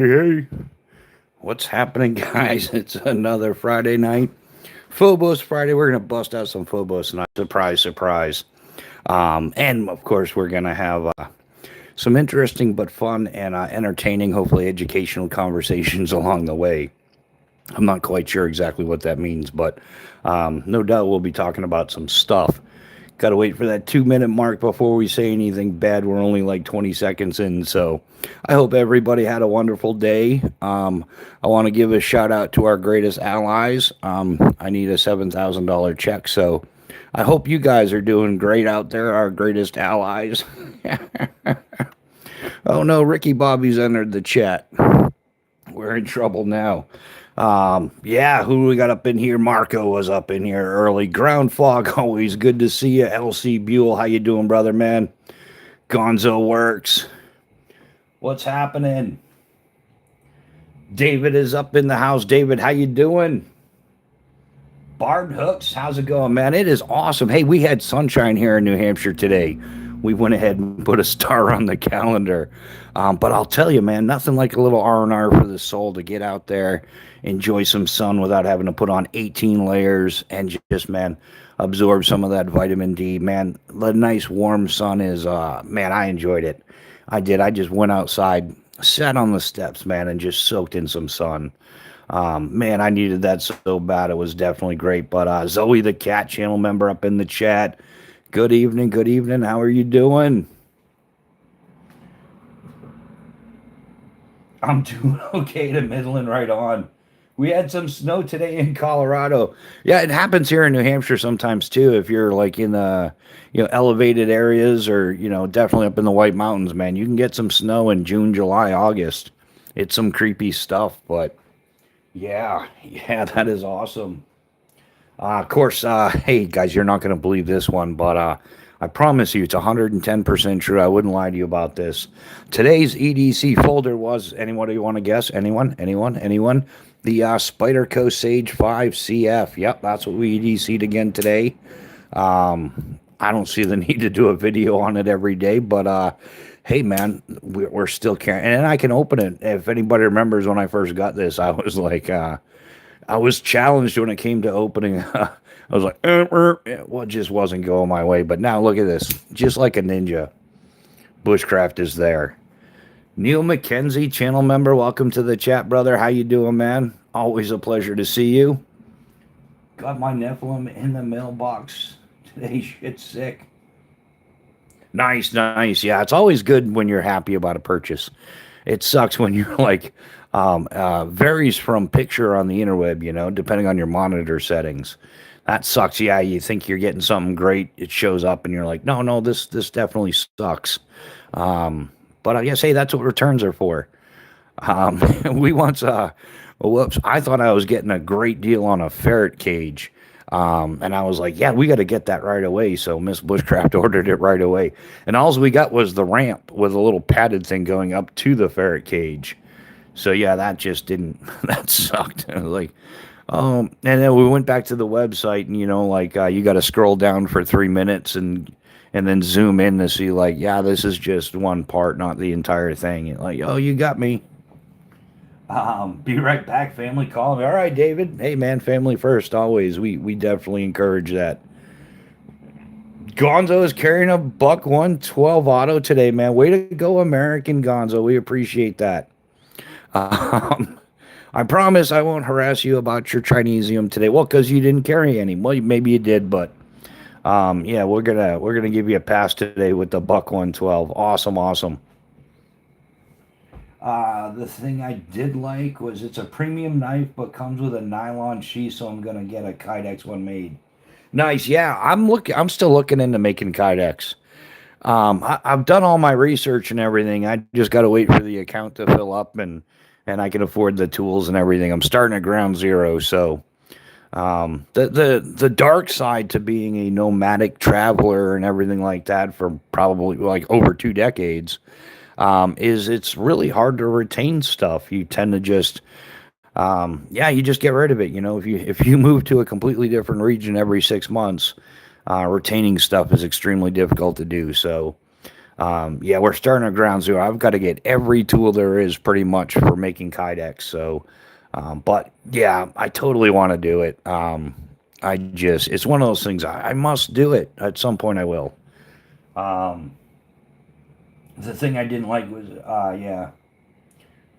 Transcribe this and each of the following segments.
Hey, what's happening, guys? It's another Friday night. Phobos Friday. We're going to bust out some Phobos tonight. Surprise, surprise. And of course, we're going to have some interesting but fun and entertaining, hopefully educational conversations along the way. I'm not quite sure exactly what that means, but no doubt we'll be talking about some stuff. Got to wait for that 2 minute mark before we say anything bad. We're only like 20 seconds in. So I hope everybody had a wonderful day. I want to give a shout out to our greatest allies. I need a $7,000 check. So I hope you guys are doing great out there, our greatest allies. Oh no, Ricky Bobby's entered the chat. We're in trouble now. Yeah, who we got up in here? Marco was up in here early. Ground Fog, always good to see you. LC Buell, how you doing, brother, man? Gonzo Works. What's happening? David is up in the house. David, how you doing? Bard Hooks, how's it going, man? It is awesome. Hey, we had sunshine here in New Hampshire today. We went ahead and put a star on the calendar. But I'll tell you, man, nothing like a little R&R for the soul to get out there, enjoy some sun without having to put on 18 layers and just, man, absorb some of that vitamin D. Man, the nice warm sun is, man, I enjoyed it. I did. I just went outside, sat on the steps, man, and just soaked in some sun. Man, I needed that so bad. It was definitely great. But Zoe, the cat channel member up in the chat, good evening. Good evening. How are you doing? I'm doing okay to middling right on. We had some snow today in Colorado. Yeah, it happens here in New Hampshire sometimes too. If you're like in the elevated areas or definitely up in the White Mountains, man, you can get some snow in June, July, August. It's some creepy stuff, but yeah, that is awesome. Of course, hey guys, you're not going to believe this one, but I promise you, it's 110% true. I wouldn't lie to you about this. Today's EDC folder was, anybody want to guess? Anyone? The Spyderco Sage 5 CF. Yep, that's what we EDC'd again today. I don't see the need to do a video on it every day, but hey, man, we're still carrying, and I can open it. If anybody remembers when I first got this, I was like, I was challenged when it came to opening. I was like, well, it just wasn't going my way. But now look at this, just like a ninja. Bushcraft is there. Neil McKenzie, channel member, welcome to the chat, brother. How you doing, man? Always a pleasure to see you. Got my Nephilim in the mailbox today. Shit's sick. Nice. Yeah, it's always good when you're happy about a purchase. It sucks when you're like, varies from picture on the interweb, depending on your monitor settings. That sucks. Yeah, you think you're getting something great. It shows up and you're like, no, this definitely sucks. But I guess, hey, that's what returns are for. We once, whoops, I thought I was getting a great deal on a ferret cage. And I was like, yeah, we got to get that right away. So Miss Bushcraft ordered it right away. And all we got was the ramp with a little padded thing going up to the ferret cage. So yeah, that just didn't, that sucked. Like, and then we went back to the website and, you got to scroll down for 3 minutes and then zoom in to see like, yeah, this is just one part, not the entire thing. And like, oh, you got me. Be right back, family. Call me. All right, David. Hey, man, family first, always. We definitely encourage that. Gonzo is carrying a buck 112 auto today, man. Way to go, American Gonzo. We appreciate that. I promise I won't harass you about your Chinesium today. Well, because you didn't carry any. Well, maybe you did, but yeah, we're gonna give you a pass today with the buck 112. Awesome. The thing I did like was it's a premium knife, but comes with a nylon sheath, so I'm gonna get a Kydex one made. Nice, yeah. I'm still looking into making Kydex. I've done all my research and everything. I just got to wait for the account to fill up and I can afford the tools and everything. I'm starting at ground zero, so the dark side to being a nomadic traveler and everything like that for probably like over 2 decades is it's really hard to retain stuff. You tend to just you just get rid of it. If you move to a completely different region every 6 months, retaining stuff is extremely difficult to do. So Yeah, we're starting at ground zero. I've got to get every tool there is pretty much for making kydex. So, but yeah, I totally want to do it. It's one of those things. I must do it at some point. I will. Um, the thing I didn't like was, yeah,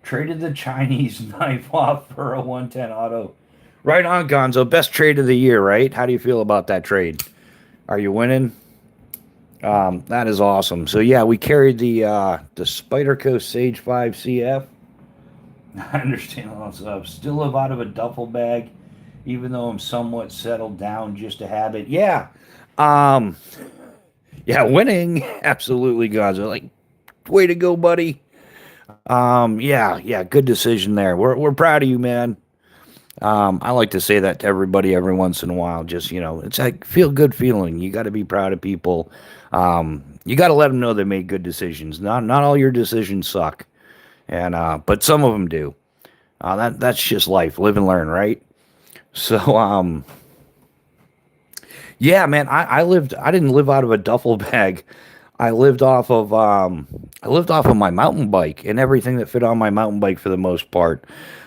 traded the Chinese knife off for a 110 auto. Right on, Gonzo. Best trade of the year, right? How do you feel about that trade? Are you winning? That is awesome. So yeah, we carried the Spyderco Sage 5 CF. I understand all that stuff. Still live out of a duffel bag, even though I'm somewhat settled down. Just a habit. Yeah. Um, yeah, winning. Absolutely, Gonzo. Like, way to go, buddy. Yeah, good decision there. We're proud of you, man. I like to say that to everybody every once in a while. Just, it's like feel good feeling. You got to be proud of people. You got to let them know they made good decisions. Not all your decisions suck, and but some of them do. That's just life. Live and learn, right? So, yeah, man. I didn't live out of a duffel bag. I lived off of my mountain bike and everything that fit on my mountain bike for the most part.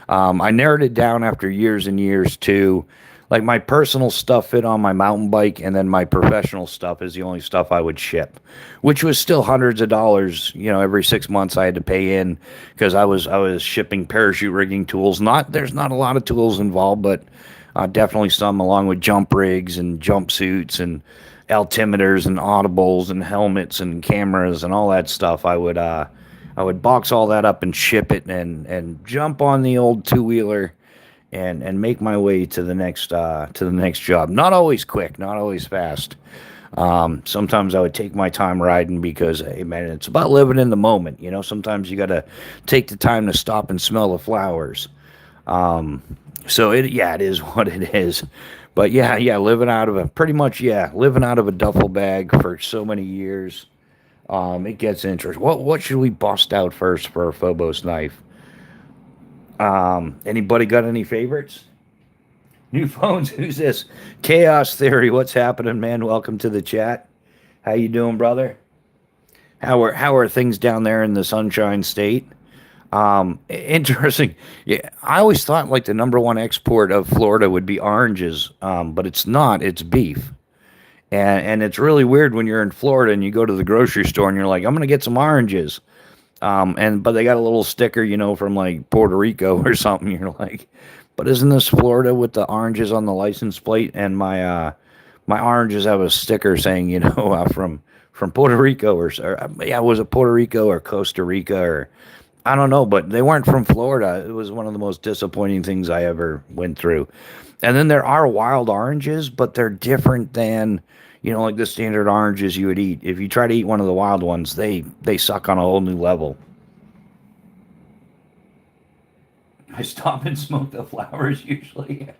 I narrowed it down after years and years to like my personal stuff fit on my mountain bike, and then my professional stuff is the only stuff I would ship, which was still hundreds of dollars. Every 6 months I had to pay in because I was shipping parachute rigging tools. There's not a lot of tools involved, but definitely some, along with jump rigs and jumpsuits and altimeters and audibles and helmets and cameras and all that stuff. I would box all that up and ship it and jump on the old two-wheeler and make my way to the next job. Not always quick, not always fast. Sometimes I would take my time riding because, hey man, it's about living in the moment. Sometimes you got to take the time to stop and smell the flowers. So it is what it is. But yeah, living out of a duffel bag for so many years. It gets interesting. What should we bust out first for a Phobos knife? Anybody got any favorites? New phones. Who's this? Chaos Theory. What's happening, man? Welcome to the chat. How you doing, brother? How are things down there in the Sunshine State? Interesting. Yeah, I always thought like the number one export of Florida would be oranges, but it's not. It's beef. And it's really weird when you're in Florida and you go to the grocery store and you're like, I'm gonna get some oranges. But they got a little sticker, from like Puerto Rico or something. You're like, but isn't this Florida with the oranges on the license plate? And my oranges have a sticker saying, from Puerto Rico or yeah, was it Puerto Rico or Costa Rica or I don't know, but they weren't from Florida. It was one of the most disappointing things I ever went through. And then there are wild oranges, but they're different than, like the standard oranges you would eat. If you try to eat one of the wild ones, they suck on a whole new level. I stop and smoke the flowers usually.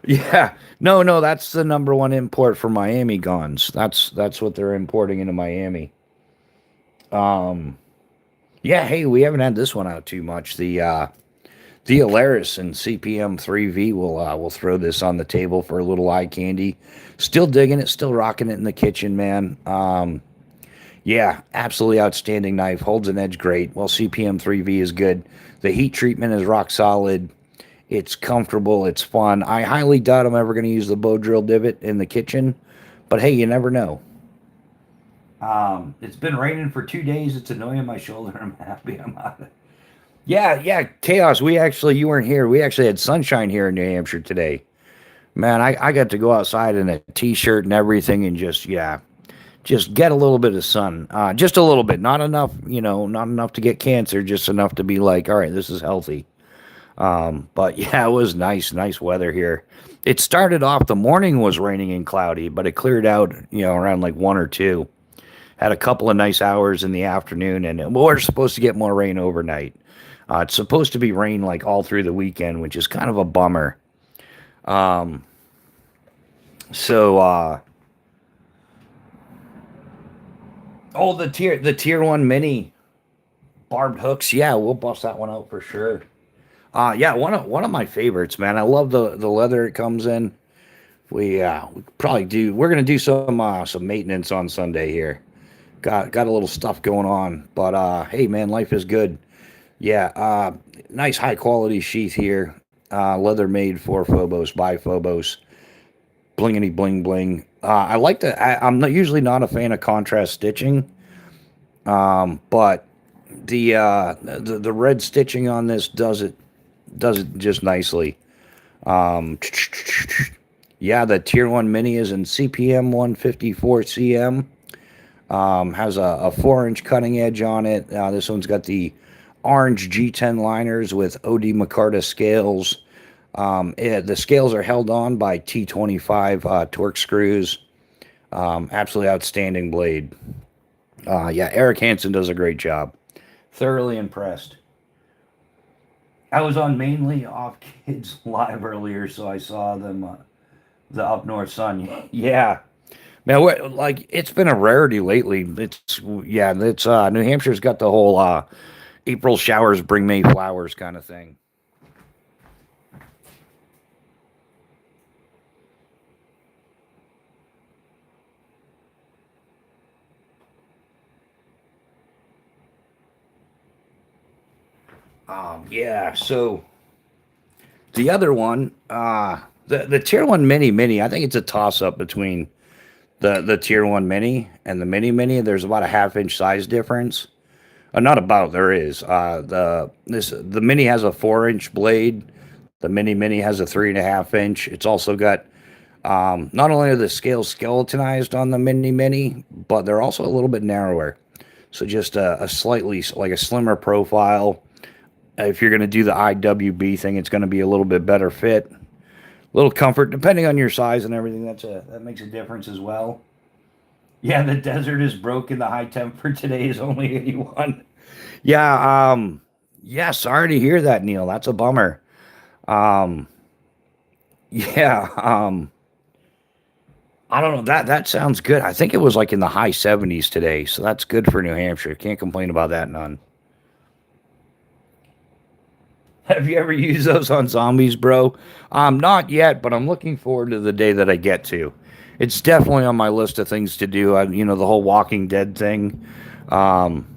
Yeah. No, that's the number one import for Miami guns. That's what they're importing into Miami. Um, yeah, hey, we haven't had this one out too much. The Alaris and CPM 3V will throw this on the table for a little eye candy. Still digging it, still rocking it in the kitchen, man. Yeah, absolutely outstanding knife. Holds an edge great. Well, CPM 3V is good. The heat treatment is rock solid. It's comfortable. It's fun. I highly doubt I'm ever going to use the bow drill divot in the kitchen, but hey, you never know. It's been raining for 2 days. It's annoying my shoulder. I'm happy I'm out of it. Yeah, Chaos. You weren't here. We actually had sunshine here in New Hampshire today. Man, I got to go outside in a t-shirt and everything and just get a little bit of sun. Just a little bit. Not enough, not enough to get cancer, just enough to be like, all right, this is healthy. But yeah, it was nice weather here. It started off, the morning was raining and cloudy, but it cleared out, around like 1 or 2. Had a couple of nice hours in the afternoon, and we're supposed to get more rain overnight. It's supposed to be rain like all through the weekend, which is kind of a bummer. Um, so, oh, the tier 1 mini barbed hooks. Yeah, we'll bust that one out for sure. Yeah, one of my favorites, man. I love the leather it comes in. We probably do. We're gonna do some maintenance on Sunday here. Got a little stuff going on, but hey, man, life is good. Yeah, nice high quality sheath here. Leather made for Phobos by Phobos. Blingity bling bling. I like to. I'm not usually not a fan of contrast stitching, but the red stitching on this does it just nicely. Um, yeah, the Tier One Mini is in CPM 154 CM. Has a 4-inch cutting edge on it. This one's got the orange G10 liners with OD Micarta scales. The scales are held on by T25 torque screws. Absolutely outstanding blade. Yeah, Eric Hansen does a great job. Thoroughly impressed. I was on mainly off kids live earlier, so I saw them. The Up North Sun. Yeah, man. Like it's been a rarity lately. It's New Hampshire's got the whole April showers bring May flowers kind of thing. Yeah. So the other one, the Tier One Mini, I think it's a toss up between the Tier One Mini and the Mini. There's about a half-inch size difference. Not about there is. The Mini has a 4-inch blade. The Mini has a 3.5 inch. It's also got not only are the scales skeletonized on the Mini, but they're also a little bit narrower. So just a slightly like a slimmer profile. If you're going to do the IWB thing, it's going to be a little bit better fit, a little comfort, depending on your size and everything. That makes a difference as well. Yeah, the desert is broken. The high temp for today is only 81. Yeah, yeah. Sorry to hear that, Neil. That's a bummer. Um, yeah. I don't know. That sounds good. I think it was like in the high 70s today, so that's good for New Hampshire. Can't complain about that none. Have you ever used those on zombies, bro? Not yet, but I'm looking forward to the day that I get to. It's definitely on my list of things to do. The whole Walking Dead thing. Um,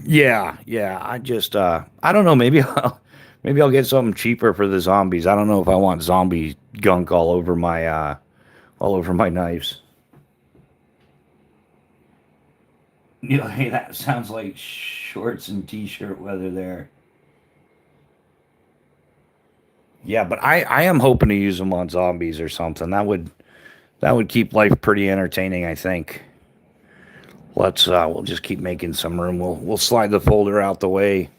yeah. I don't know. Maybe I'll get something cheaper for the zombies. I don't know if I want zombie gunk all over my knives. Hey, that sounds like shorts and t-shirt weather there. Yeah, but I am hoping to use them on zombies or something. That would keep life pretty entertaining, I think. We'll just keep making some room. We'll slide the folder out the way.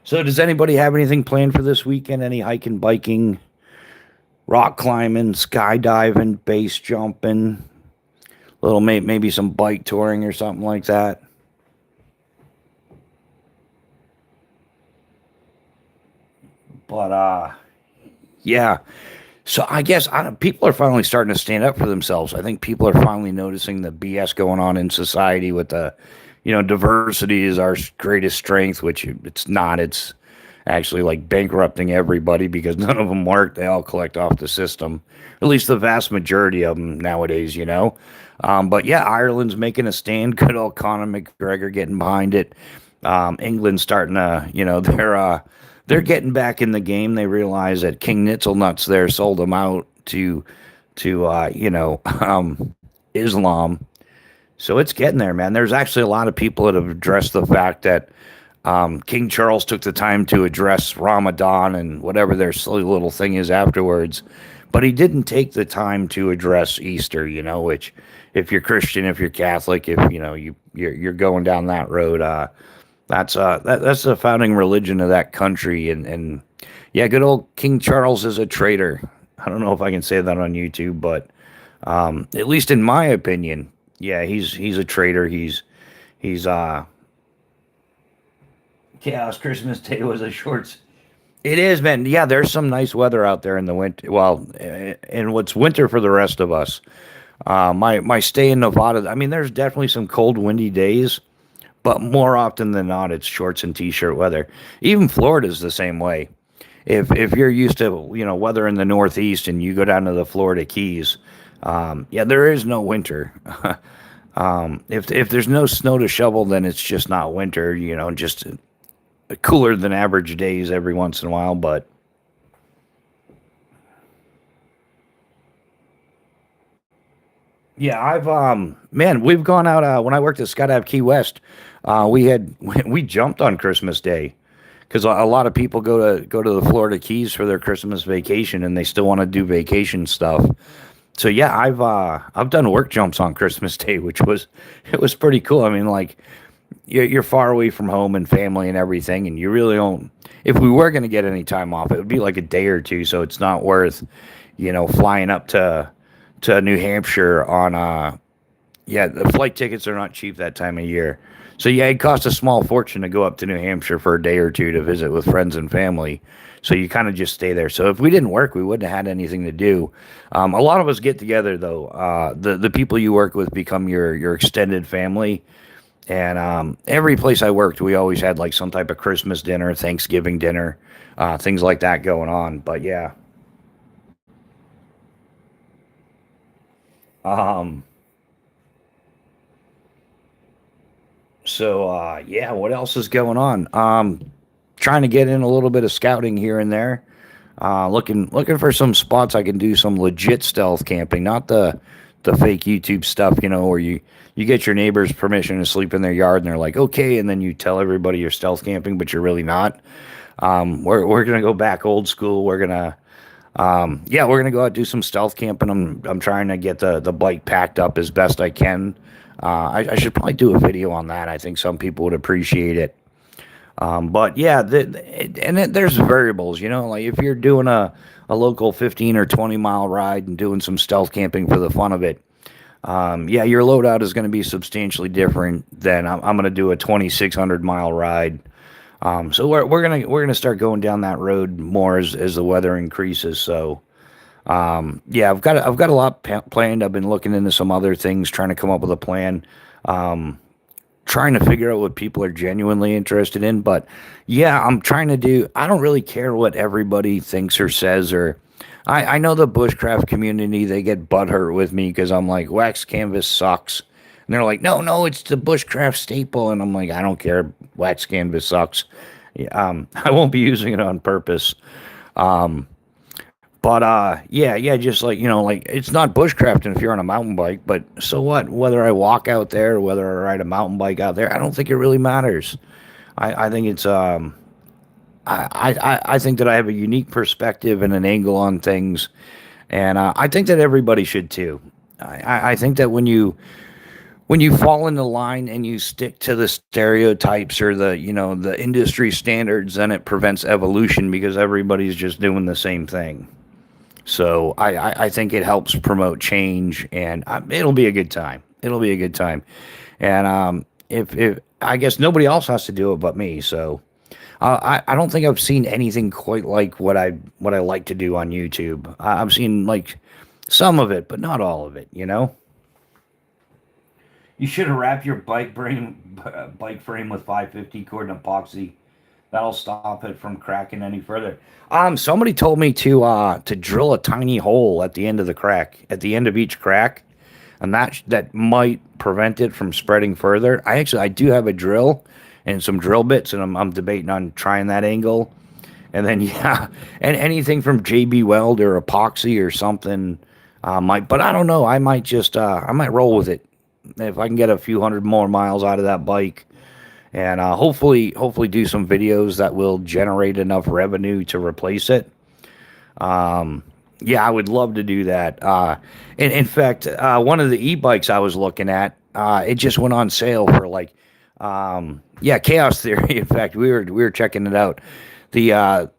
So does anybody have anything planned for this weekend? Any hiking, biking, rock climbing, skydiving, base jumping, maybe some bike touring or something like that? But yeah. So I guess people are finally starting to stand up for themselves. I think people are finally noticing the BS going on in society with diversity is our greatest strength, which it's not. It's actually like bankrupting everybody because none of them work. They all collect off the system, at least the vast majority of them nowadays. But yeah, Ireland's making a stand. Good old Conor McGregor getting behind it. England's starting to, they're getting back in the game. They realize that King Nitzelnuts there sold them out to Islam. So it's getting there, man. There's actually a lot of people that have addressed the fact that King Charles took the time to address Ramadan and whatever their silly little thing is afterwards, but he didn't take the time to address Easter. Which, if you're Christian, if you're Catholic, if you're going down that road, that's the founding religion of that country, and yeah, good old King Charles is a traitor. I don't know if I can say that on YouTube, but at least in my opinion, yeah, he's a traitor. He's Chaos Christmas Day was a shorts. It is, man. Yeah, there's some nice weather out there in the winter. Well, and what's winter for the rest of us. My stay in Nevada. I mean, there's definitely some cold, windy days, but more often than not, it's shorts and t-shirt weather. Even Florida's the same way. If you're used to weather in the Northeast and you go down to the Florida Keys, yeah, there is no winter. If there's no snow to shovel, then it's just not winter. Just cooler than average days every once in a while. But yeah, I've man, we've gone out when I worked at Skydive Key West. We had we jumped on Christmas Day because a lot of people go to the Florida Keys for their Christmas vacation, and they still want to do vacation stuff. So yeah, I've done work jumps on Christmas Day, which was it was pretty cool. I mean, like you're far away from home and family and everything, and you really don't. If we were going to get any time off, it would be like a day or two. So it's not worth, flying up to New Hampshire on yeah, the flight tickets are not cheap that time of year. So yeah, it costs a small fortune to go up to New Hampshire for a day or two to visit with friends and family. So you kind of just stay there. So if we didn't work, we wouldn't have had anything to do. A lot of us get together though. The people you work with become your extended family. And every place I worked, we always had like some type of Christmas dinner, Thanksgiving dinner, things like that going on. But yeah, um, yeah, what else is going on? Trying to get in a little bit of scouting here and there. Looking for some spots I can do some legit stealth camping, not the fake YouTube stuff, where you get your neighbor's permission to sleep in their yard and they're like, okay, and then you tell everybody you're stealth camping, but you're really not. We're gonna go back old school. Yeah, we're gonna go out do some stealth camping. I'm trying to get the bike packed up as best I can. I should probably do a video on that. I think some people would appreciate it. But yeah, there's variables, like if you're doing a local 15 or 20 mile ride and doing some stealth camping for the fun of it, yeah, your loadout is going to be substantially different than I'm going to do a 2,600 mile ride. So we're gonna start going down that road more as the weather increases. So yeah, I've got a lot planned. I've been looking into some other things, trying to come up with a plan. Um, Trying to figure out what people are genuinely interested in. But yeah, I'm trying to do, I don't really care what everybody thinks or says, or I know the bushcraft community, they get butthurt with me because I'm like, wax canvas sucks. And they're like, no, no, it's the bushcraft staple. And I'm like, I don't care. Wax canvas sucks. Yeah, I won't be using it on purpose. Um, but yeah, just like like it's not bushcrafting if you're on a mountain bike, but so what? Whether I walk out there or whether I ride a mountain bike out there, I don't think it really matters. I think it's I think that I have a unique perspective and an angle on things, and I think that everybody should too. I think that when you fall into line and you stick to the stereotypes or the industry standards, then it prevents evolution because everybody's just doing the same thing. So I think it helps promote change, and it'll be a good time. It'll be a good time, and if I guess nobody else has to do it but me. So I don't think I've seen anything quite like what I like to do on YouTube. I've seen like some of it, but not all of it. You should have wrapped your bike frame with 550 cord and epoxy. That'll stop it from cracking any further. Somebody told me to drill a tiny hole at the end of the crack, at the end of each crack, and that might prevent it from spreading further. I do have a drill and some drill bits, and I'm debating on trying that angle. And then yeah, and anything from JB Weld or epoxy or something might, but I don't know. I might roll with it if I can get a few hundred more miles out of that bike, and hopefully do some videos that will generate enough revenue to replace it. Yeah, I would love to do that. In fact, one of the e-bikes I was looking at, it just went on sale for like, yeah, Chaos Theory. In fact, we were checking it out. The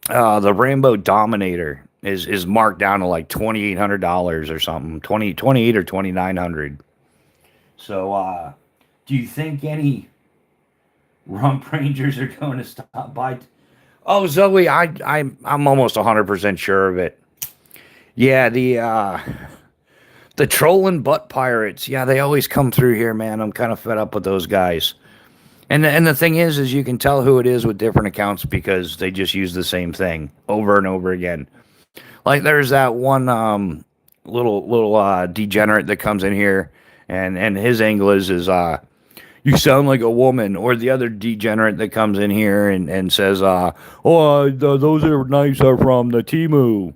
Rambo Dominator is marked down to like $2,800 or something, 28 or 2,900. So, do you think any rump rangers are going to stop by? Oh, Zoe, I'm almost 100% sure of it. Yeah, the trolling butt pirates. Yeah, they always come through here, man. I'm kind of fed up with those guys. And the thing is you can tell who it is with different accounts because they just use the same thing over and over again. Like there's that one little degenerate that comes in here And his angle is you sound like a woman, or the other degenerate that comes in here and says, those are nice are from the Timu.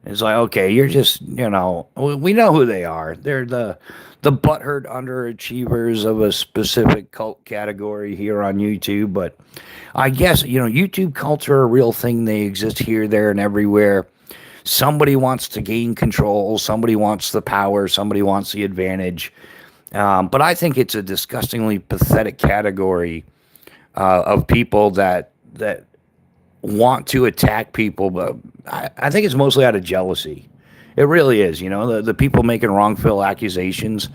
It's like, okay, you're just, we know who they are. They're the butthurt underachievers of a specific cult category here on YouTube. But I guess, YouTube cults are a real thing. They exist here, there, and everywhere. Somebody wants to gain control. Somebody wants the power. Somebody wants the advantage. But I think it's a disgustingly pathetic category of people that want to attack people, but I think it's mostly out of jealousy. It really is, the people making wrongful accusations.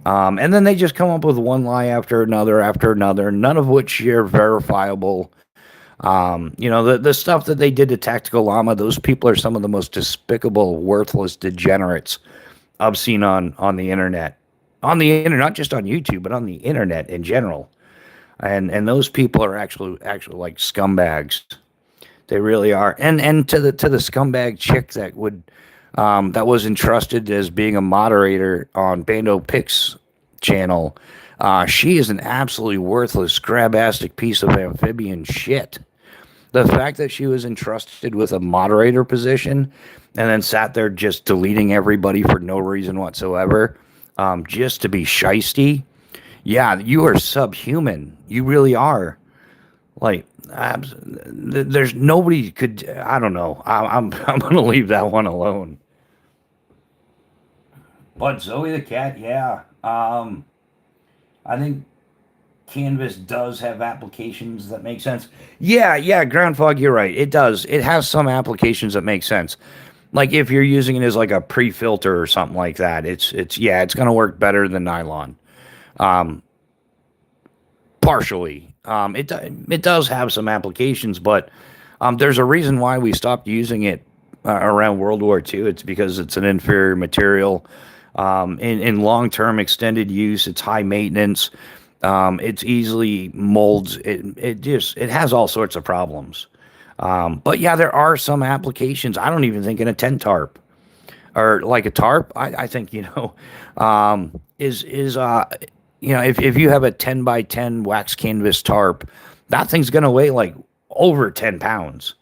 And then they just come up with one lie after another, none of which are verifiable. The stuff that they did to Tactical Llama, those people are some of the most despicable, worthless degenerates I've seen on the internet. On the internet, not just on YouTube, but on the internet in general. And those people are actually like scumbags. They really are. And to the scumbag chick that was entrusted as being a moderator on Bando Pic's channel, she is an absolutely worthless, grabastic piece of amphibian shit. The fact that she was entrusted with a moderator position and then sat there just deleting everybody for no reason whatsoever, just to be shisty. Yeah, you are subhuman. You really are. Like, there's nobody could. I don't know. I'm gonna leave that one alone. But Zoe the cat, yeah. I think Canvas does have applications that make sense. Yeah, Ground Fog, you're right. It does. It has some applications that make sense. Like if you're using it as like a pre-filter or something like that, it's gonna work better than nylon. Partially. It does have some applications, but there's a reason why we stopped using it around World War II. It's because it's an inferior material. In long-term extended use, it's high maintenance. It's easily molds. It has all sorts of problems. But yeah, there are some applications. I don't even think in a tent tarp or like a tarp. I think, if you have a 10 by 10 wax canvas tarp, that thing's going to weigh like over 10 pounds.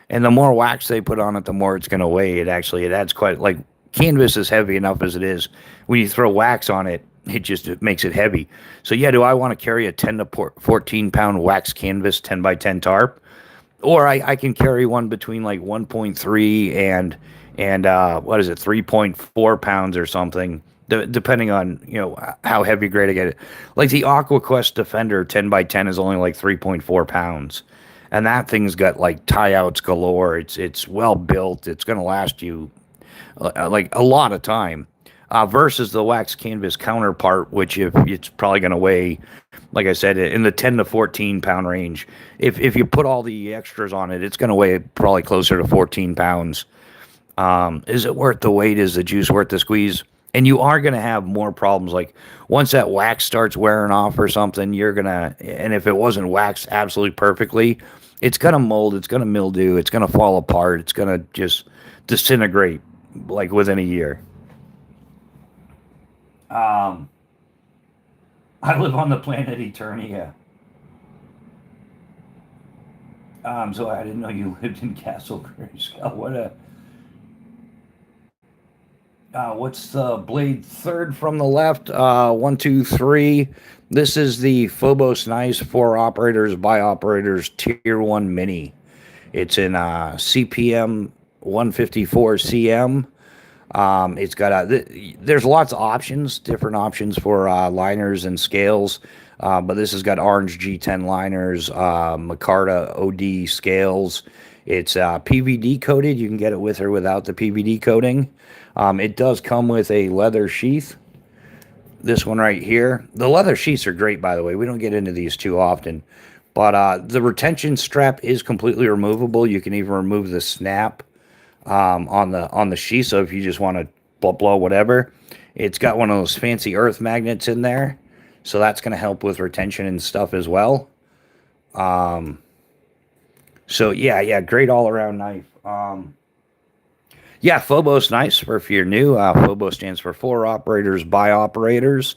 And the more wax they put on it, the more it's going to weigh. It adds quite, like, canvas is heavy enough as it is. When you throw wax on it, it makes it heavy. So yeah, do I want to carry a 10 to 14 pound wax canvas 10 by 10 tarp? Or I can carry one between like 1.3 and 3.4 pounds or something, depending on, how heavy grade I get it. Like the AquaQuest Defender 10 by 10 is only like 3.4 pounds. And that thing's got like tie outs galore. It's well built. It's going to last you like a lot of time. Versus the wax canvas counterpart, which if it's probably going to weigh, like I said, in the 10 to 14 pound range. If you put all the extras on it, it's going to weigh probably closer to 14 pounds. Is it worth the weight? Is the juice worth the squeeze? And you are going to have more problems. Like once that wax starts wearing off or something, and if it wasn't waxed absolutely perfectly, it's going to mold, it's going to mildew, it's going to fall apart, it's going to just disintegrate like within a year. I live on the planet Eternia. So I didn't know you lived in Castle Grayskull. What's the blade third from the left? 1, 2, 3. This is the Phobos Nice for operators by operators Tier 1 Mini. It's in CPM 154 CM. It's got there's lots of options, different options for liners and scales. But this has got orange G10 liners, micarta OD scales. It's PVD coated. You can get it with or without the PVD coating. It does come with a leather sheath. This one right here. The leather sheaths are great, by the way. We don't get into these too often. But the retention strap is completely removable. You can even remove the snap on the sheath. So if you just want to blow whatever, it's got one of those fancy earth magnets in there. So that's going to help with retention and stuff as well. So yeah, great all around knife. Yeah, Phobos, nice. For if you're new, Phobos stands for For Operators by Operators.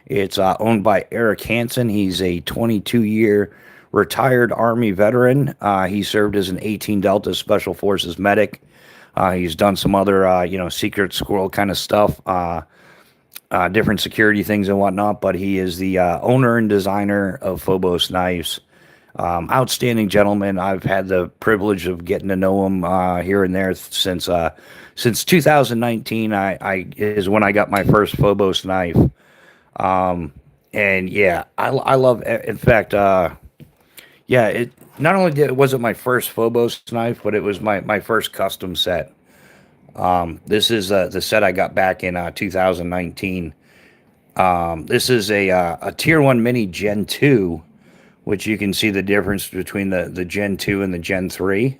It's owned by Eric Hansen. He's a 22-year retired Army veteran. He served as an 18 Delta Special Forces medic. He's done some other, secret squirrel kind of stuff, different security things and whatnot. But he is the owner and designer of Phobos Knives. Outstanding gentleman. I've had the privilege of getting to know him here and there since 2019. I is when I got my first Phobos knife. And yeah, I love. In fact, yeah, it not only was it my first Phobos knife, but it was my first custom set. This is the set I got back in 2019. This is a Tier 1 Mini Gen 2, which you can see the difference between the Gen 2 and the Gen 3.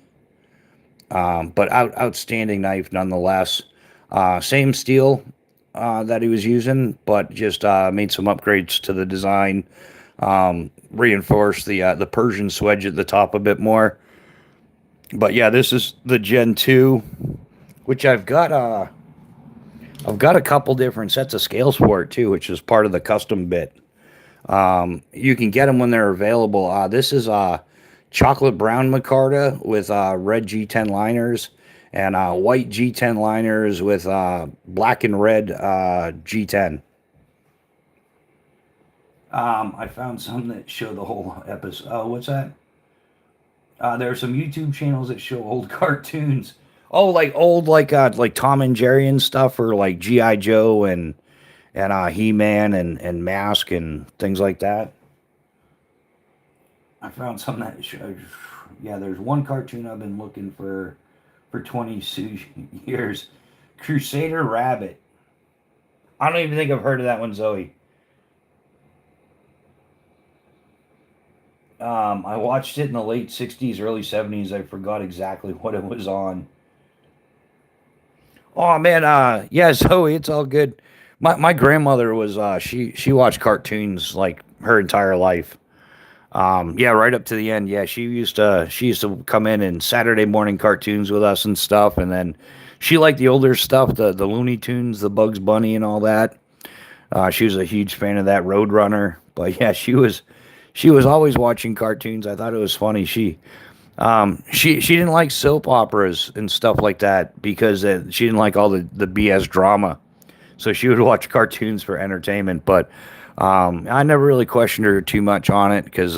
But outstanding knife nonetheless. Same steel that he was using, but just made some upgrades to the design. Reinforced the Persian swedge at the top a bit more. But yeah, this is the Gen 2, which I've got a couple different sets of scales for it too, which is part of the custom bit. You can get them when they're available. This is chocolate brown micarta with red G10 liners and white G10 liners with black and red G10. I found some that show the whole episode. What's that? There are some YouTube channels that show old cartoons. Oh, like old, like Tom and Jerry and stuff, or like GI Joe and He-Man and Mask and things like that. I found some that show. Yeah, there's one cartoon I've been looking for 20 years. Crusader Rabbit. I don't even think I've heard of that one, Zoe. I watched it in the late 60s, early 70s. I forgot exactly what it was on. Oh man, yeah, Zoe, it's all good. My grandmother was she watched cartoons like her entire life. Yeah, right up to the end. Yeah, she used to come in and Saturday morning cartoons with us and stuff, and then she liked the older stuff, the Looney Tunes, the Bugs Bunny, and all that. She was a huge fan of that Roadrunner. But yeah, she was always watching cartoons. I thought it was funny. She didn't like soap operas and stuff like that because she didn't like all the BS drama. So she would watch cartoons for entertainment. But I never really questioned her too much on it because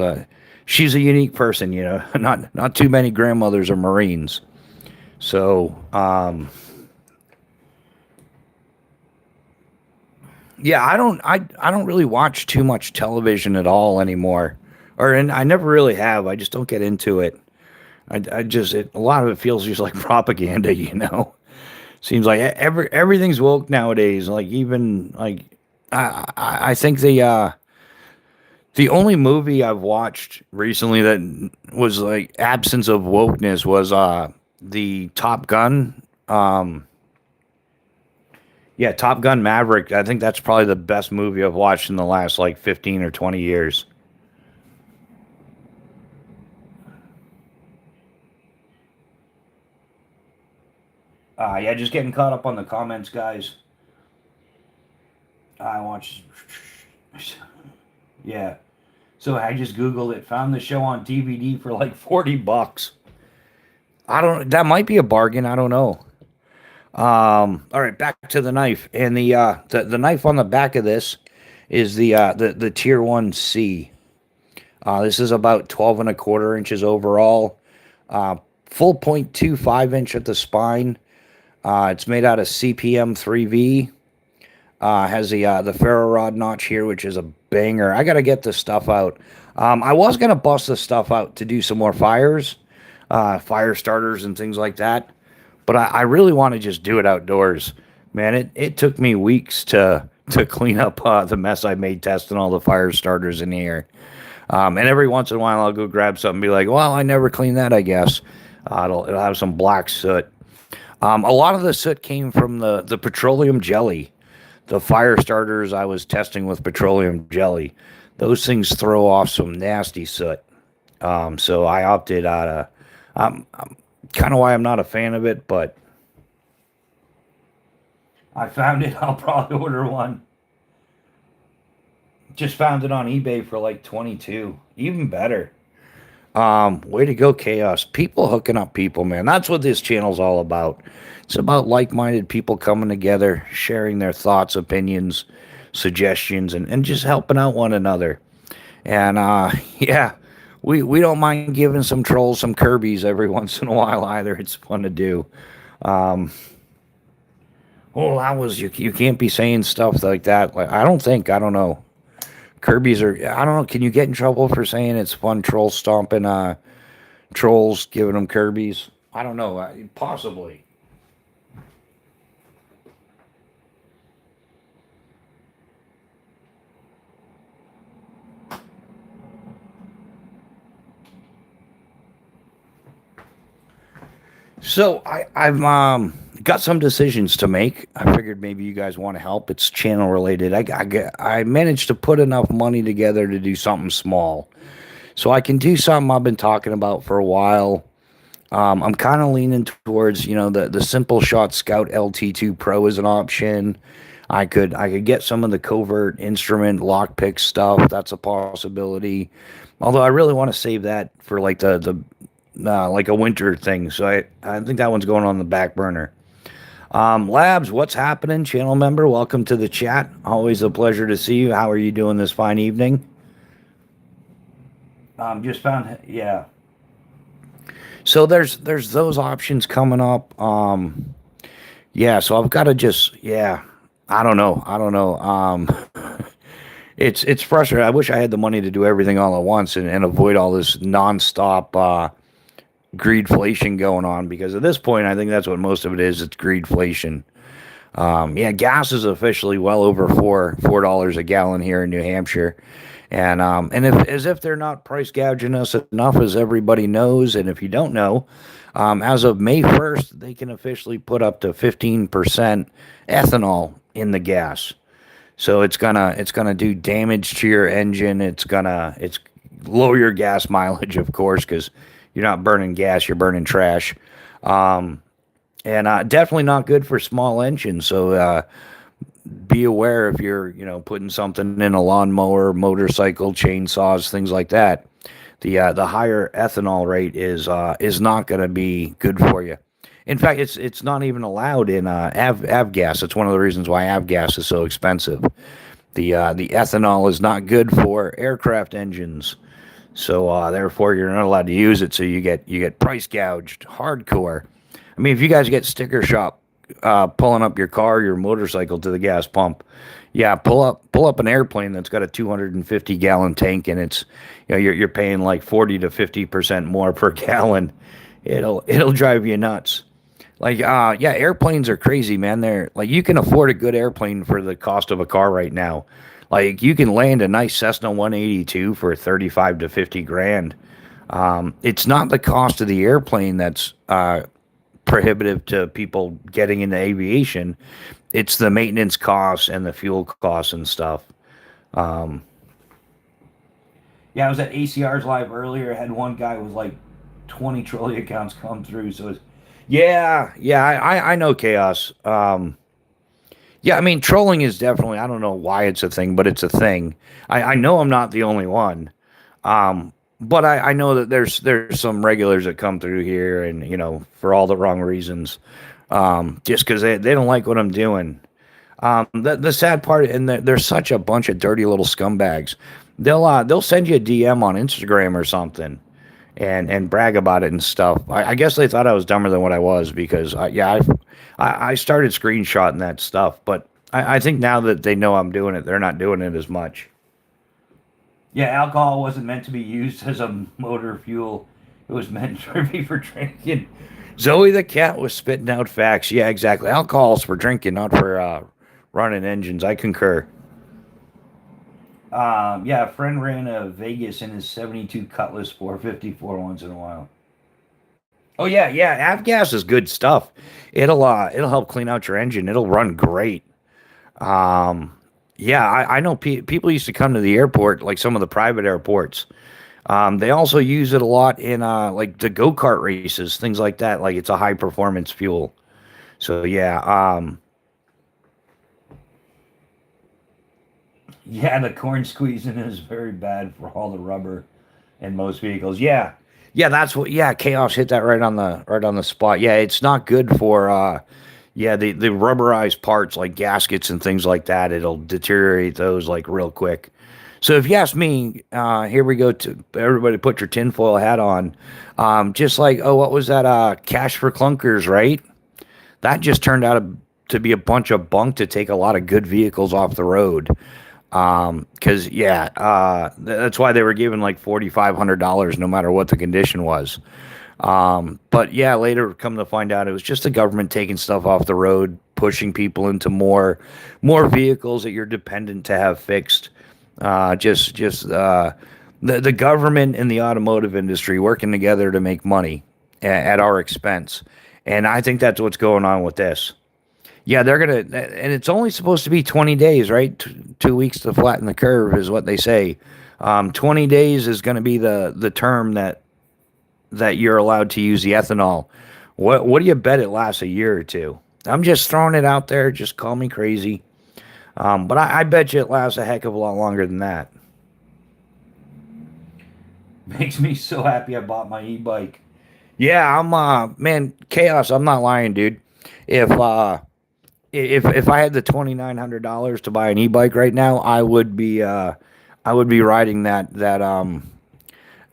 she's a unique person. Not too many grandmothers are Marines. So yeah, I don't really watch too much television at all anymore, and I never really have. I just don't get into it. A lot of it feels just like propaganda. Seems like everything's woke nowadays. Like even like I think the only movie I've watched recently that was like absence of wokeness was the Top Gun. Yeah, Top Gun Maverick. I think that's probably the best movie I've watched in the last like 15 or 20 years. Yeah, just getting caught up on the comments, guys. I watched. Yeah. So I just Googled it, found the show on DVD for like $40. I don't. That might be a bargain. I don't know. All right, back to the knife, and the knife on the back of this is the Tier 1C. This is about 12 and a quarter inches overall. Full 0.25 inch at the spine. It's made out of CPM 3V. Has the ferro rod notch here, which is a banger. I gotta get this stuff out. I was gonna bust this stuff out to do some more fires, fire starters and things like that. But I really want to just do it outdoors. Man, it took me weeks to clean up the mess I made testing all the fire starters in here. And every once in a while I'll go grab something and be like, well, I never cleaned that, I guess. It'll have some black soot. A lot of the soot came from the petroleum jelly. The fire starters I was testing with petroleum jelly. Those things throw off some nasty soot. So I opted out of... kind of why I'm not a fan of it, but I found it. I'll probably order one. Just found it on eBay for like 22. Even better. Way to go, Chaos. People hooking up people, man. That's what this channel's all about. It's about like-minded people coming together, sharing their thoughts, opinions, suggestions, and just helping out one another. And yeah, we don't mind giving some trolls some Kirby's every once in a while either. It's fun to do. Um, oh, that was you can't be saying stuff like that. Like I don't know. Kirby's are I don't know. Can you get in trouble for saying it's fun troll stomping trolls giving them Kirby's? I don't know. Possibly. So I've got some decisions to make. I figured maybe you guys want to help. It's channel related. I managed to put enough money together to do something small, so I can do something I've been talking about for a while. I'm kind of leaning towards the Simple Shot Scout LT2 Pro is an option. I could get some of the covert instrument lockpick stuff. That's a possibility. Although I really want to save that for like the like a winter thing. So I think that one's going on the back burner. Labs, what's happening? Channel member, welcome to the chat. Always a pleasure to see you. How are you doing this fine evening? Just found, yeah. So there's those options coming up. Yeah, so I've got to just, yeah, I don't know. It's frustrating. I wish I had the money to do everything all at once and avoid all this nonstop greedflation going on, because at this point, I think that's what most of it is. It's greedflation. Yeah, gas is officially well over $4 a gallon here in New Hampshire, and if as if they're not price gouging us enough, as everybody knows, and if you don't know, as of May 1st, they can officially put up to 15% ethanol in the gas. So it's gonna do damage to your engine. It's lower your gas mileage, of course, because you're not burning gas, you're burning trash. Um, and definitely not good for small engines. So be aware if you're putting something in a lawnmower, motorcycle, chainsaws, things like that. The higher ethanol rate is not going to be good for you. In fact, it's not even allowed in avgas. It's one of the reasons why avgas is so expensive. The ethanol is not good for aircraft engines, so therefore you're not allowed to use it. So you get price gouged hardcore. I mean, if you guys get sticker shock pulling up your car, your motorcycle to the gas pump, yeah, pull up an airplane that's got a 250-gallon tank, and it's you're paying like 40 to 50% more per gallon. It'll drive you nuts. Like, yeah, airplanes are crazy, man. They're like, you can afford a good airplane for the cost of a car right now. Like, you can land a nice Cessna 182 for 35 to 50 grand. It's not the cost of the airplane that's prohibitive to people getting into aviation. It's the maintenance costs and the fuel costs and stuff. Um, yeah, I was at ACR's live earlier. Had one guy with like 20 trolley accounts come through. So it's, yeah, I know chaos. Yeah, I mean, trolling is definitely, I don't know why it's a thing, but it's a thing. I know I'm not the only one. But I know that there's some regulars that come through here and, for all the wrong reasons. Just because they don't like what I'm doing. The sad part, and they're such a bunch of dirty little scumbags. They'll send you a DM on Instagram or something and brag about it and stuff. I guess they thought I was dumber than what I was, because I started screenshotting that stuff, but I think now that they know I'm doing it, they're not doing it as much. Yeah, alcohol wasn't meant to be used as a motor fuel. It was meant to be for drinking. Zoe the cat was spitting out facts. Yeah, exactly. Alcohol's for drinking, not for running engines. I concur. Yeah, a friend ran a Vegas in his 72 Cutlass 454 once in a while. Oh yeah, avgas is good stuff. It'll help clean out your engine. It'll run great. Um, yeah, I know people used to come to the airport, like some of the private airports. They also use it a lot in like the go-kart races, things like that. Like, it's a high performance fuel. So yeah, Yeah, the corn squeezing is very bad for all the rubber in most vehicles. Yeah. Yeah, that's what yeah, chaos hit that right on the spot. Yeah, it's not good for yeah, the rubberized parts like gaskets and things like that. It'll deteriorate those like real quick. So if you ask me, here we go to everybody put your tinfoil hat on. Just like, oh, what was that? Cash for clunkers, right? That just turned out to be a bunch of bunk to take a lot of good vehicles off the road. Because yeah, that's why they were given like $4,500 no matter what the condition was. But yeah, later come to find out it was just the government taking stuff off the road, pushing people into more vehicles that you're dependent to have fixed. Just the government and the automotive industry working together to make money at our expense, and I think that's what's going on with this. Yeah, they're gonna, and it's only supposed to be 20 days, right? 2 weeks to flatten the curve is what they say. 20 days is going to be the term that you're allowed to use the ethanol. What do you bet it lasts a year or two? I'm just throwing it out there. Just call me crazy. But I bet you it lasts a heck of a lot longer than that. Makes me so happy I bought my e-bike. Yeah, I'm man, chaos. I'm not lying, dude. If if I had the $2,900 to buy an e-bike right now, I would be riding the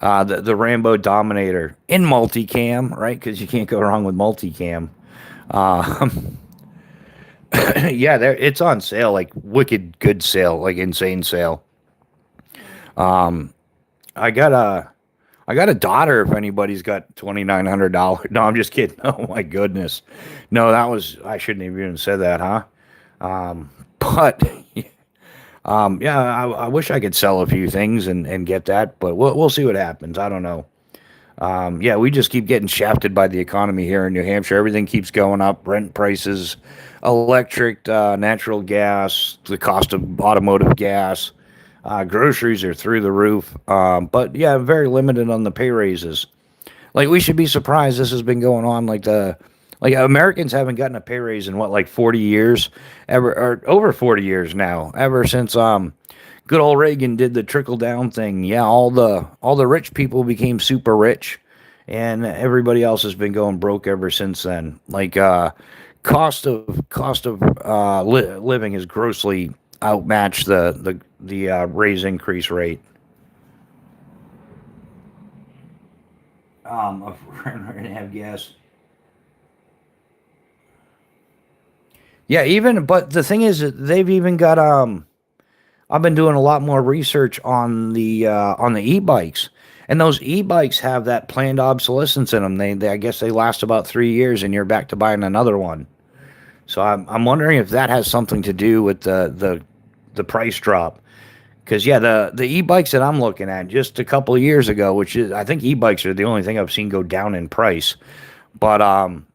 Rambo Dominator in multicam, right? Because you can't go wrong with multicam. Uh, yeah, there it's on sale, like wicked good sale, like insane sale. Um, I got a daughter. If anybody's got $2,900, no, I'm just kidding. Oh my goodness, no, that was I shouldn't have even said that, huh? But yeah, I wish I could sell a few things and get that, but we'll see what happens. I don't know. Yeah, we just keep getting shafted by the economy here in New Hampshire. Everything keeps going up. Rent prices, electric, natural gas, the cost of automotive gas, groceries are through the roof. But yeah, very limited on the pay raises. Like we should be surprised. This has been going on. Like Americans haven't gotten a pay raise in what like 40 years, ever or over 40 years now. Ever since good old Reagan did the trickle down thing. Yeah, all the rich people became super rich, and everybody else has been going broke ever since then. Like cost of living has grossly outmatched the raise increase rate. Of and have gas. Yeah, even but the thing is that they've even got I've been doing a lot more research on the e-bikes, and those e-bikes have that planned obsolescence in them. They I guess they last about 3 years, and you're back to buying another one. So I'm wondering if that has something to do with the price drop. Because yeah, the e-bikes that I'm looking at just a couple of years ago, which is I think e-bikes are the only thing I've seen go down in price. But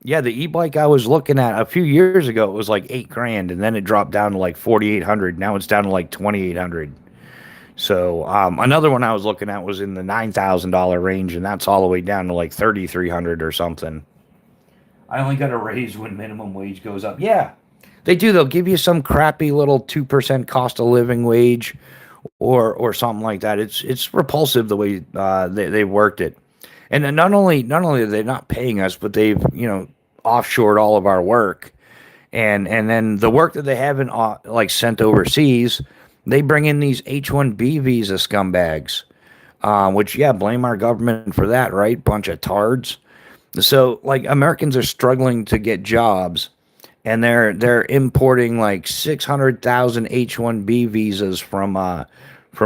yeah, the e-bike I was looking at a few years ago, it was like 8 grand, and then it dropped down to like 4,800. Now it's down to like 2,800. So another one I was looking at was in the $9,000 range, and that's all the way down to like 3,300 or something. I only got a raise when minimum wage goes up. Yeah, they do. They'll give you some crappy little 2% cost of living wage, or something like that. It's repulsive the way they worked it. And then not only are they not paying us, but they've offshored all of our work, and then the work that they haven't like sent overseas, they bring in these H-1B visa scumbags, which yeah, blame our government for that, right? Bunch of tards. So like Americans are struggling to get jobs, and they're importing like 600,000 H-1B visas from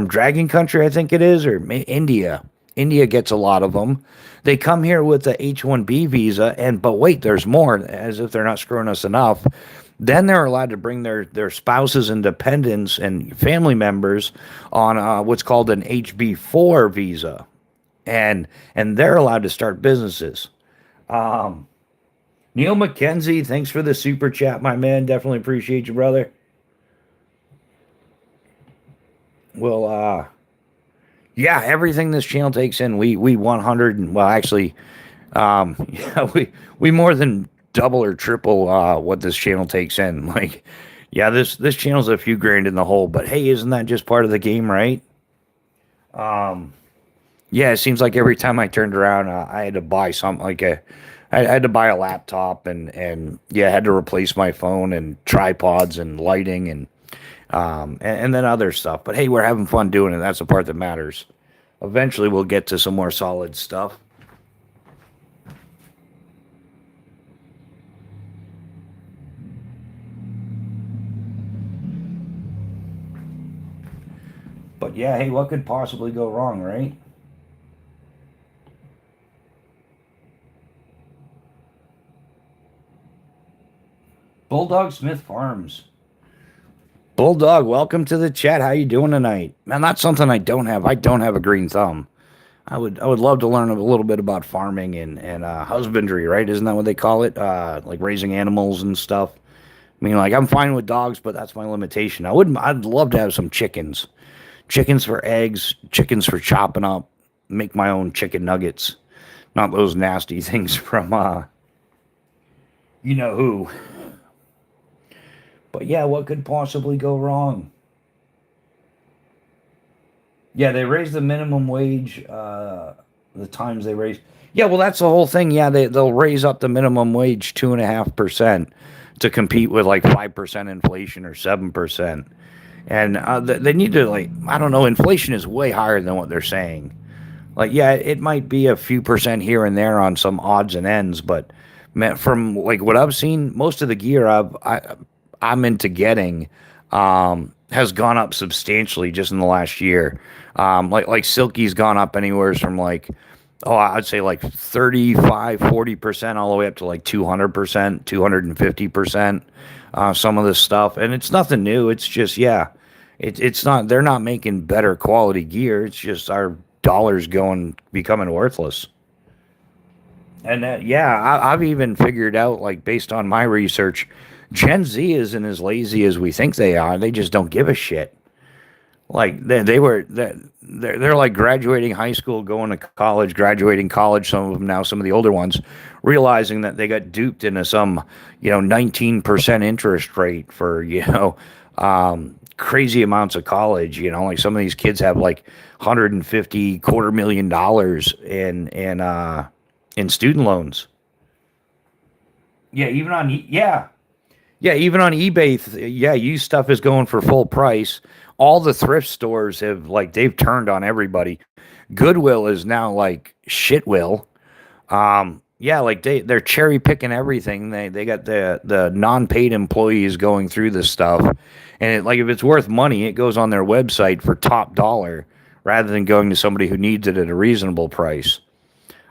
Dragon Country, I think it is, or India. India gets a lot of them. They come here with the H-1B visa, and but wait, there's more. As if they're not screwing us enough. Then they're allowed to bring their spouses and dependents and family members on what's called an HB4 visa, and they're allowed to start businesses. Um, Neil McKenzie, thanks for the super chat, my man. Definitely appreciate you, brother. Well, yeah, everything this channel takes in, we 100 and well, actually, yeah, we more than double or triple what this channel takes in. Like, Yeah, this channel's a few grand in the hole, but hey, isn't that just part of the game, right? Um, yeah, it seems like every time I turned around, I had to buy something I had to buy a laptop and yeah, I had to replace my phone and tripods and lighting and then other stuff. But hey, we're having fun doing it. That's the part that matters. Eventually, we'll get to some more solid stuff. But yeah, hey, what could possibly go wrong, right? Bulldog Smith Farms. Bulldog, welcome to the chat. How you doing tonight? Man, that's something I don't have. I don't have a green thumb. I would love to learn a little bit about farming and husbandry, right? Isn't that what they call it? Like raising animals and stuff. I mean, like I'm fine with dogs, but that's my limitation. I'd love to have some chickens. Chickens for eggs, chickens for chopping up, make my own chicken nuggets. Not those nasty things from you know who. But yeah, what could possibly go wrong? Yeah, they raised the minimum wage. The times they raise. Yeah, well, that's the whole thing. Yeah, they'll raise up the minimum wage 2.5% to compete with like 5% inflation or 7%. And they need to like I don't know. Inflation is way higher than what they're saying. Like yeah, it might be a few percent here and there on some odds and ends, but man, from like what I've seen, most of the gear I'm into getting has gone up substantially just in the last year. Like Silky's gone up anywhere from like I'd say like 35, 40% all the way up to like 200%, 250%. Some of this stuff, and it's nothing new. It's just yeah, it's not. They're not making better quality gear. It's just our dollars going becoming worthless. And yeah, I've even figured out, like based on my research, Gen Z isn't as lazy as we think they are. They just don't give a shit. Like they're like graduating high school, going to college, graduating college. Some of them now, some of the older ones, realizing that they got duped into some 19% interest rate for crazy amounts of college. Like some of these kids have like 150 $250,000 in student loans. Yeah, even on eBay, yeah, used stuff is going for full price. All the thrift stores have like they've turned on everybody. Goodwill is now like shitwill. Yeah, like they're cherry picking everything. They got the non-paid employees going through this stuff, and like if it's worth money, it goes on their website for top dollar rather than going to somebody who needs it at a reasonable price.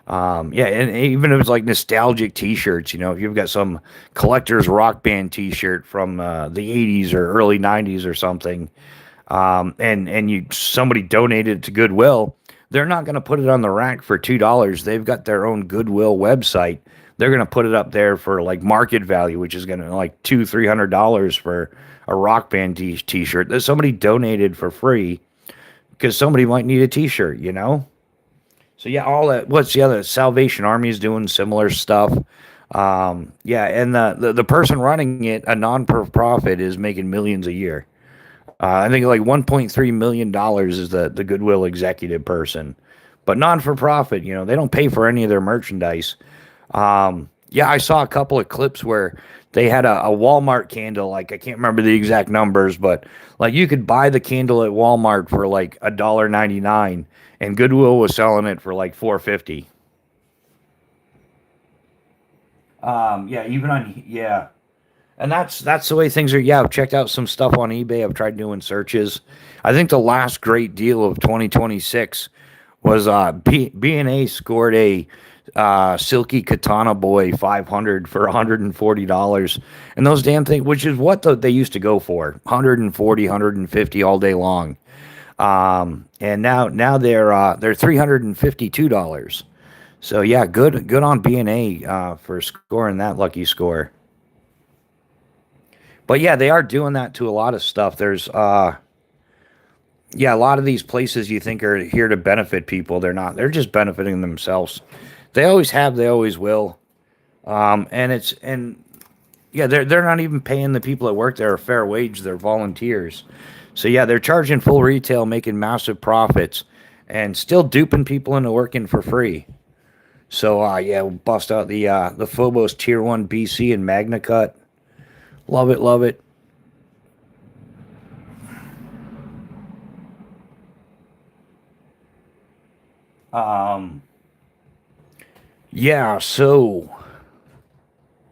Yeah, and even if it's like nostalgic T-shirts, if you've got some collector's rock band T-shirt from the '80s or early '90s or something, and you somebody donated it to Goodwill, they're not going to put it on the rack for $2. They've got their own Goodwill website. They're going to put it up there for like market value, which is going to like $200-300 for a rock band T-shirt that somebody donated for free because somebody might need a T-shirt. So yeah, all that. What's the other? Salvation Army is doing similar stuff. Yeah, and the person running it, a non-profit, is making millions a year. I think like $1.3 million is the Goodwill executive person, but non-for-profit. They don't pay for any of their merchandise. Yeah, I saw a couple of clips where they had a Walmart candle. Like I can't remember the exact numbers, but like you could buy the candle at Walmart for like $1.99, and Goodwill was selling it for like $4.50. Yeah, even on yeah, and that's the way things are. Yeah, I've checked out some stuff on eBay. I've tried doing searches. I think the last great deal of 2026 was B&A scored a silky katana boy 500 for $140, and those damn things, which is what they used to go for, 140, 150 all day long. And now they're $352. So yeah, good on B&A for scoring that lucky score. But yeah, they are doing that to a lot of stuff. There's yeah, a lot of these places you think are here to benefit people, they're not. They're just benefiting themselves. They always have, they always will. And Yeah, they're not even paying the people that work there a fair wage. They're volunteers. So yeah, they're charging full retail, making massive profits, and still duping people into working for free. So yeah, we'll bust out the Phobos Tier One BC and Magna Cut. Love it, love it. Um, yeah. So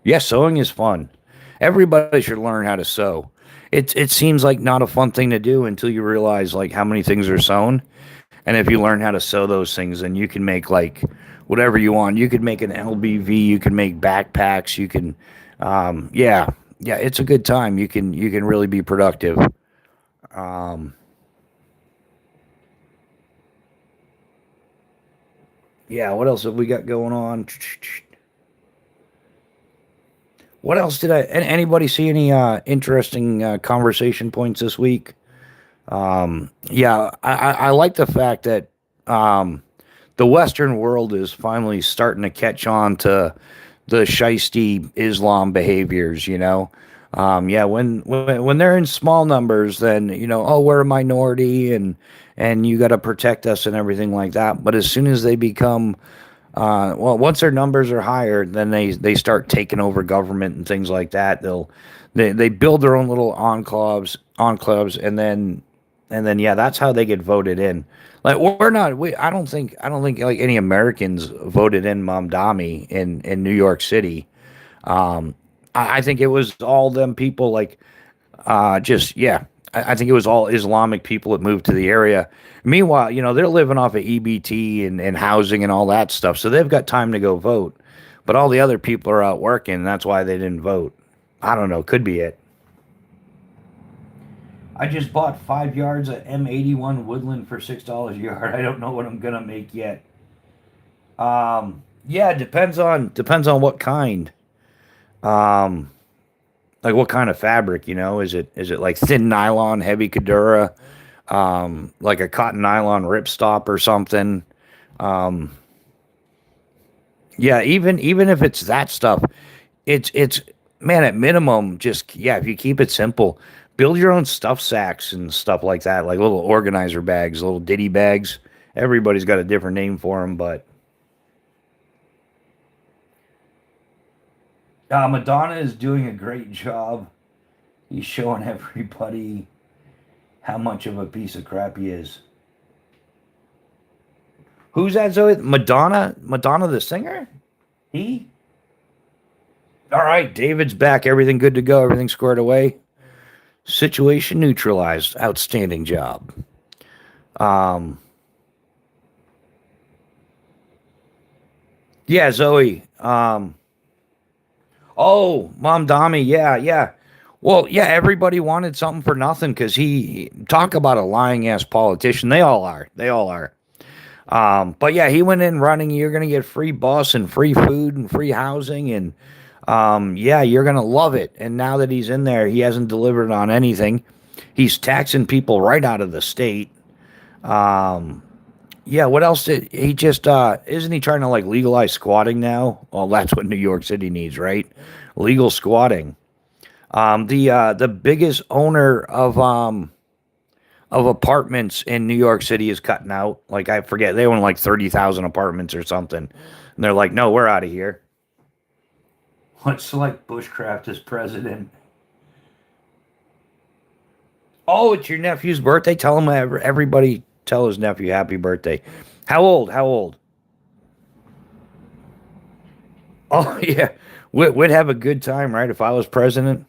yeah, sewing is fun. Everybody should learn how to sew. It seems like not a fun thing to do until you realize like how many things are sewn. And if you learn how to sew those things, then you can make like whatever you want. You could make an LBV. You can make backpacks. You can, yeah, yeah. It's a good time. You can really be productive. Um, yeah. What else have we got going on? What else did anybody see any interesting conversation points this week? Yeah, I like the fact that um, the Western world is finally starting to catch on to the shisty Islam behaviors. Yeah, when they're in small numbers, then oh, we're a minority and you got to protect us and everything like that. But as soon as they become well, once their numbers are higher, then they start taking over government and things like that. They build their own little enclaves, and then yeah, that's how they get voted in. Like we're not we I don't think like any Americans voted in Mamdani in New York City. I think it was all them people like just yeah. I think it was all Islamic people that moved to the area. Meanwhile, they're living off of EBT and housing and all that stuff, so they've got time to go vote. But all the other people are out working, and that's why they didn't vote. I don't know. Could be it. I just bought 5 yards of M81 woodland for $6 a yard. I don't know what I'm gonna make yet. Yeah, depends on what kind. Um, like what kind of fabric? Is it like thin nylon, heavy Kadura, like a cotton nylon ripstop or something? Um, yeah, even if it's that stuff, it's man at minimum just yeah. If you keep it simple, build your own stuff sacks and stuff like that, like little organizer bags, little ditty bags. Everybody's got a different name for them, but Madonna is doing a great job. He's showing everybody how much of a piece of crap he is. Who's that, Zoe? Madonna? Madonna the singer? He? All right, David's back. Everything good to go. Everything squared away. Situation neutralized. Outstanding job. Um, yeah, Zoe. Oh, Mom Dami. Yeah, yeah. Well, yeah, everybody wanted something for nothing because talk about a lying ass politician. They all are. They all are. But yeah, he went in running. You're gonna get free bus and free food and free housing, and yeah, you're gonna love it. And now that he's in there, he hasn't delivered on anything. He's taxing people right out of the state. Um, yeah, what else did he just? Isn't he trying to like legalize squatting now? Well, that's what New York City needs, right? Legal squatting. The biggest owner of apartments in New York City is cutting out. Like I forget, they own like 30,000 apartments or something, and they're like, "No, we're out of here." Let's select Bushcraft as president. Oh, it's your nephew's birthday. Tell him everybody tell his nephew happy birthday. How old? How old? Oh yeah, we'd have a good time, right? If I was president.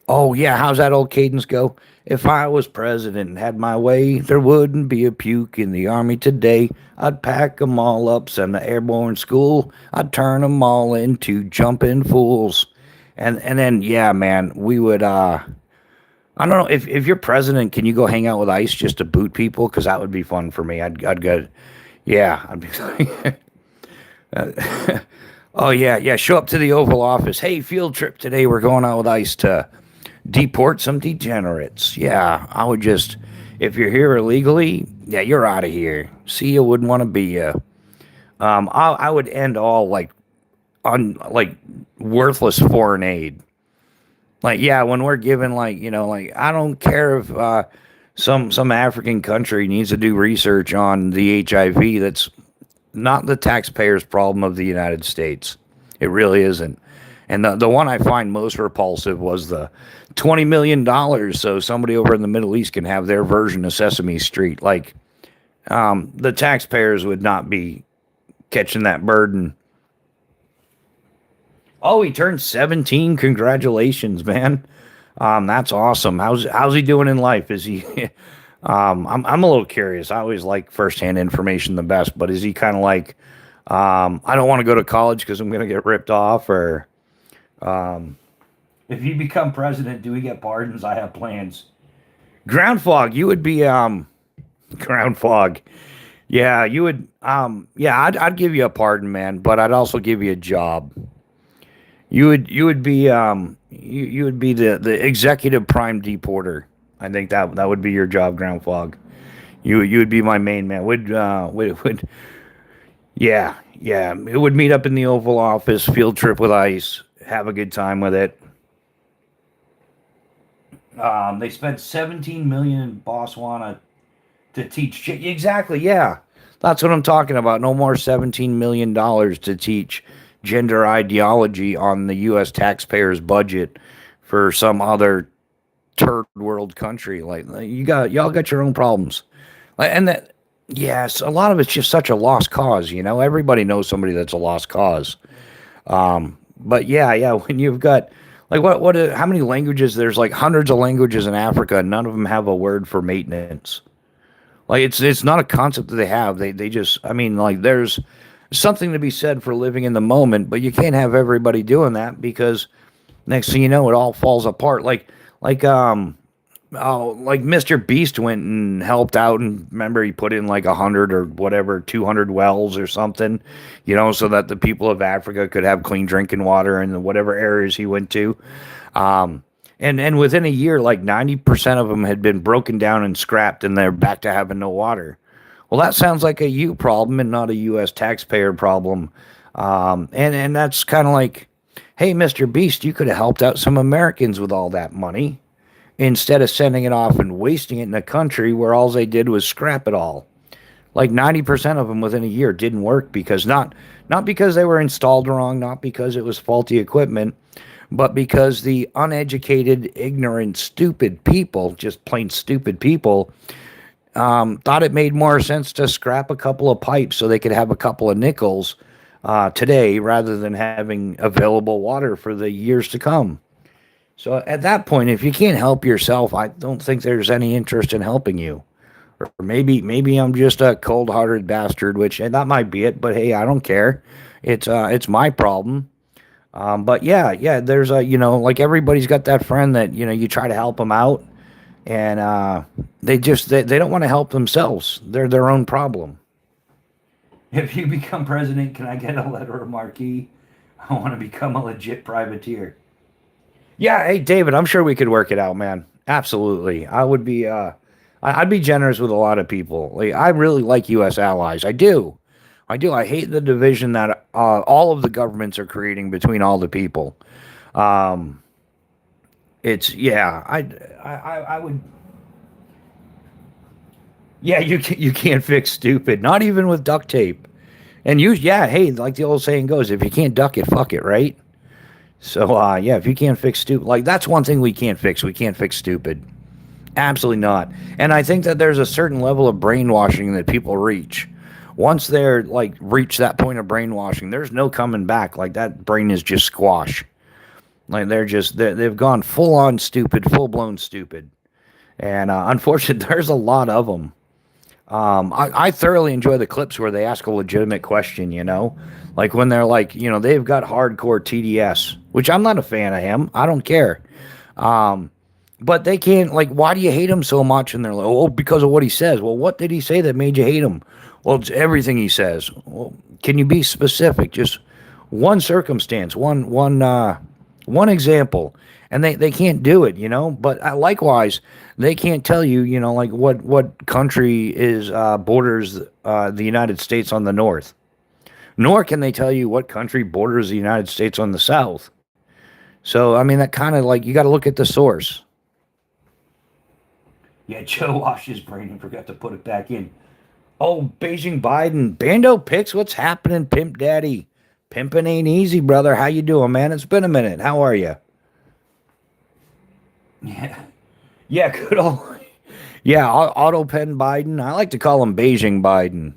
Oh yeah, how's that old cadence go? If I was president and had my way, there wouldn't be a puke in the army today. I'd pack 'em all up, send the airborne school. I'd turn 'em all into jumping fools. And then yeah, man, we would I don't know if you're president, can you go hang out with ICE just to boot people? Because that would be fun for me. I'd go, yeah, I'd be. Oh yeah, yeah. Show up to the Oval Office. Hey, field trip today. We're going out with ICE to deport some degenerates. Yeah, I would just, if you're here illegally, yeah, you're out of here. See, you wouldn't want to be you. I would end all like on like worthless foreign aid. Like, yeah, when we're given, like, like, I don't care if some African country needs to do research on the HIV. That's not the taxpayers' problem of the United States. It really isn't. And the one I find most repulsive was the $20 million so somebody over in the Middle East can have their version of Sesame Street. Like, the taxpayers would not be catching that burden. Oh, he turned 17. Congratulations, man. That's awesome. How's he doing in life? Is he I'm a little curious. I always like firsthand information the best, but is he kind of like I don't want to go to college because I'm going to get ripped off, or if you become president, do we get pardons? I have plans. Ground fog, you would be ground fog. Yeah, you would yeah, I'd give you a pardon, man, but I'd also give you a job. You would be you would be the executive prime deporter. I think that would be your job, ground fog. You would be my main man. Would yeah, yeah. It would meet up in the Oval Office, field trip with ICE, have a good time with it. They spent 17 million in Botswana to teach. Exactly, yeah. That's what I'm talking about. No more $17 million to teach gender ideology on the U.S. taxpayers' budget for some other third world country. Like, y'all got your own problems, and that, yes, a lot of it's just such a lost cause. Everybody knows somebody that's a lost cause. But yeah, when you've got like how many languages? There's like hundreds of languages in Africa, and none of them have a word for maintenance. Like, it's not a concept that they have. They just, I mean, like, there's something to be said for living in the moment, but you can't have everybody doing that, because next thing you know, it all falls apart. Like Mr. Beast went and helped out, and remember, he put in like 100 or whatever, 200 wells or something, so that the people of Africa could have clean drinking water in whatever areas he went to. And within a year, like 90% of them had been broken down and scrapped, and they're back to having no water. Well, that sounds like a you problem and not a U.S. taxpayer problem. And that's kind of like, hey, Mr. Beast, you could have helped out some Americans with all that money instead of sending it off and wasting it in a country where all they did was scrap it all. Like 90% of them within a year didn't work, because not because they were installed wrong, not because it was faulty equipment, but because the uneducated, ignorant, stupid people, just plain stupid people, thought it made more sense to scrap a couple of pipes so they could have a couple of nickels today, rather than having available water for the years to come. So at that point, if you can't help yourself, I don't think there's any interest in helping you. Or maybe I'm just a cold-hearted bastard, and that might be it. But hey, I don't care. It's my problem. But yeah, there's like, everybody's got that friend that you try to help them out, and they don't want to help themselves. They're their own problem. If you become president, can I get a letter of marque? I want to become a legit privateer. Yeah, hey David, I'm sure we could work it out, man. Absolutely. I would be I'd be generous with a lot of people. Like, I really like US allies. I do. I hate the division that all of the governments are creating between all the people. It's yeah, I would. Yeah, you can't fix stupid, not even with duct tape. And yeah, hey, like the old saying goes, if you can't duck it, fuck it, right? So yeah, if you can't fix stupid, like, that's one thing we can't fix. We can't fix stupid. Absolutely not. And I think that there's a certain level of brainwashing that people reach. Once they're like reach that point of brainwashing, there's no coming back. Like, that brain is just squash. Like, they've gone full on stupid, full blown stupid. And unfortunately, there's a lot of them. I thoroughly enjoy the clips where they ask a legitimate question, like when they're like, they've got hardcore TDS, which I'm not a fan of him. I don't care. But they can't, like, why do you hate him so much? And they're like, oh, because of what he says. Well, what did he say that made you hate him? Well, it's everything he says. Well, can you be specific? Just one circumstance, one example. And they can't do it, But likewise, they can't tell you, like what country is borders the United States on the north. Nor can they tell you what country borders the United States on the south. So I mean, that kind of like you got to look at the source. Yeah, Joe washed his brain and forgot to put it back in. Oh, Beijing Biden, Bando Picks, what's happening, Pimp Daddy? Pimping ain't easy, brother. How you doing, man? It's been a minute. How are you? Yeah, yeah, good old. Yeah, Auto Pen Biden. I like to call him Beijing Biden.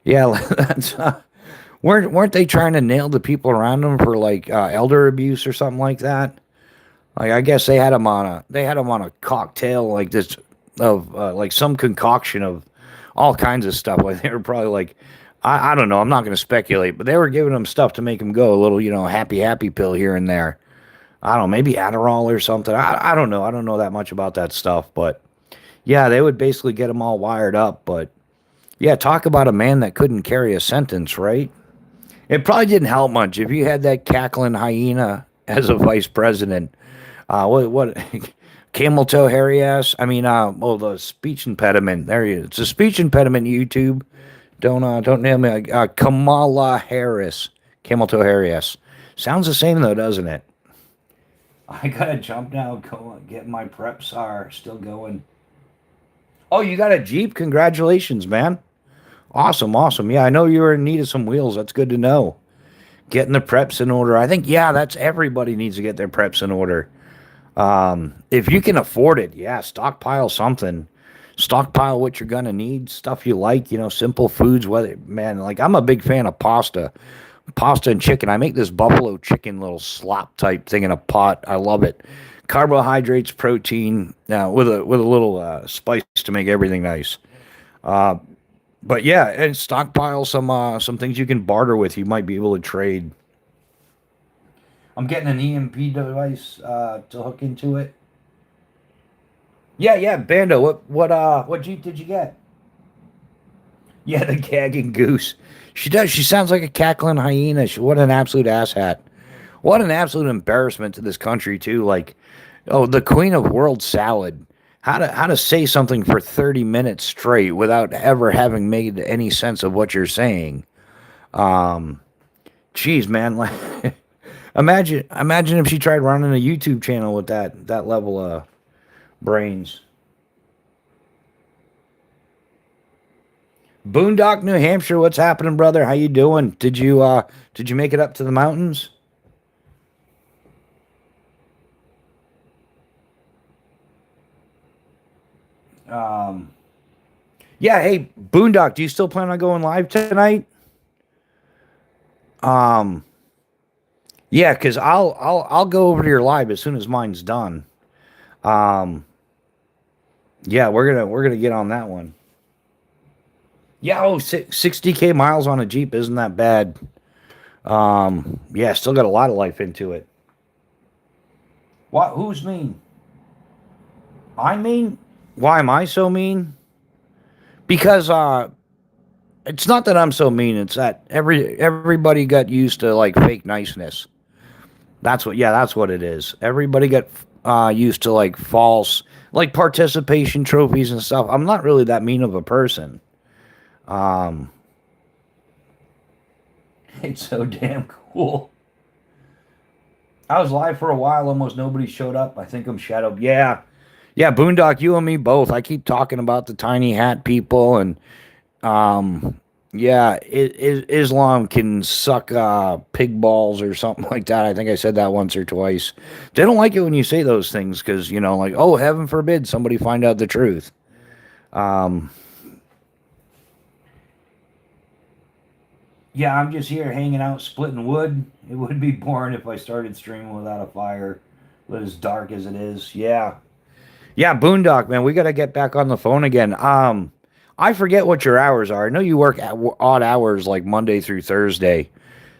Yeah, that's weren't they trying to nail the people around him for like elder abuse or something like that? Like I guess they had him on a cocktail like this of like some concoction of all kinds of stuff. Like they were probably like I don't know. I'm not going to speculate, but they were giving him stuff to make him go a little, happy pill here and there. I don't know, maybe Adderall or something. I don't know. I don't know that much about that stuff, but yeah, they would basically get him all wired up. But yeah, talk about a man that couldn't carry a sentence, right? It probably didn't help much if you had that cackling hyena as a vice president. What camel toe hairy ass? I mean, well, the speech impediment. There he is. It's a speech impediment. YouTube. Don't nail me. Kamala Harris, camel toe hairy ass. Sounds the same though, doesn't it? I gotta jump now. Go get my preps are still going. Oh, you got a Jeep? Congratulations, man. Awesome, awesome. Yeah, I know you were in need of some wheels. That's good to know. Getting the preps in order. I think, yeah, that's everybody needs to get their preps in order. If you can afford it, yeah, stockpile something. Stockpile what you're gonna need, stuff you like, simple foods. Whether, man, like I'm a big fan of pasta and chicken. I make this buffalo chicken little slop type thing in a pot. I love it. Carbohydrates, protein, with a little spice to make everything nice. Uh, but yeah, and stockpile some things you can barter with. You might be able to trade. I'm getting an EMP device to hook into it. Yeah, yeah, Bando. What Jeep did you get? Yeah, the gagging goose. She does. She sounds like a cackling hyena. What an absolute asshat. What an absolute embarrassment to this country too. Like, oh, the queen of world salad. How to say something for 30 minutes straight without ever having made any sense of what you're saying. Um, Geez, man. Like, imagine if she tried running a YouTube channel with that level of brains. Boondock, New Hampshire, what's happening, brother? How you doing? Did you make it up to the mountains? Um, yeah, hey, Boondock, do you still plan on going live tonight? Um, yeah, because I'll go over to your live as soon as mine's done. Um, yeah, we're gonna get on that one. Yeah, 60K miles on a Jeep isn't that bad. Yeah, still got a lot of life into it. What? Who's mean? I mean? Why am I so mean? Because it's not that I'm so mean. It's that everybody got used to like fake niceness. That's what it is. Everybody got used to like false like participation trophies and stuff. I'm not really that mean of a person. Um, it's so damn cool. I was live for a while. Almost nobody showed up. I think I'm shadowed. Yeah, yeah. Boondock, you and me both. I keep talking about the tiny hat people, and um, yeah, Islam can suck pig balls or something like that. I think I said that once or twice. They don't like it when you say those things because like, oh, heaven forbid somebody find out the truth. Um, Yeah, I'm just here hanging out, splitting wood. It would be boring if I started streaming without a fire, but as dark as it is. Yeah. Yeah, Boondock, man, we got to get back on the phone again. I forget what your hours are. I know you work at odd hours like Monday through Thursday.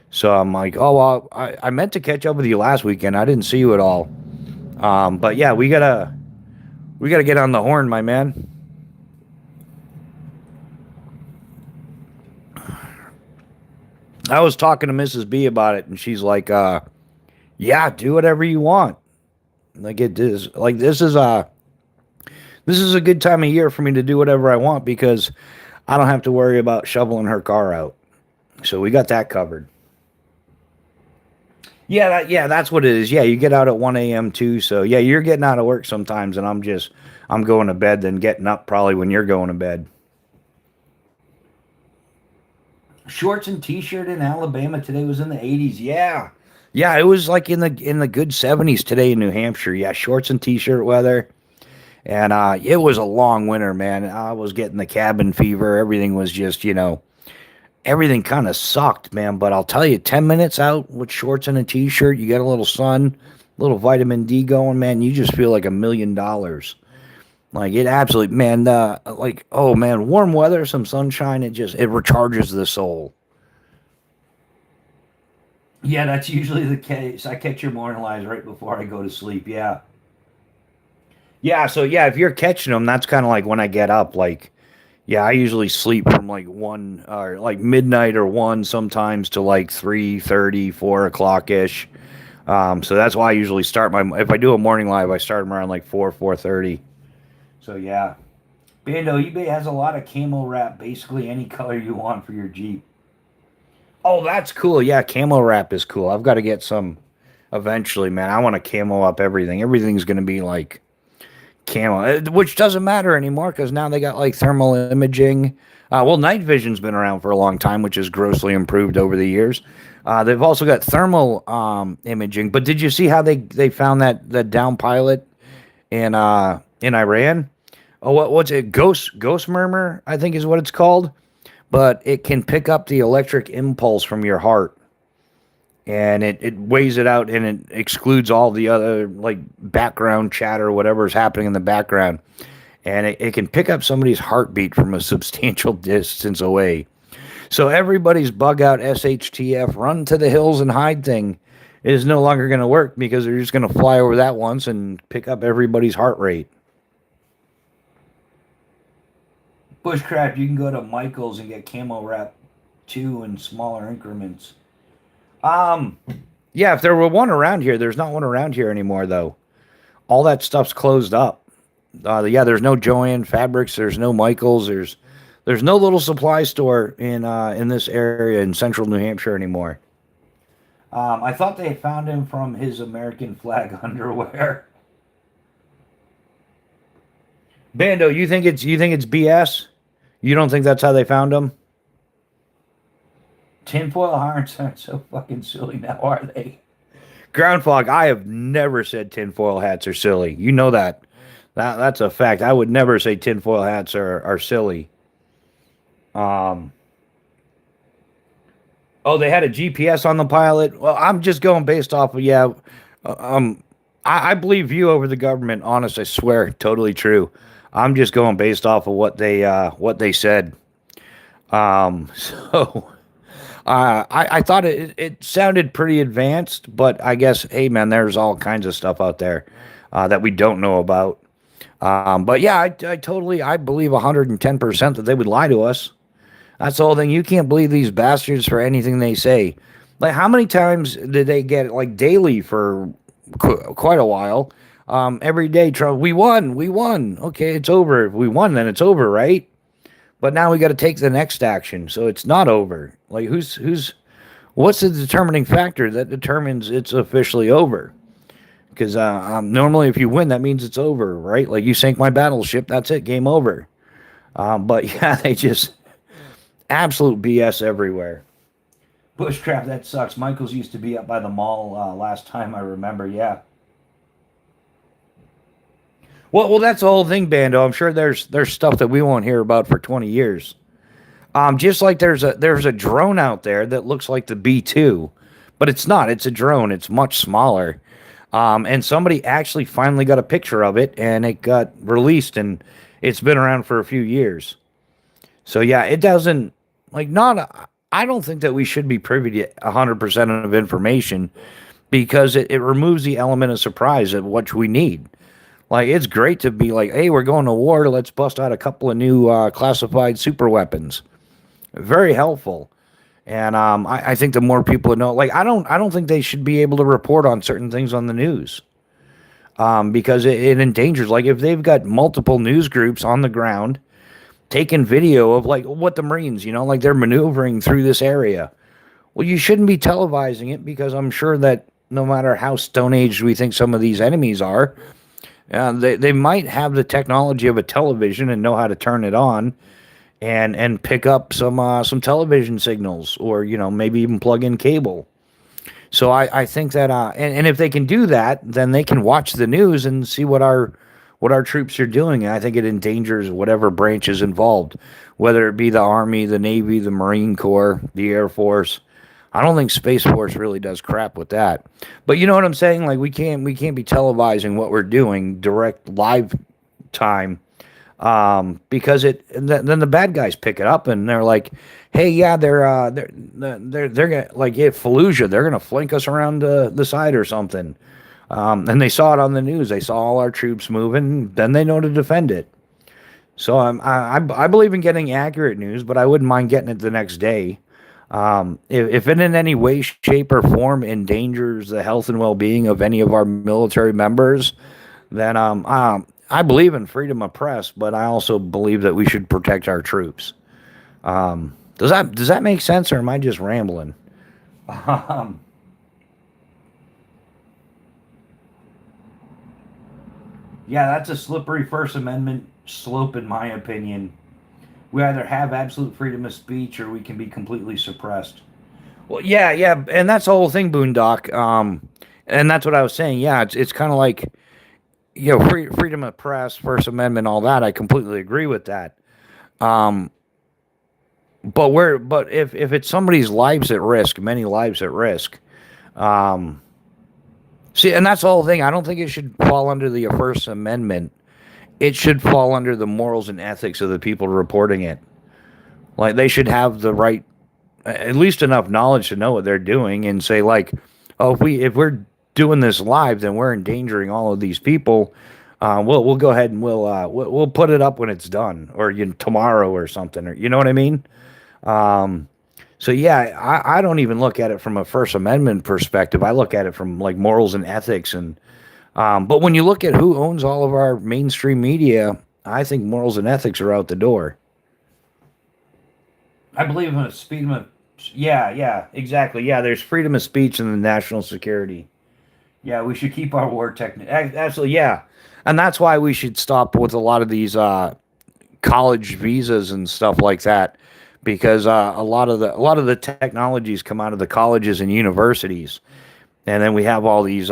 So I'm like, oh, well, I meant to catch up with you last weekend. I didn't see you at all. But yeah, we gotta get on the horn, my man. I was talking to Mrs. B about it, and she's like, "Yeah, do whatever you want. Like it is like this is a good time of year for me to do whatever I want because I don't have to worry about shoveling her car out. So we got that covered." Yeah, that's what it is. Yeah, you get out at 1 a.m. too. So yeah, you're getting out of work sometimes, and I'm going to bed, then getting up probably when you're going to bed. Shorts and t-shirt in Alabama today was in the 80s. Yeah. Yeah, it was like in the good 70s today in New Hampshire. Yeah, shorts and t-shirt weather. And it was a long winter, man. I was getting the cabin fever. Everything was just, everything kind of sucked, man. But I'll tell you, 10 minutes out with shorts and a t-shirt, you get a little sun, a little vitamin D going, man. You just feel like $1 million. Like it absolutely, man. Like, oh man, warm weather, some sunshine, it recharges the soul. Yeah, that's usually the case. I catch your morning lives right before I go to sleep. Yeah. Yeah, so yeah, if you're catching them, that's kind of like when I get up. Like, yeah, I usually sleep from like 1 or like midnight or 1 sometimes to like 3:30, 4 o'clock ish. So that's why I usually start if I do a morning live, I start them around like 4:30. So yeah. Bando, eBay has a lot of camo wrap, basically any color you want for your Jeep. Oh, that's cool. Yeah, camo wrap is cool. I've got to get some eventually, man. I want to camo up everything. Everything's going to be like camo, which doesn't matter anymore because now they got like thermal imaging. Well, night vision's been around for a long time, which is grossly improved over the years. They've also got thermal imaging. But did you see how they found that down pilot in Iran? Oh, what's it? Ghost murmur, I think is what it's called. But it can pick up the electric impulse from your heart, and it weighs it out, and it excludes all the other like background chatter or whatever is happening in the background, and it can pick up somebody's heartbeat from a substantial distance away. So everybody's bug out SHTF run to the hills and hide thing is no longer going to work because they're just going to fly over that once and pick up everybody's heart rate. Bushcraft, you can go to Michael's and get camo wrap too in smaller increments. Um, yeah, if there were one around here, there's not one around here anymore though. All that stuff's closed up. Yeah, there's no Joann Fabrics, there's no Michael's, there's no little supply store in this area in central New Hampshire anymore. I thought they found him from his American flag underwear. Bando, you think it's BS? You don't think that's how they found him? Tinfoil hats aren't so fucking silly now, are they? Groundfog, I have never said tinfoil hats are silly. You know that. That's a fact. I would never say tinfoil hats are silly. Um, oh, they had a GPS on the pilot. Well, I'm just going based off of uh, um, I believe you over the government. Honest, I swear, totally true. I'm just going based off of what they said. So I thought it sounded pretty advanced, but I guess, hey, man, there's all kinds of stuff out there that we don't know about. But yeah, I believe 110% that they would lie to us. That's the whole thing. You can't believe these bastards for anything they say. Like, how many times did they get, like, daily for quite a while? Every day, Trump, we won. Okay, it's over. If we won, then it's over, right? But now we got to take the next action, so it's not over. Like, what's the determining factor that determines it's officially over? Because normally, if you win, that means it's over, right? Like, you sank my battleship, that's it, game over. But yeah, they just absolute BS everywhere. Bushcraft, that sucks. Michael's used to be up by the mall last time I remember. Yeah. Well, that's the whole thing, Bando. I'm sure there's stuff that we won't hear about for 20 years. Just like there's a drone out there that looks like the B-2, but it's not. It's a drone. It's much smaller. And somebody actually finally got a picture of it, and it got released, and it's been around for a few years. So yeah, it doesn't like not. I don't think that we should be privy to 100% of information because it removes the element of surprise of what we need. Like, it's great to be like, hey, we're going to war. Let's bust out a couple of new classified super weapons. Very helpful. And I think the more people know, like, I don't think they should be able to report on certain things on the news because it endangers. Like, if they've got multiple news groups on the ground taking video of, like, what the Marines, like they're maneuvering through this area. Well, you shouldn't be televising it because I'm sure that no matter how stone age we think some of these enemies are. They might have the technology of a television and know how to turn it on and pick up some television signals, or maybe even plug in cable. So I think that and if they can do that, then they can watch the news and see what our troops are doing. And I think it endangers whatever branch is involved, whether it be the Army, the Navy, the Marine Corps, the Air Force. I don't think Space Force really does crap with that. But you know what I'm saying? Like we can't be televising what we're doing direct live time, because then the bad guys pick it up and they're like, hey, yeah, they're gonna, like, yeah, Fallujah, they're gonna flank us around the side or something. And they saw it on the news. They saw all our troops moving. Then they know to defend it. So I believe in getting accurate news, but I wouldn't mind getting it the next day. If it in any way, shape, or form endangers the health and well-being of any of our military members, then I believe in freedom of press, but I also believe that we should protect our troops. Does that make sense, or am I just rambling? Um, yeah, that's a slippery First Amendment slope, in my opinion. We either have absolute freedom of speech or we can be completely suppressed. Well, yeah, yeah, and that's the whole thing, Boondock. And that's what I was saying. Yeah, it's kind of like, freedom of press, First Amendment, all that. I completely agree with that. Um, but if it's somebody's lives at risk, many lives at risk. Um, See, and that's the whole thing. I don't think it should fall under the First Amendment. It should fall under the morals and ethics of the people reporting it. Like, they should have the right, at least enough knowledge to know what they're doing, and say, like, oh, if we're doing this live, then we're endangering all of these people. We'll go ahead and we'll put it up when it's done, or tomorrow or something, or you know what I mean. Um, so yeah, I don't even look at it from a First Amendment perspective. I look at it from like morals and ethics, and but when you look at who owns all of our mainstream media, I think morals and ethics are out the door. I believe in a freedom of, yeah, yeah, exactly. Yeah, there's freedom of speech and the national security. Yeah, we should keep our war technique. Absolutely, yeah, and that's why we should stop with a lot of these college visas and stuff like that, because a lot of the technologies come out of the colleges and universities, and then we have all these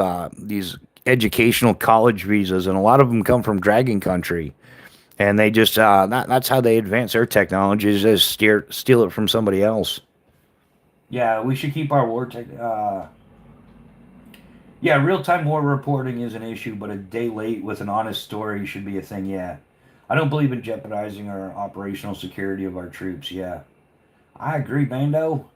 educational college visas, and a lot of them come from Dragon Country, and they just that's how they advance their technology, is just steal it from somebody else. Yeah, we should keep our war tech. Yeah, real time war reporting is an issue, but a day late with an honest story should be a thing. Yeah, I don't believe in jeopardizing our operational security of our troops. Yeah, I agree, Bando.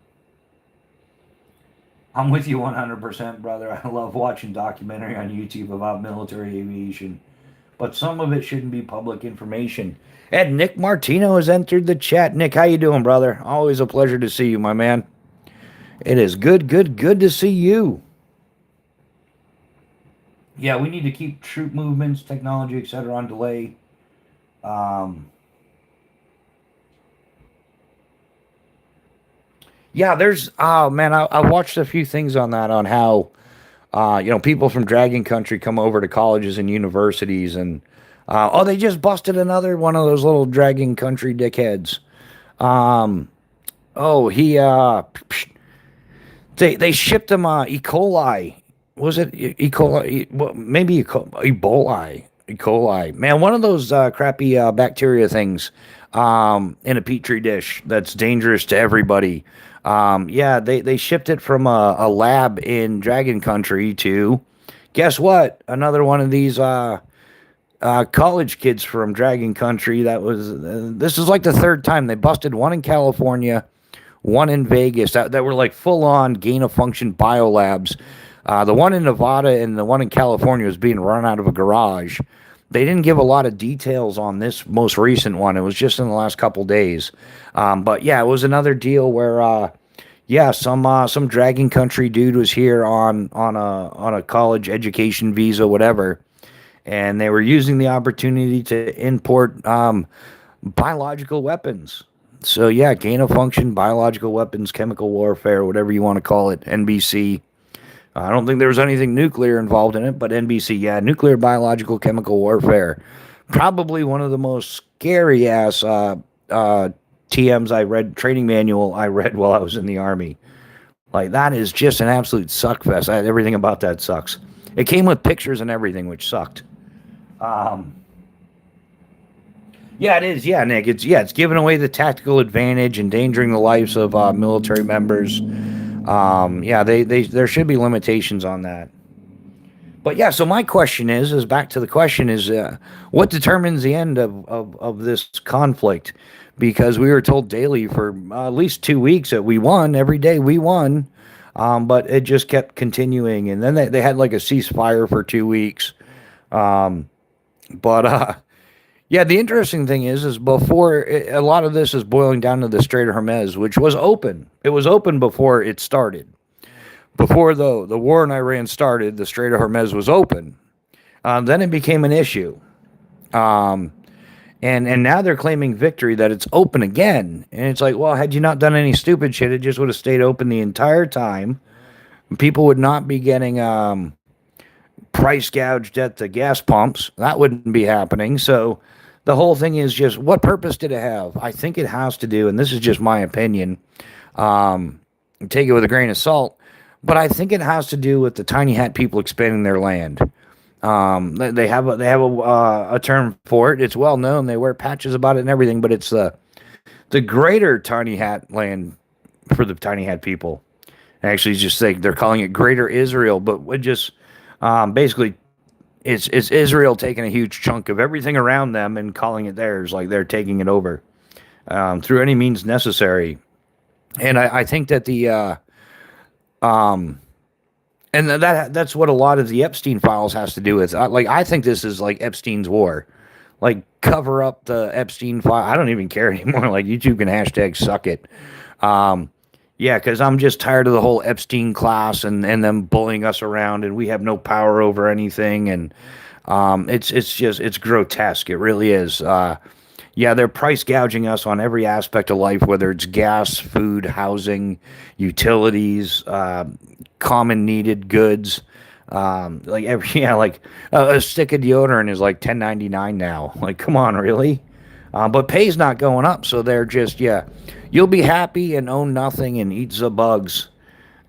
I'm with you 100%, brother. I love watching documentary on YouTube about military aviation, but some of it shouldn't be public information. And Nick Martino has entered the chat. Nick, how you doing, brother? Always a pleasure to see you, my man. It is good, good, good to see you. Yeah, we need to keep troop movements, technology, etc., on delay. Um, yeah, there's, oh man, I've watched a few things on that, on how people from Dragon Country come over to colleges and universities, and oh, they just busted another one of those little Dragon Country dickheads. Um, oh, they shipped him E. coli. Was it E. coli? Well, maybe Ebola. E. coli. Man, one of those crappy bacteria things in a petri dish that's dangerous to everybody. Yeah, they shipped it from a lab in Dragon Country to, guess what? Another one of these college kids from Dragon Country. This is like the third time they busted one in California, one in Vegas, that were like full on gain of function biolabs. The one in Nevada and the one in California was being run out of a garage. They didn't give a lot of details on this most recent one. It was just in the last couple days. But yeah, it was another deal where yeah, some Dragon Country dude was here on a college education visa, whatever, and they were using the opportunity to import biological weapons. So yeah, gain of function, biological weapons, chemical warfare, whatever you want to call it, NBC. I don't think there was anything nuclear involved in it, but NBC, yeah, nuclear, biological, chemical warfare. Probably one of the most scary ass uh, TMs I read, training manual I read while I was in the Army. Like, that is just an absolute suck fest. Everything about that sucks. It came with pictures and everything, which sucked. Um, yeah, it is. Yeah, Nick. It's giving away the tactical advantage, endangering the lives of military members. Yeah, there should be limitations on that. But yeah, so my question is back to the question is, what determines the end of this conflict? Because we were told daily for at least 2 weeks that we won every day. We won, but it just kept continuing, and then they had like a ceasefire for 2 weeks. Um, but yeah, the interesting thing is before a lot of this is boiling down to the Strait of Hormuz, which was open. It was open before it started. Before the war in Iran started, the Strait of Hormuz was open. Then it became an issue. Um, and now they're claiming victory that it's open again. And it's like, well, had you not done any stupid shit, it just would have stayed open the entire time. People would not be getting price gouged at the gas pumps. That wouldn't be happening. So the whole thing is just, what purpose did it have? I think it has to do, and this is just my opinion. Take it with a grain of salt. But I think it has to do with the tiny hat people expanding their land. They have a term for it. It's well known. They wear patches about it and everything. But it's the greater tiny hat land for the tiny hat people. Actually, just like they're calling it Greater Israel, but it just basically it's Israel taking a huge chunk of everything around them and calling it theirs, like they're taking it over through any means necessary. And I think that um, and that's what a lot of the Epstein files has to do with. Like, I think this is like Epstein's war. Like, cover up the Epstein file. I don't even care anymore. Like, YouTube can hashtag suck it. Um, yeah, because I'm just tired of the whole Epstein class and them bullying us around, and we have no power over anything. And it's grotesque. It really is. Yeah, they're price gouging us on every aspect of life, whether it's gas, food, housing, utilities, common needed goods. Like every yeah, like a stick of deodorant is like 10.99 now. Like, come on, really? But pay's not going up, so they're just yeah. You'll be happy and own nothing and eat the bugs.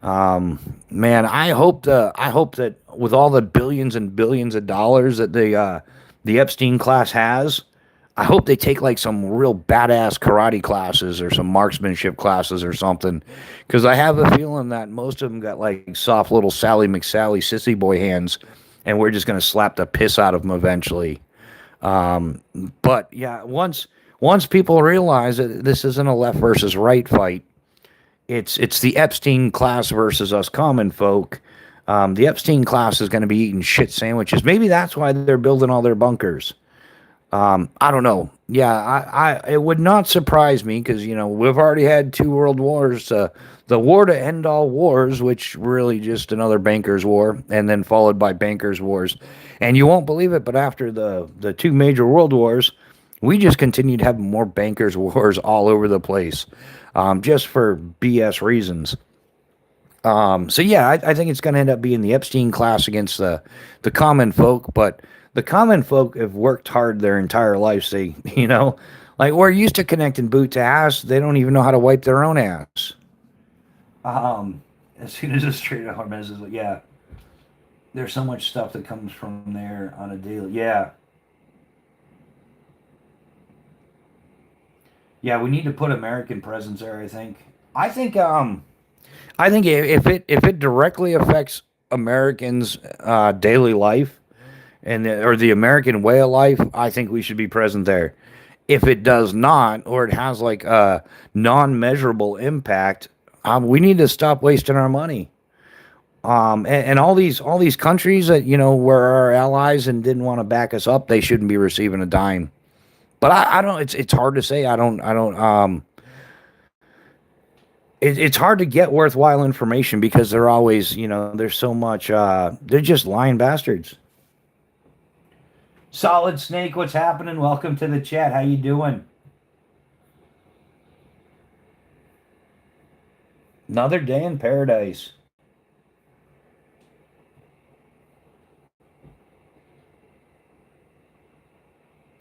Man, I hope that with all the billions and billions of dollars that the Epstein class has, I hope they take like some real badass karate classes or some marksmanship classes or something, because I have a feeling that most of them got like soft little Sally McSally sissy boy hands, and we're just gonna slap the piss out of them eventually. Um, but yeah, once people realize that this isn't a left versus right fight, it's the Epstein class versus us common folk. The Epstein class is going to be eating shit sandwiches. Maybe that's why they're building all their bunkers. I don't know. Yeah, it would not surprise me because we've already had two world wars. The war to end all wars, which really just another bankers war, and then followed by bankers wars. And you won't believe it, but after the two major world wars, we just continued to have more bankers wars all over the place, just for BS reasons. So yeah, I think it's going to end up being the Epstein class against the common folk, but the common folk have worked hard their entire lives. Like we're used to connecting boot to ass. They don't even know how to wipe their own ass. As soon as the Strait of Hormuz is, yeah, there's so much stuff that comes from there on a daily. Yeah, yeah, we need to put American presence there. I think, I think if it directly affects Americans' daily life or the American way of life, I think we should be present there. If it does not, or it has like a non-measurable impact, we need to stop wasting our money. And all these countries that were our allies and didn't want to back us up, they shouldn't be receiving a dime. But I don't. It's hard to say. I don't. It's hard to get worthwhile information because they're always there's so much. They're just lying bastards. Solid Snake, what's happening? Welcome to the chat. How you doing? Another day in paradise.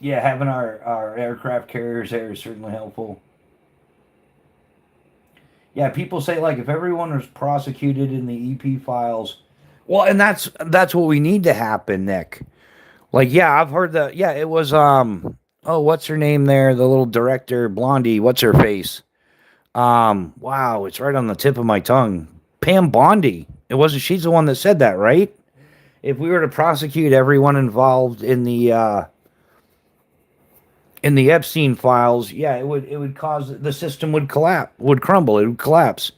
Yeah, having our aircraft carriers there is certainly helpful. Yeah, people say like if everyone was prosecuted in the EP files, well, and that's what we need to happen, Nick. Like, yeah, I've heard that. Yeah, it was oh, what's her name there? The little director, Blondie. What's her face? Wow, it's right on the tip of my tongue. Pam Bondi. It wasn't. She's the one that said that, right? If we were to prosecute everyone involved in the Epstein files, yeah, it would cause the system would collapse, would crumble, it would collapse.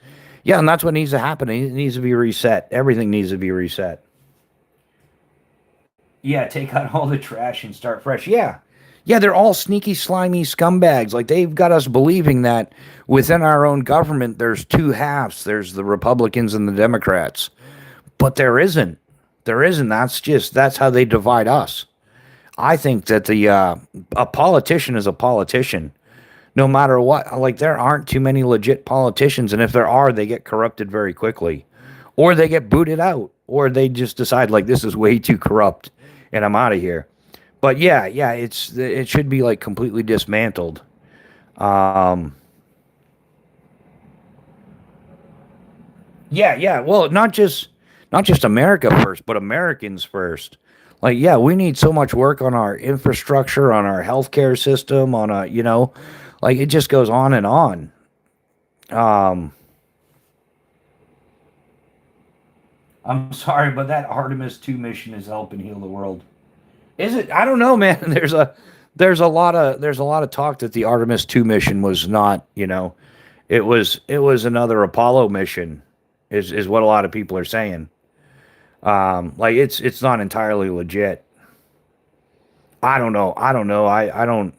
Yeah, and that's what needs to happen. It needs to be reset. Everything needs to be reset. Yeah, take out all the trash and start fresh. Yeah. Yeah, they're all sneaky, slimy scumbags. Like they've got us believing that within our own government there's two halves. There's the Republicans and the Democrats. But there isn't. There isn't. That's how they divide us. I think that the a politician is a politician, no matter what. Like there aren't too many legit politicians, and if there are, they get corrupted very quickly, or they get booted out, or they just decide like this is way too corrupt, and I'm out of here. But yeah, yeah, it should be like completely dismantled. Um, yeah, yeah. Well, not just America first, but Americans first. Like, yeah, we need so much work on our infrastructure, on our healthcare system, on a, like it just goes on and on. Um, I'm sorry, but that Artemis 2 mission is helping heal the world. Is it? I don't know, man. There's a lot of talk that the Artemis 2 mission was not, it was another Apollo mission is what a lot of people are saying. Like it's not entirely legit. I don't know. I don't know. I don't.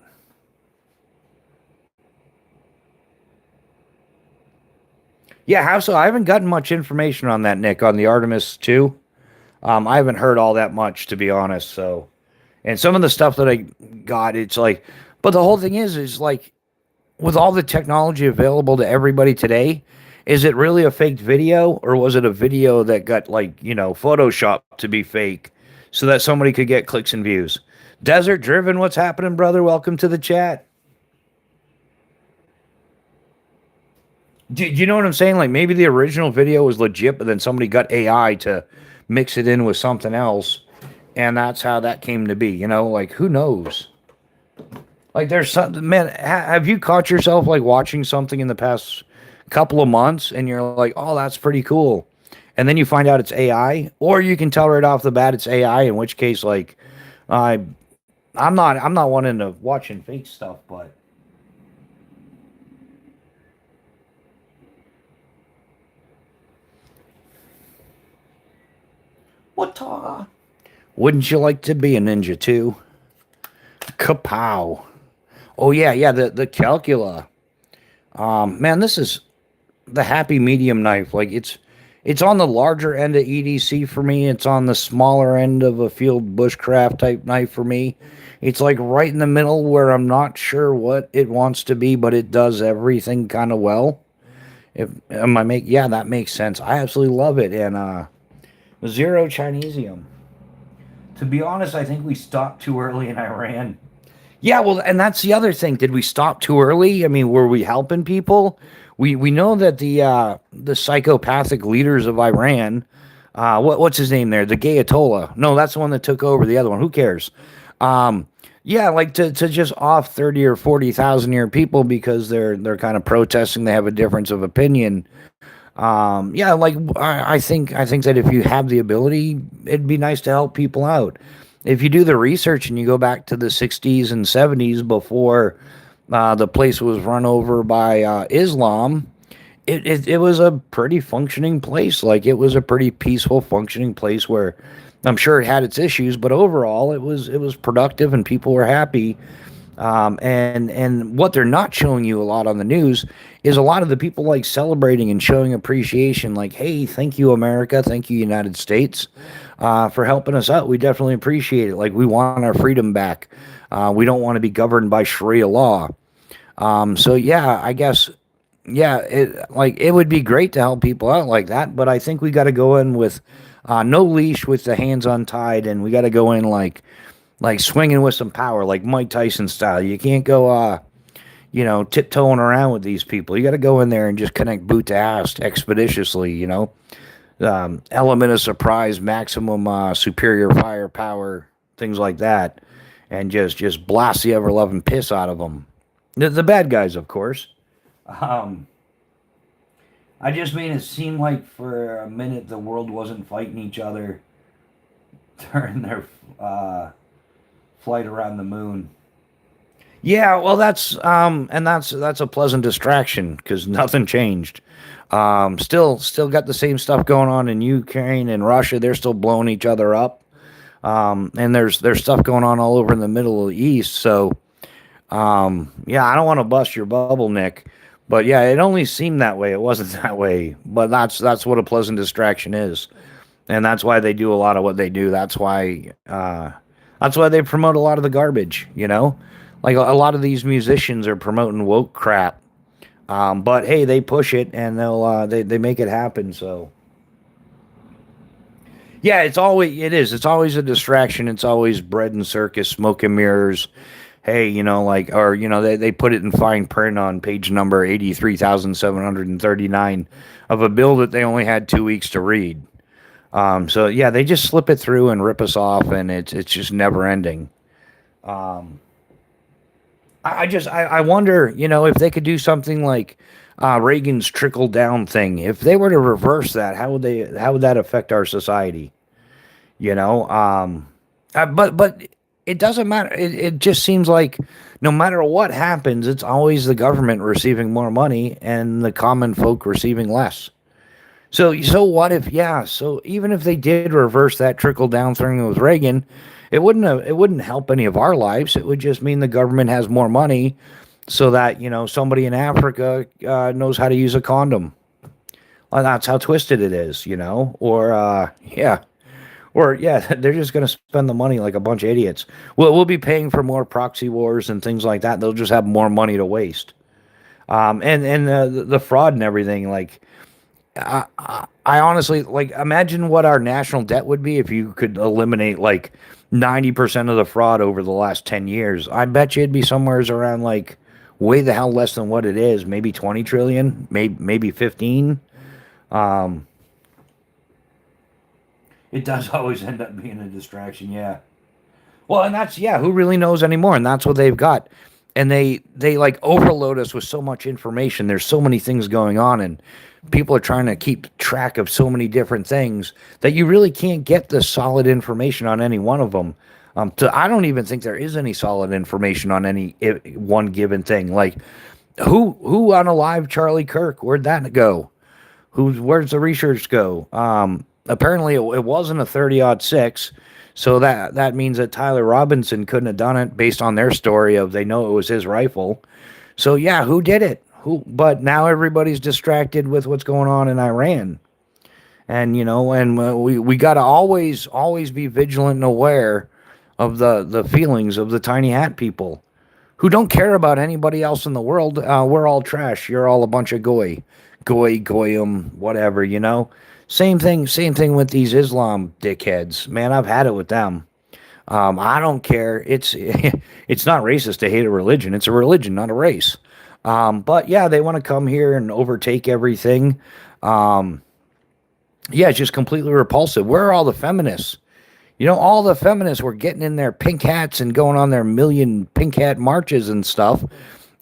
Yeah, how so? I haven't gotten much information on that, Nick, on the Artemis 2. I haven't heard all that much, to be honest. So, and some of the stuff that I got, it's like, but the whole thing is like, with all the technology available to everybody today, is it really a faked video, or was it a video that got like, photoshopped to be fake so that somebody could get clicks and views? Desert Driven, what's happening, brother? Welcome to the chat. Do you know what I'm saying? Like maybe the original video was legit, but then somebody got AI to mix it in with something else, and that's how that came to be. Like who knows? Like there's something, man. Have you caught yourself like watching something in the past couple of months, and you're like, "Oh, that's pretty cool," and then you find out it's AI, or you can tell right off the bat it's AI. In which case, like, I, I'm not one into watching fake stuff, but what? Wouldn't you like to be a ninja too? Kapow! Oh yeah, yeah. The calcula. Man, this is the happy medium knife. Like it's on the larger end of EDC for me. It's on the smaller end of a field bushcraft type knife for me. It's like right in the middle where I'm not sure what it wants to be, but it does everything kind of well. If am I make Yeah, that makes sense. I absolutely love it. And zero Chinesium. To be honest, I think we stopped too early in Iran. Yeah, well, and that's the other thing. Did we stop too early? I mean, were we helping people? We know that the psychopathic leaders of Iran, what's his name there? The Gayatollah. No, that's the one that took over the other one. Who cares? Yeah, like to just off 30 or 40,000 year people because they're kind of protesting. They have a difference of opinion. Yeah, like I think that if you have the ability, it'd be nice to help people out. If you do the research and you go back to the 60s and 70s before the place was run over by Islam, it was a pretty functioning place. Like it was a pretty peaceful, functioning place where I'm sure it had its issues, but overall it was productive and people were happy. And what they're not showing you a lot on the news is a lot of the people like celebrating and showing appreciation, like, hey, thank you, America, thank you, United States, for helping us out. We definitely appreciate it. Like, we want our freedom back. We don't want to be governed by Sharia law. So yeah, I guess, yeah, it would be great to help people out like that, but I think we got to go in with no leash, with the hands untied, and we got to go in like like swinging with some power, like Mike Tyson style. You can't go, tiptoeing around with these people. You got to go in there and just connect boot to ass expeditiously. Element of surprise, maximum superior firepower, things like that, and just blast the ever loving piss out of them. The bad guys, of course. Um, I just mean it seemed like for a minute the world wasn't fighting each other during their uh, flight around the moon. Yeah, well, that's a pleasant distraction because nothing changed. Still got the same stuff going on in Ukraine and Russia. They're still blowing each other up. And there's stuff going on all over in the Middle of the East. So, yeah, I don't want to bust your bubble, Nick, but yeah, it only seemed that way. It wasn't that way. But that's what a pleasant distraction is, and that's why they do a lot of what they do. That's why they promote a lot of the garbage. Like a lot of these musicians are promoting woke crap. But hey, they push it and they make it happen. So yeah, it's always a distraction. It's always bread and circus, smoke and mirrors. Hey, they put it in fine print on page number 83,739 of a bill that they only had 2 weeks to read. So yeah, they just slip it through and rip us off, and it's just never ending. Um, I wonder, if they could do something like Reagan's trickle down thing. If they were to reverse that, how would that affect our society? You know, but it doesn't matter. It just seems like no matter what happens, it's always the government receiving more money and the common folk receiving less. So what if, yeah, so even if they did reverse that trickle down thing with Reagan, it wouldn't help any of our lives. It would just mean the government has more money so that, somebody in Africa knows how to use a condom. Well, that's how twisted it is, or yeah, they're just going to spend the money like a bunch of idiots. We'll be paying for more proxy wars and things like that. They'll just have more money to waste. And the fraud and everything, like I honestly like imagine what our national debt would be if you could eliminate like 90% of the fraud over the last 10 years. I bet you it'd be somewhere around like way the hell less than what it is, maybe 20 trillion, maybe 15. Um, it does always end up being a distraction, yeah. Well, and that's yeah, who really knows anymore? And that's what they've got. And they like overload us with so much information. There's so many things going on, and people are trying to keep track of so many different things that you really can't get the solid information on any one of them. I don't even think there is any solid information on any one given thing. Like who on alive Charlie Kirk? Where'd that go? Where's the research go? Apparently it wasn't a 30-06. So that means that Tyler Robinson couldn't have done it based on their story of they know it was his rifle. So yeah, who did it? Who? But now everybody's distracted with what's going on in Iran, and we got to always be vigilant and aware of the feelings of the tiny hat people who don't care about anybody else in the world. We're all trash. You're all a bunch of goyim, whatever. Same thing with these Islam dickheads. Man, I've had it with them. I don't care. It's not racist to hate a religion. It's a religion, not a race. But yeah, they want to come here and overtake everything. Yeah, it's just completely repulsive. Where are all the feminists? All the feminists were getting in their pink hats and going on their million pink hat marches and stuff,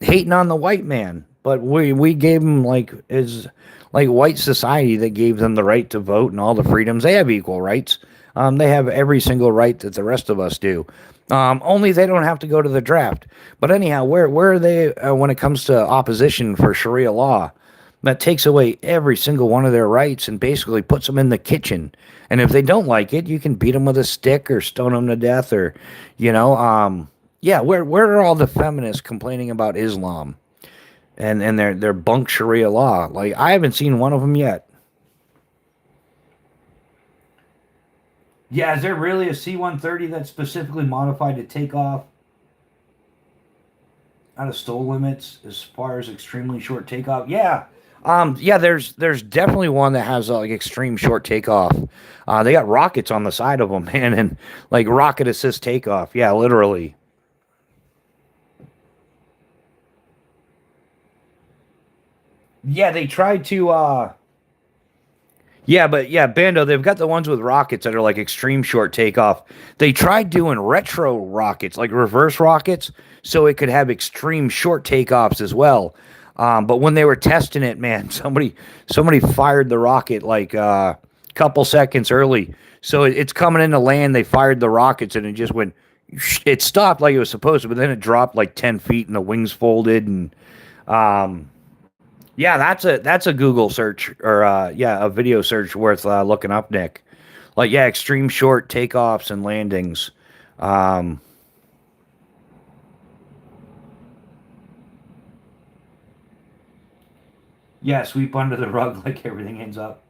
hating on the white man. But we gave them is like white society that gave them the right to vote and all the freedoms. They have equal rights. They have every single right that the rest of us do. Only they don't have to go to the draft. But anyhow, where are they when it comes to opposition for Sharia law? That takes away every single one of their rights and basically puts them in the kitchen. And if they don't like it, you can beat them with a stick or stone them to death or, yeah. Where are all the feminists complaining about Islam and their bunk Sharia law? Like I haven't seen one of them yet. Yeah, is there really a C-130 that's specifically modified to take off out of stoll limits as far as extremely short takeoff? Yeah, Yeah, there's definitely one that has like extreme short takeoff. They got rockets on the side of them, man, and like rocket assist takeoff. Yeah, literally. Yeah, they tried to. Yeah, but yeah, Bando, they've got the ones with rockets that are like extreme short takeoff. They tried doing retro rockets, like reverse rockets, so it could have extreme short takeoffs as well. But when they were testing it, man, somebody fired the rocket like a couple seconds early. So it's coming into land. They fired the rockets and it just went. It stopped like it was supposed to, but then it dropped like 10 feet and the wings folded and um, yeah, that's a Google search or yeah, a video search worth looking up, Nick. Like yeah, extreme short takeoffs and landings. Um, yeah, sweep under the rug like everything ends up.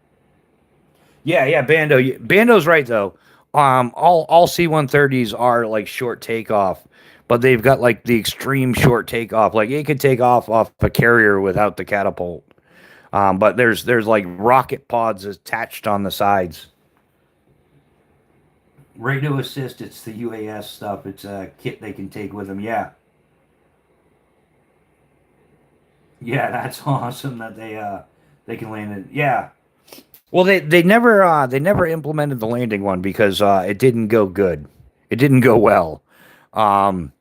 Yeah, yeah, Bando's right though. All C-130s are like short takeoff, but they've got like the extreme short takeoff. Like it could take off a carrier without the catapult. But there's like rocket pods attached on the sides. Radio assist, it's the UAS stuff. It's a kit they can take with them. Yeah, yeah, that's awesome that they can land it. Yeah. Well, they never implemented the landing one because it didn't go good. It didn't go well. Um,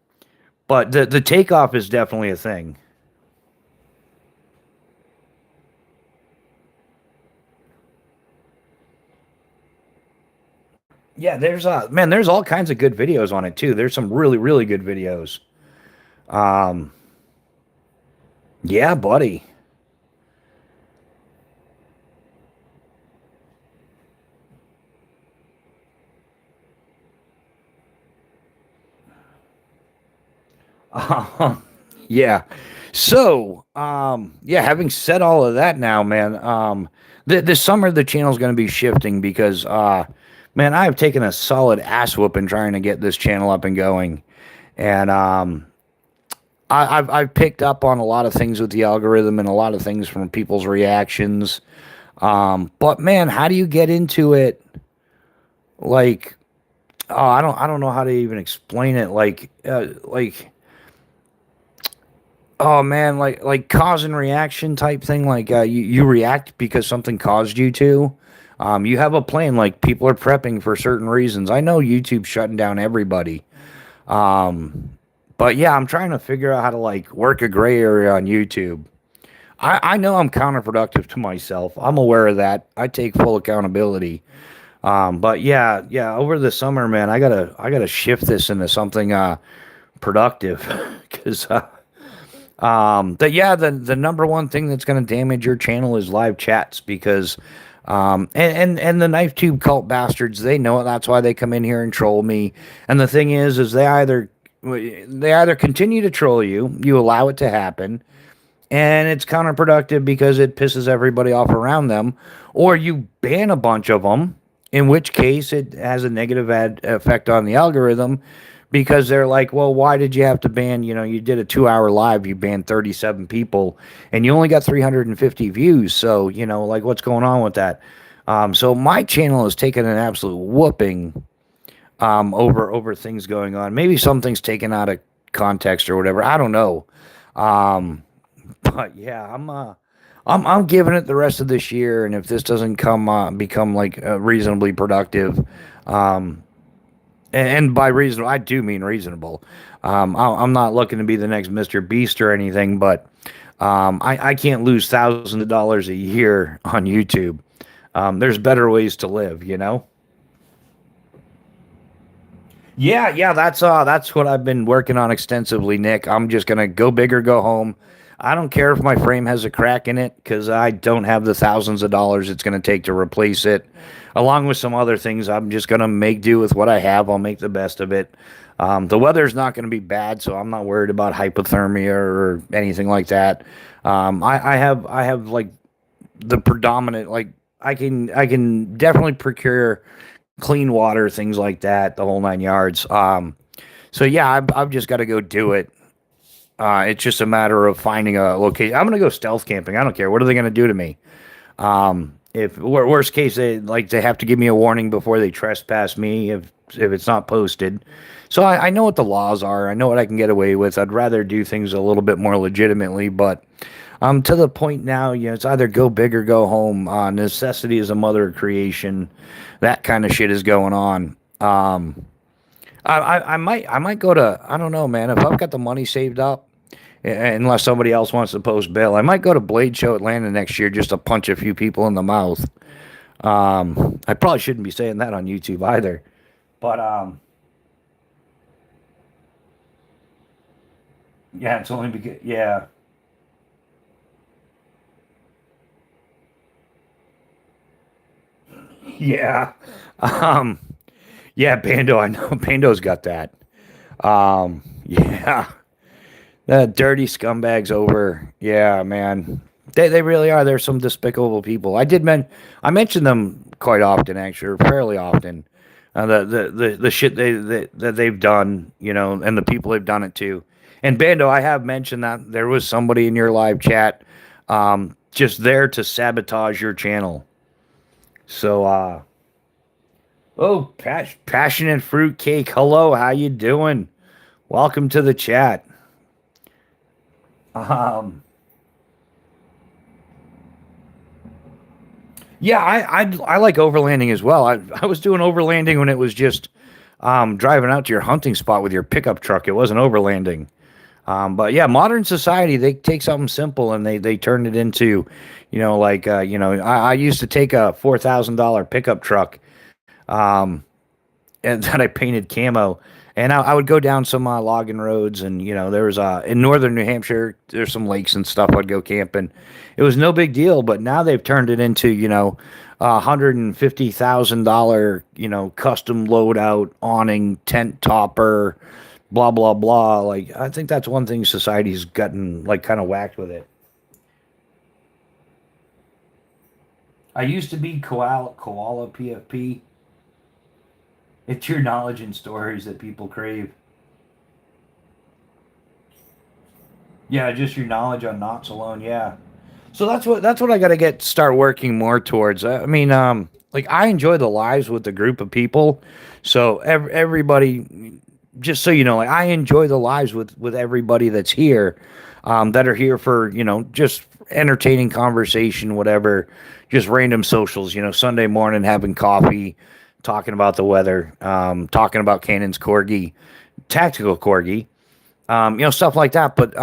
but the takeoff is definitely a thing. Yeah, there's man, there's all kinds of good videos on it too. There's some really good videos. Um, yeah, buddy. Um, yeah. So, yeah, having said all of that now, man, this summer the channel's going to be shifting because, man, I've taken a solid ass whooping trying to get this channel up and going. And, I've picked up on a lot of things with the algorithm and a lot of things from people's reactions. But man, how do you get into it? Like, oh, I don't know how to even explain it. Like, oh man, like cause and reaction type thing. Like you react because something caused you to. You have a plan. Like people are prepping for certain reasons. I know YouTube's shutting down everybody. Um, but yeah, I'm trying to figure out how to like work a gray area on YouTube. I know I'm counterproductive to myself. I'm aware of that. I take full accountability. But yeah, yeah, over the summer, man, I gotta shift this into something productive because the number one thing that's going to damage your channel is live chats because and the knife tube cult bastards, they know it. That's why they come in here and troll me. And the thing is they either continue to troll you, you allow it to happen, and it's counterproductive because it pisses everybody off around them, or you ban a bunch of them, in which case it has a negative effect on the algorithm because they're like, well, why did you have to ban? You know, you did a 2 hour live, you banned 37 people, and you only got 350 views. So, you know, like, what's going on with that? So my channel has taken an absolute whooping over things going on. Maybe something's taken out of context or whatever. I don't know. Um, but yeah, I'm giving it the rest of this year, and if this doesn't become like reasonably productive, um, and by reasonable, I do mean reasonable. I'm not looking to be the next Mr. Beast or anything, but I can't lose thousands of dollars a year on YouTube. There's better ways to live, you know? Yeah, yeah, that's what I've been working on extensively, Nick. I'm just gonna go big or go home. I don't care if my frame has a crack in it because I don't have the thousands of dollars it's gonna take to replace it. Along with some other things, I'm just gonna make do with what I have. I'll make the best of it. The weather's not gonna be bad, so I'm not worried about hypothermia or anything like that. I have like the predominant like I can definitely procure clean water, things like that, the whole nine yards. So yeah, I've just got to go do it. It's just a matter of finding a location. I'm gonna go stealth camping. I don't care. What are they gonna do to me? If worst case, they have to give me a warning before they trespass me if it's not posted. So I know what the laws are. I know what I can get away with. I'd rather do things a little bit more legitimately, but to the point now, it's either go big or go home. Necessity is a mother of creation. That kind of shit is going on. I might go to, I don't know, man. If I've got the money saved up, unless somebody else wants to post bail, I might go to Blade Show Atlanta next year just to punch a few people in the mouth. I probably shouldn't be saying that on YouTube either, but yeah, it's only because yeah, yeah, um, yeah, Bando. I know Bando's got that. Yeah. The dirty scumbags over. Yeah, man. They really are. They're some despicable people. I mention them quite often, actually, or fairly often. The shit that they've done, and the people they've done it to. And Bando, I have mentioned that there was somebody in your live chat, just there to sabotage your channel. So, oh, passionate fruitcake. Hello, how you doing? Welcome to the chat. Um, yeah, I like overlanding as well. I was doing overlanding when it was just driving out to your hunting spot with your pickup truck. It wasn't overlanding. But yeah, modern society, they take something simple and they turn it into, I used to take a $4,000 pickup truck, um, and that I painted camo. And I would go down some logging roads, and there was in northern New Hampshire, there's some lakes and stuff. I'd go camping. It was no big deal, but now they've turned it into $150,000 custom loadout awning tent topper, blah blah blah. Like I think that's one thing society's gotten like kind of whacked with it. I used to be koala PFP. It's your knowledge and stories that people crave. Yeah, just your knowledge on knots alone. Yeah. So that's what I got to start working more towards. I mean, like I enjoy the lives with the group of people. So everybody, just so you know, like I enjoy the lives with everybody that's here, that are here for just entertaining conversation, whatever, just random socials. Sunday morning having coffee, talking about the weather, talking about Cannon's corgi, tactical corgi, stuff like that. But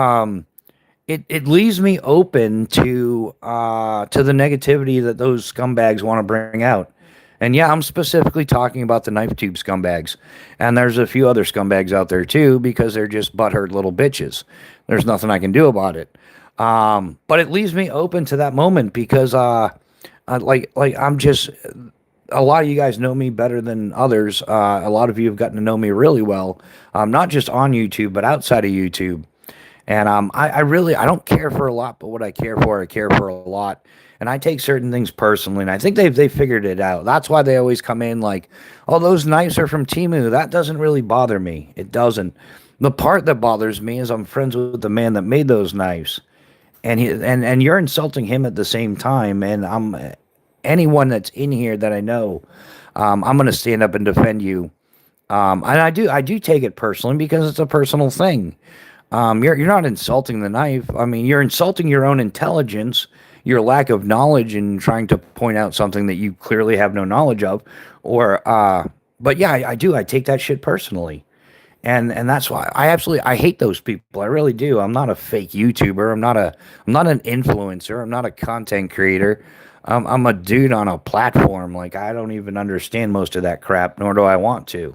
it leaves me open to the negativity that those scumbags want to bring out. And yeah, I'm specifically talking about the knife tube scumbags. And there's a few other scumbags out there too, because they're just butthurt little bitches. There's nothing I can do about it. But it leaves me open to that moment because like I'm just a lot of you guys know me better than others. A lot of you have gotten to know me really well, not just on YouTube, but outside of YouTube. And I don't care for a lot, but what I care for a lot. And I take certain things personally, and I think they figured it out. That's why they always come in like, "Oh, those knives are from Timu." That doesn't really bother me. It doesn't. The part that bothers me is I'm friends with the man that made those knives, and and you're insulting him at the same time. And anyone that's in here that I know, I'm going to stand up and defend you. And I do take it personally because it's a personal thing. You're not insulting the knife. I mean, you're insulting your own intelligence, your lack of knowledge, and trying to point out something that you clearly have no knowledge of. But yeah, I do. I take that shit personally, and that's why I hate those people. I really do. I'm not a fake YouTuber. I'm not an influencer. I'm not a content creator. I'm a dude on a platform. Like I don't even understand most of that crap, nor do I want to.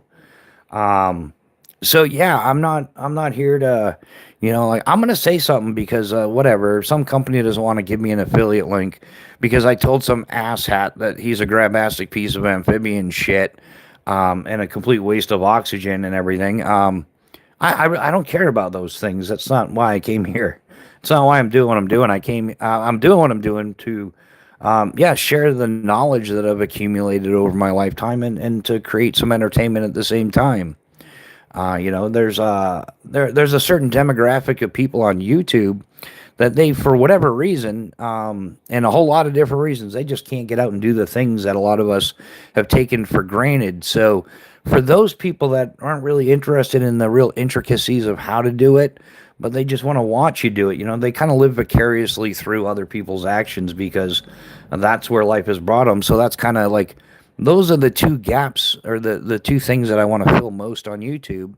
Um, so yeah, I'm not here to, like I'm gonna say something because whatever. Some company doesn't want to give me an affiliate link because I told some asshat that he's a grabastic piece of amphibian shit, and a complete waste of oxygen and everything. I don't care about those things. That's not why I came here. It's not why I'm doing what I'm doing. I'm doing what I'm doing to, yeah, share the knowledge that I've accumulated over my lifetime and to create some entertainment at the same time. There's a certain demographic of people on YouTube that they, for whatever reason, and a whole lot of different reasons, they just can't get out and do the things that a lot of us have taken for granted. So for those people that aren't really interested in the real intricacies of how to do it, but they just want to watch you do it, they kind of live vicariously through other people's actions because that's where life has brought them. So that's kind of like, those are the two gaps, or the two things that I want to fill most on YouTube,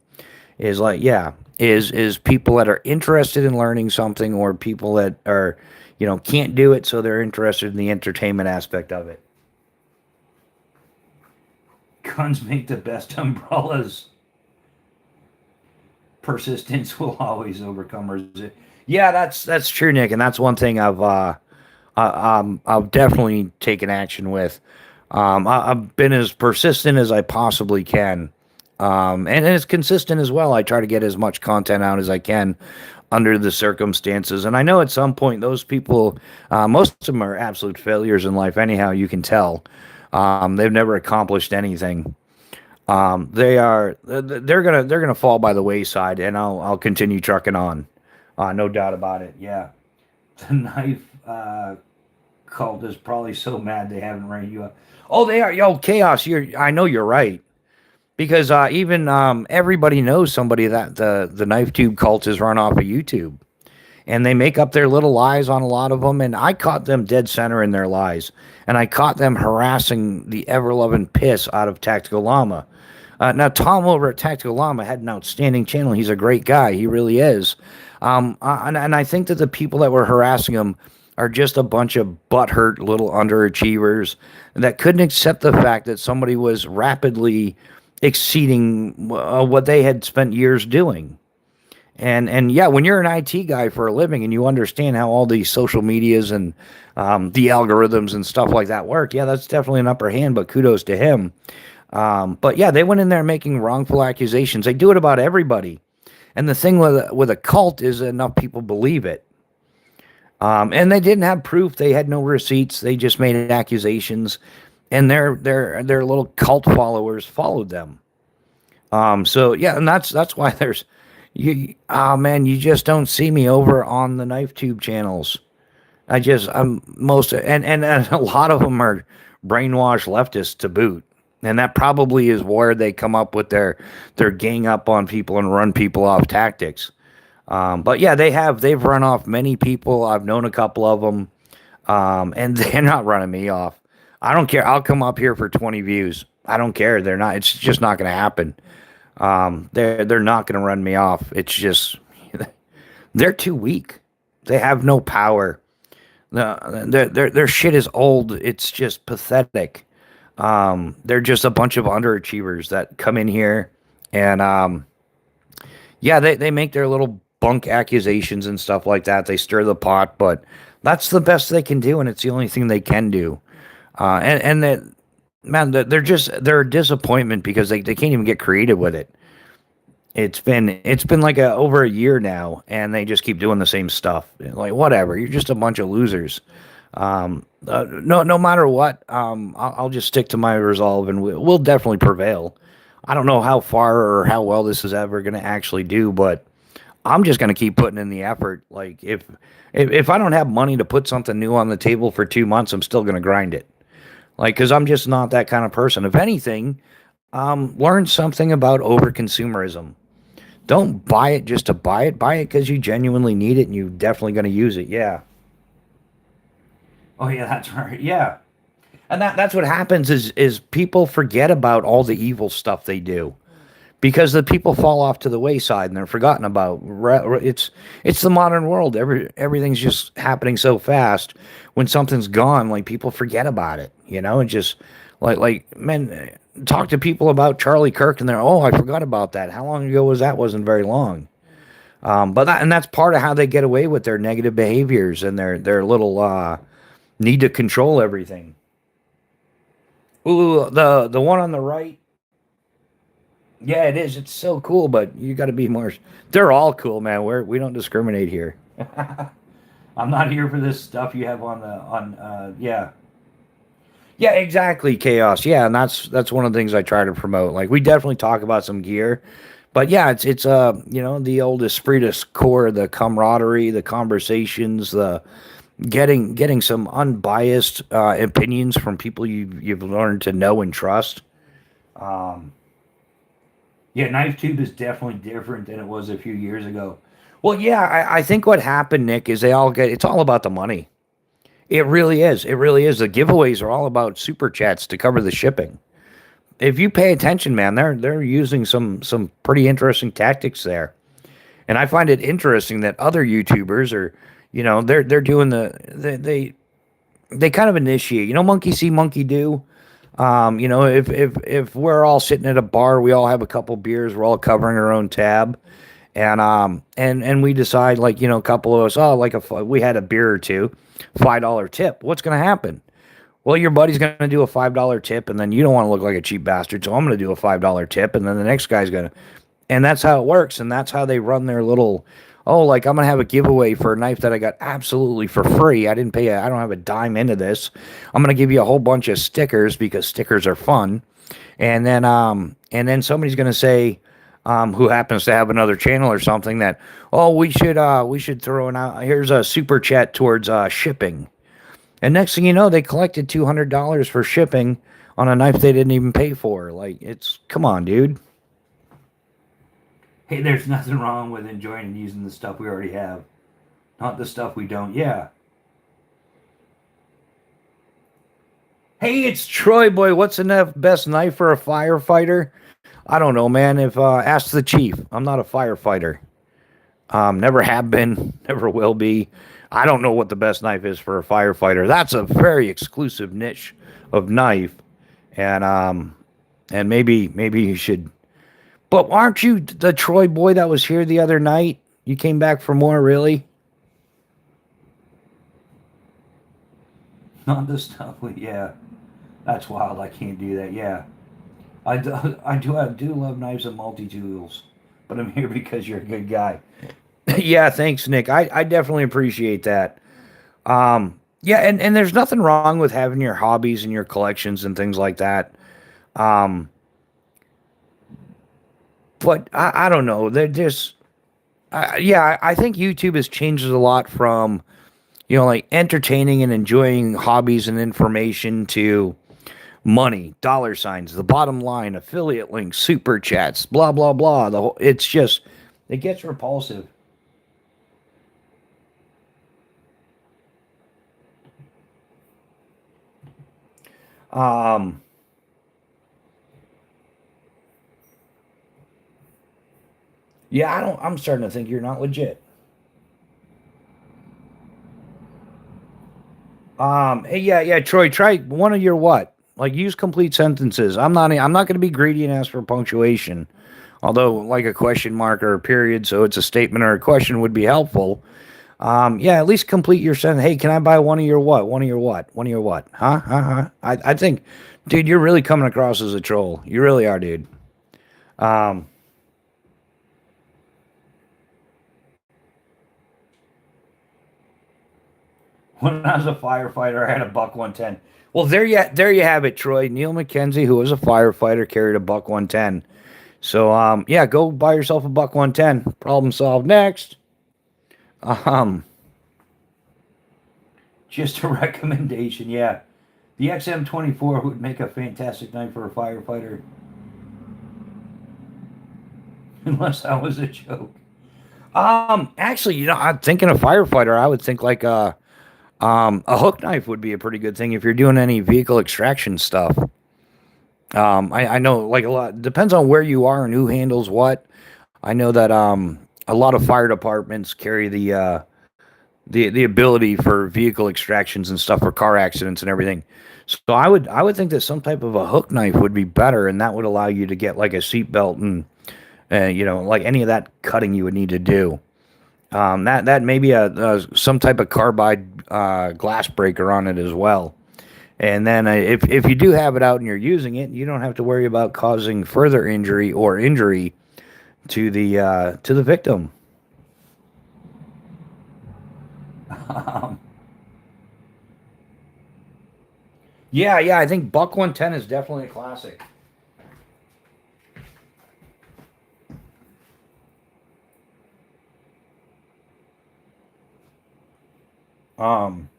is like, yeah, is people that are interested in learning something, or people that are, can't do it, so they're interested in the entertainment aspect of it. Guns make the best umbrellas. Persistence will always overcome resistance. Yeah, that's true, Nick, and that's one thing I've definitely taken action with. I've been as persistent as I possibly can, and as consistent as well. I try to get as much content out as I can under the circumstances. And I know at some point those people, most of them are absolute failures in life. Anyhow, you can tell they've never accomplished anything. They're gonna fall by the wayside, and I'll continue trucking on. No doubt about it. Yeah, the knife cult is probably so mad they haven't rated you up. Oh, they are. Yo, chaos. I know you're right, because even everybody knows somebody that the knife tube cult is run off of YouTube, and they make up their little lies on a lot of them. And I caught them dead center in their lies, and I caught them harassing the ever loving piss out of Tactical Llama. Now, Tom over at Tactical Llama had an outstanding channel. He's a great guy. He really is. And I think that the people that were harassing him are just a bunch of butthurt little underachievers that couldn't accept the fact that somebody was rapidly exceeding what they had spent years doing. And yeah, when you're an IT guy for a living and you understand how all these social medias and the algorithms and stuff like that work, yeah, that's definitely an upper hand, but kudos to him. But yeah, they went in there making wrongful accusations. They do it about everybody. And the thing with a cult is enough people believe it. And they didn't have proof. They had no receipts. They just made accusations, and their little cult followers followed them. So yeah, and that's why there's you. Oh man, you just don't see me over on the knife tube channels. I'm most and a lot of them are brainwashed leftists to boot. And that probably is where they come up with their gang up on people and run people off tactics. But yeah, they've run off many people. I've known a couple of them, and they're not running me off. I don't care. I'll come up here for 20 views. I don't care. They're not. It's just not going to happen. They're not going to run me off. It's just they're too weak. They have no power. Their shit is old. It's just pathetic. They're just a bunch of underachievers that come in here and yeah, they make their little bunk accusations and stuff like that. They stir the pot, but that's the best they can do, and it's the only thing they can do. And that, man, they're a disappointment because they can't even get creative with it. It's been like over a year now, and they just keep doing the same stuff. Like, whatever, you're just a bunch of losers. No matter what, I'll just stick to my resolve, and we'll definitely prevail. I don't know how far or how well this is ever going to actually do, but I'm just going to keep putting in the effort. Like if I don't have money to put something new on the table for 2 months, I'm still going to grind it. Like, because I'm just not that kind of person. If anything, learn something about overconsumerism. Don't buy it just to buy it. Buy it because you genuinely need it and you're definitely going to use it. Yeah. Oh yeah, that's right. Yeah. And that's what happens is people forget about all the evil stuff they do because the people fall off to the wayside and they're forgotten about. It's the modern world. Everything's just happening so fast. When something's gone, like, people forget about it. And just like man, talk to people about Charlie Kirk and they're, oh, I forgot about that. How long ago was that? Wasn't very long. But that's part of how they get away with their negative behaviors and their little need to control everything. Ooh, the one on the right. Yeah, it is. It's so cool, but you got to be more. They're all cool, man. We don't discriminate here. I'm not here for this stuff you have yeah. Yeah, exactly, chaos. Yeah, and that's one of the things I try to promote. Like, we definitely talk about some gear, But yeah, it's you know, the old esprit de corps, the camaraderie, the conversations, the getting some unbiased opinions from people you've learned to know and trust. Um, yeah, knife tube is definitely different than it was a few years ago. Well, yeah, I think what happened, Nick, is they all get it's all about the money. It really is. It really is. The giveaways are all about super chats to cover the shipping. If you pay attention, man, they're using some pretty interesting tactics there. And I find it interesting that other YouTubers are, you know, they're doing they kind of initiate, you know, monkey see, monkey do. You know, if we're all sitting at a bar, we all have a couple beers, we're all covering our own tab, and we decide, like, you know, a couple of us, oh, like we had a beer or two, $5 tip. What's gonna happen? Well, your buddy's gonna do a $5 tip, and then you don't want to look like a cheap bastard, so I'm gonna do a $5 tip, and then the next guy's gonna, and that's how it works, and that's how they run their little. Oh, like I'm gonna have a giveaway for a knife that I got absolutely for free. I didn't pay. I don't have a dime into this. I'm gonna give you a whole bunch of stickers because stickers are fun, and then somebody's gonna say, who happens to have another channel or something, that, oh, we should throw in out, here's a super chat towards shipping, and next thing you know, they collected $200 for shipping on a knife they didn't even pay for. Like, it's, come on, dude. Hey, there's nothing wrong with enjoying and using the stuff we already have, not the stuff we don't. Yeah. Hey, it's Troy Boy. What's the best knife for a firefighter? I don't know, man. If ask the chief. I'm not a firefighter. Never have been. Never will be. I don't know what the best knife is for a firefighter. That's a very exclusive niche of knife, and maybe you should. But aren't you the Troy boy that was here the other night? You came back for more, really? Not the stuff. Yeah, that's wild. I can't do that. Yeah, I do love knives and multi tools, but I'm here because you're a good guy. Yeah, thanks, Nick. I definitely appreciate that. Yeah, and there's nothing wrong with having your hobbies and your collections and things like that. Um, but I don't know. They're just, yeah, I think YouTube has changed a lot from, you know, like entertaining and enjoying hobbies and information to money, dollar signs, the bottom line, affiliate links, super chats, blah blah blah. The whole, it's just, it gets repulsive. Um, yeah, I don't. I'm starting to think you're not legit. Hey, yeah, yeah, Troy, try one of your what? Like, use complete sentences. I'm not going to be greedy and ask for punctuation. Although, like a question mark or a period, so it's a statement or a question would be helpful. Yeah, at least complete your sentence. Hey, can I buy one of your what? One of your what? One of your what? Huh? Huh? Huh? I think, dude, you're really coming across as a troll. You really are, dude. Um, when I was a firefighter, I had a buck 110. Well, there you have it, Troy. Neil McKenzie, who was a firefighter, carried a buck 110. So, yeah, go buy yourself a buck 110. Problem solved. Next. Um, just a recommendation. Yeah, the XM24 would make a fantastic knife for a firefighter, unless that was a joke. Actually, you know, I'm thinking a firefighter. I would think like a hook knife would be a pretty good thing if you're doing any vehicle extraction stuff. I know, like, a lot depends on where you are and who handles what. I know that a lot of fire departments carry the ability for vehicle extractions and stuff for car accidents and everything. So I would think that some type of a hook knife would be better, and that would allow you to get like a seatbelt and you know, like any of that cutting you would need to do. That maybe a some type of carbide glass breaker on it as well. And then if you do have it out and you're using it, you don't have to worry about causing further injury or injury to the victim. Um, yeah, yeah, I think Buck 110 is definitely a classic. Um,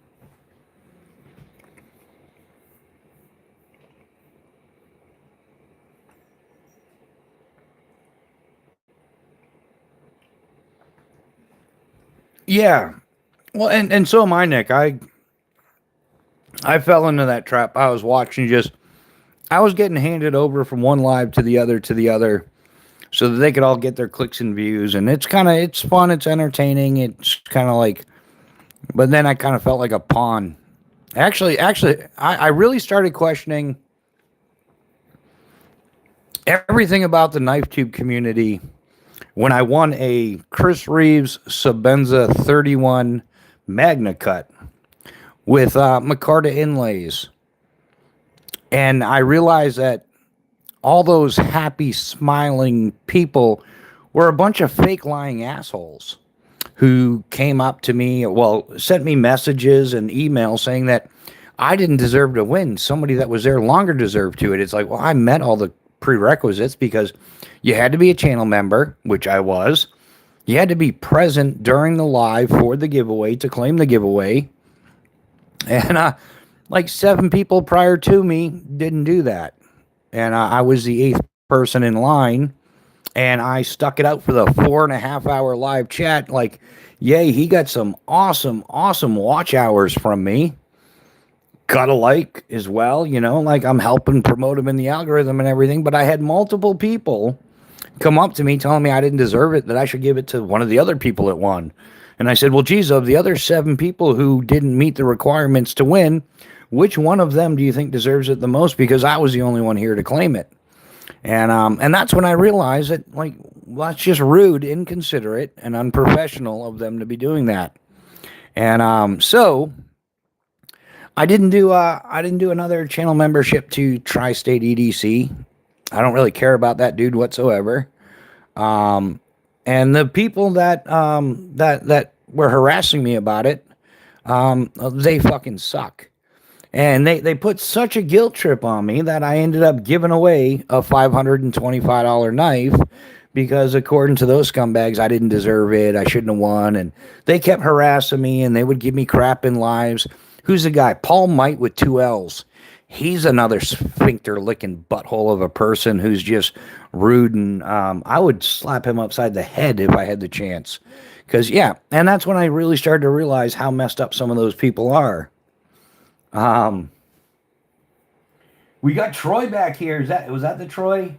yeah. Well, and so am I, Nick. I fell into that trap. I was watching just I was getting handed over from one live to the other so that they could all get their clicks and views, and it's fun, it's entertaining, it's kind of like, but then I kind of felt like a pawn. I really started questioning everything about the knife tube community when I won a Chris Reeves Sabenza 31 Magna Cut with micarta inlays. And I realized that all those happy, smiling people were a bunch of fake lying assholes who came up to me, well, sent me messages and emails saying that I didn't deserve to win. Somebody that was there longer deserved to it. It's like, well, I met all the prerequisites because you had to be a channel member, which I was. You had to be present during the live for the giveaway to claim the giveaway. And like 7 people prior to me didn't do that. And I was the 8th person in line. And I stuck it out for the 4.5 hour live chat. Like, yay, he got some awesome, awesome watch hours from me. Got a like as well, like I'm helping promote him in the algorithm and everything. But I had multiple people come up to me telling me I didn't deserve it, that I should give it to one of the other people that won. And I said, well, geez, of the other 7 people who didn't meet the requirements to win, which one of them do you think deserves it the most? Because I was the only one here to claim it. And that's when I realized that, like, well, that's just rude, inconsiderate, and unprofessional of them to be doing that. And so I didn't do another channel membership to Tri-State EDC. I don't really care about that dude whatsoever. And the people that were harassing me about it, they fucking suck. And they put such a guilt trip on me that I ended up giving away a $525 knife because according to those scumbags, I didn't deserve it. I shouldn't have won. And they kept harassing me and they would give me crap in lives. Who's the guy? Paul Might with 2 L's. He's another sphincter licking butthole of a person who's just rude. And I would slap him upside the head if I had the chance. Because, yeah, and that's when I really started to realize how messed up some of those people are. We got Troy back here. Was that the Troy?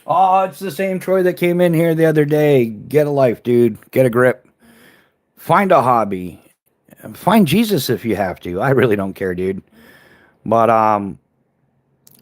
Oh, it's the same Troy that came in here the other day. Get a life, dude. Get a grip. Find a hobby. Find Jesus if you have to. I really don't care, dude. But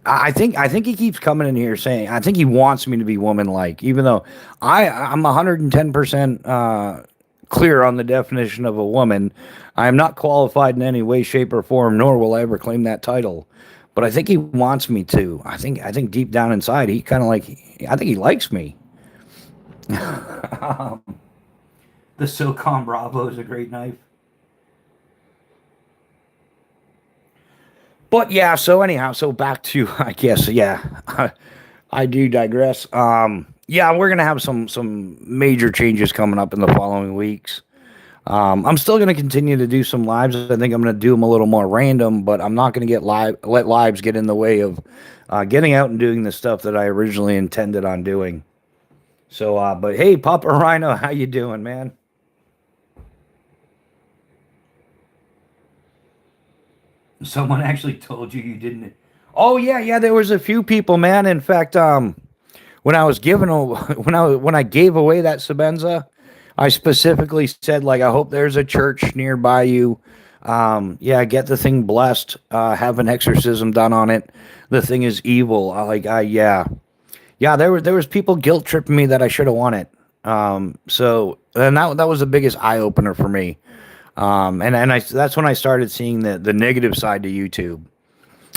I think he keeps coming in here saying I think he wants me to be woman-like, even though I'm 110% clear on the definition of a woman. I am not qualified in any way, shape, or form, nor will I ever claim that title. But I think he wants me to. I think deep down inside, he kind of I think he likes me. The SOCOM Bravo is a great knife. But yeah, so anyhow, so back to, I guess, yeah, I do digress. Yeah, we're gonna have some major changes coming up in the following weeks. I'm still gonna continue to do some lives. I think I'm gonna do them a little more random, but I'm not gonna let lives get in the way of getting out and doing the stuff that I originally intended on doing. So, but hey, Papa Rhino, how you doing, man? Someone actually told you didn't. Oh yeah, there was a few people, man. In fact, when I was giving when I gave away that Sabenza, I specifically said, like, I hope there's a church nearby you. Yeah, get the thing blessed. Have an exorcism done on it. The thing is evil. Yeah. There was people guilt tripping me that I should have won it. So and that was the biggest eye opener for me. That's when I started seeing the negative side to YouTube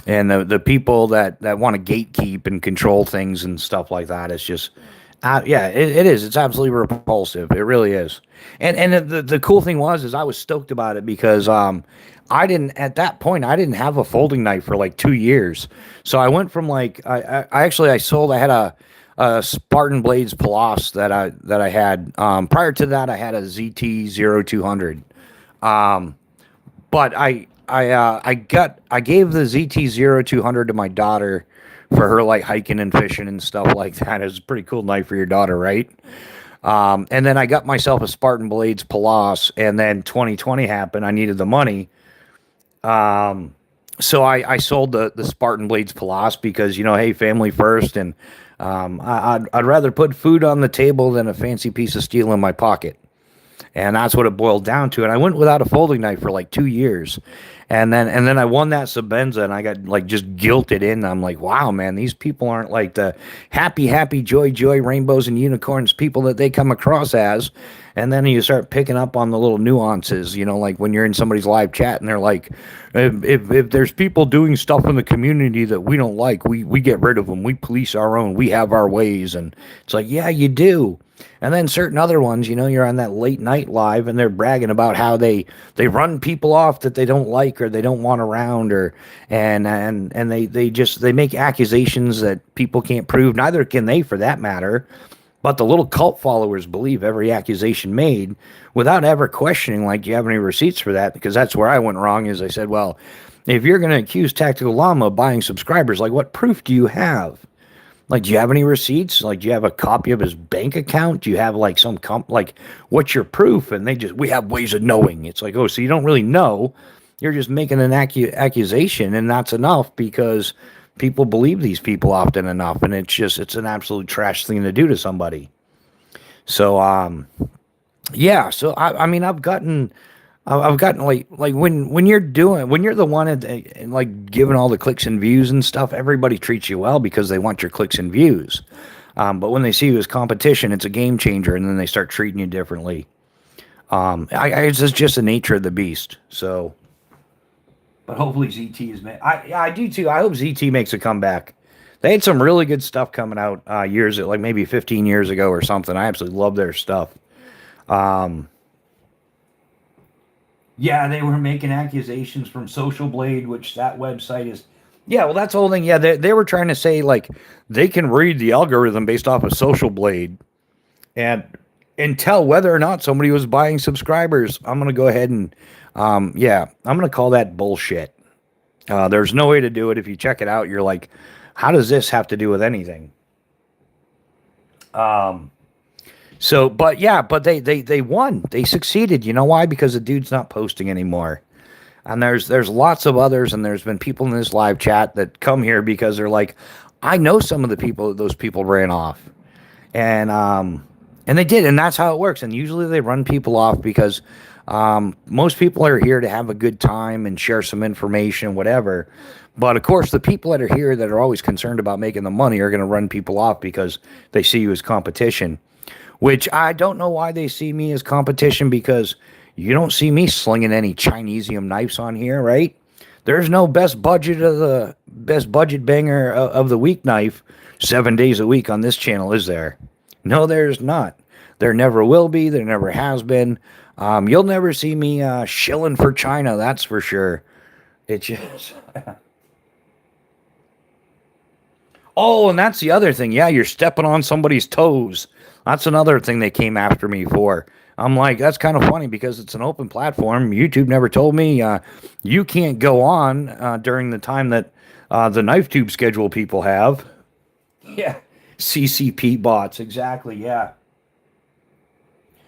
and the people that want to gatekeep and control things and stuff like that. It's just, yeah, it is. It's absolutely repulsive. It really is. And the cool thing is I was stoked about it because, at that point, I didn't have a folding knife for like 2 years. So I went from I had a Spartan Blades Palos that I had. Prior to that, I had a ZT 0200. But I gave the ZT-0200 to my daughter for her like hiking and fishing and stuff like that. It was a pretty cool night for your daughter, right? And then I got myself a Spartan Blades Palace, and then 2020 happened. I needed the money. So I sold the Spartan Blades Palace because, hey, family first, and I'd rather put food on the table than a fancy piece of steel in my pocket. And that's what it boiled down to. And I went without a folding knife for like 2 years. And then I won that Sabenza, and I got like just guilted in. I'm like, wow, man, these people aren't like the happy, happy, joy, joy, rainbows and unicorns people that they come across as. And then you start picking up on the little nuances, like when you're in somebody's live chat and they're like, if there's people doing stuff in the community that we don't like, we get rid of them. We police our own. We have our ways. And it's like, yeah, you do. And then certain other ones, you're on that late night live and they're bragging about how they run people off that they don't like or they don't want around, or and they make accusations that people can't prove, neither can they for that matter. But the little cult followers believe every accusation made without ever questioning, like, do you have any receipts for that? Because that's where I went wrong, is I said, well, if you're going to accuse Tactical Llama of buying subscribers, like, what proof do you have? Like, do you have any receipts? Like, do you have a copy of his bank account? Do you have like some what's your proof? And we have ways of knowing. It's like, oh, so you don't really know. You're just making an accusation, and that's enough because people believe these people often enough, and it's an absolute trash thing to do to somebody. So, yeah. So I mean, I've gotten like when you're the one like giving all the clicks and views and stuff, everybody treats you well because they want your clicks and views. But when they see you as competition, it's a game changer, and then they start treating you differently. It's just the nature of the beast. So, but hopefully ZT is. I do too. I hope ZT makes a comeback. They had some really good stuff coming out years, like maybe 15 years ago or something. I absolutely love their stuff. Yeah, they were making accusations from Social Blade, which that website is. Yeah, well, that's the whole thing. Yeah, they were trying to say like they can read the algorithm based off of Social Blade, and tell whether or not somebody was buying subscribers. I'm gonna go ahead and yeah, I'm gonna call that bullshit. There's no way to do it. If you check it out, you're like, how does this have to do with anything? So, but yeah, but they won. They succeeded. You know why? Because the dude's not posting anymore. And there's lots of others, and there's been people in this live chat that come here because they're like, I know some of the people that those people ran off. And they did, and that's how it works. And usually they run people off because most people are here to have a good time and share some information, whatever. But of course, the people that are here that are always concerned about making the money are going to run people off because they see you as competition. Which I don't know why they see me as competition, because you don't see me slinging any Chinesium knives on here, right? There's no best budget banger of the week knife 7 days a week on this channel, is there? No, there's not. There never will be. There never has been. You'll never see me shilling for China, that's for sure. It's just... Oh, and that's the other thing. Yeah, you're stepping on somebody's toes. That's another thing they came after me for. I'm like, that's kind of funny because it's an open platform. YouTube never told me you can't go on during the time that the knife tube schedule people have. Yeah, CCP bots, exactly, yeah.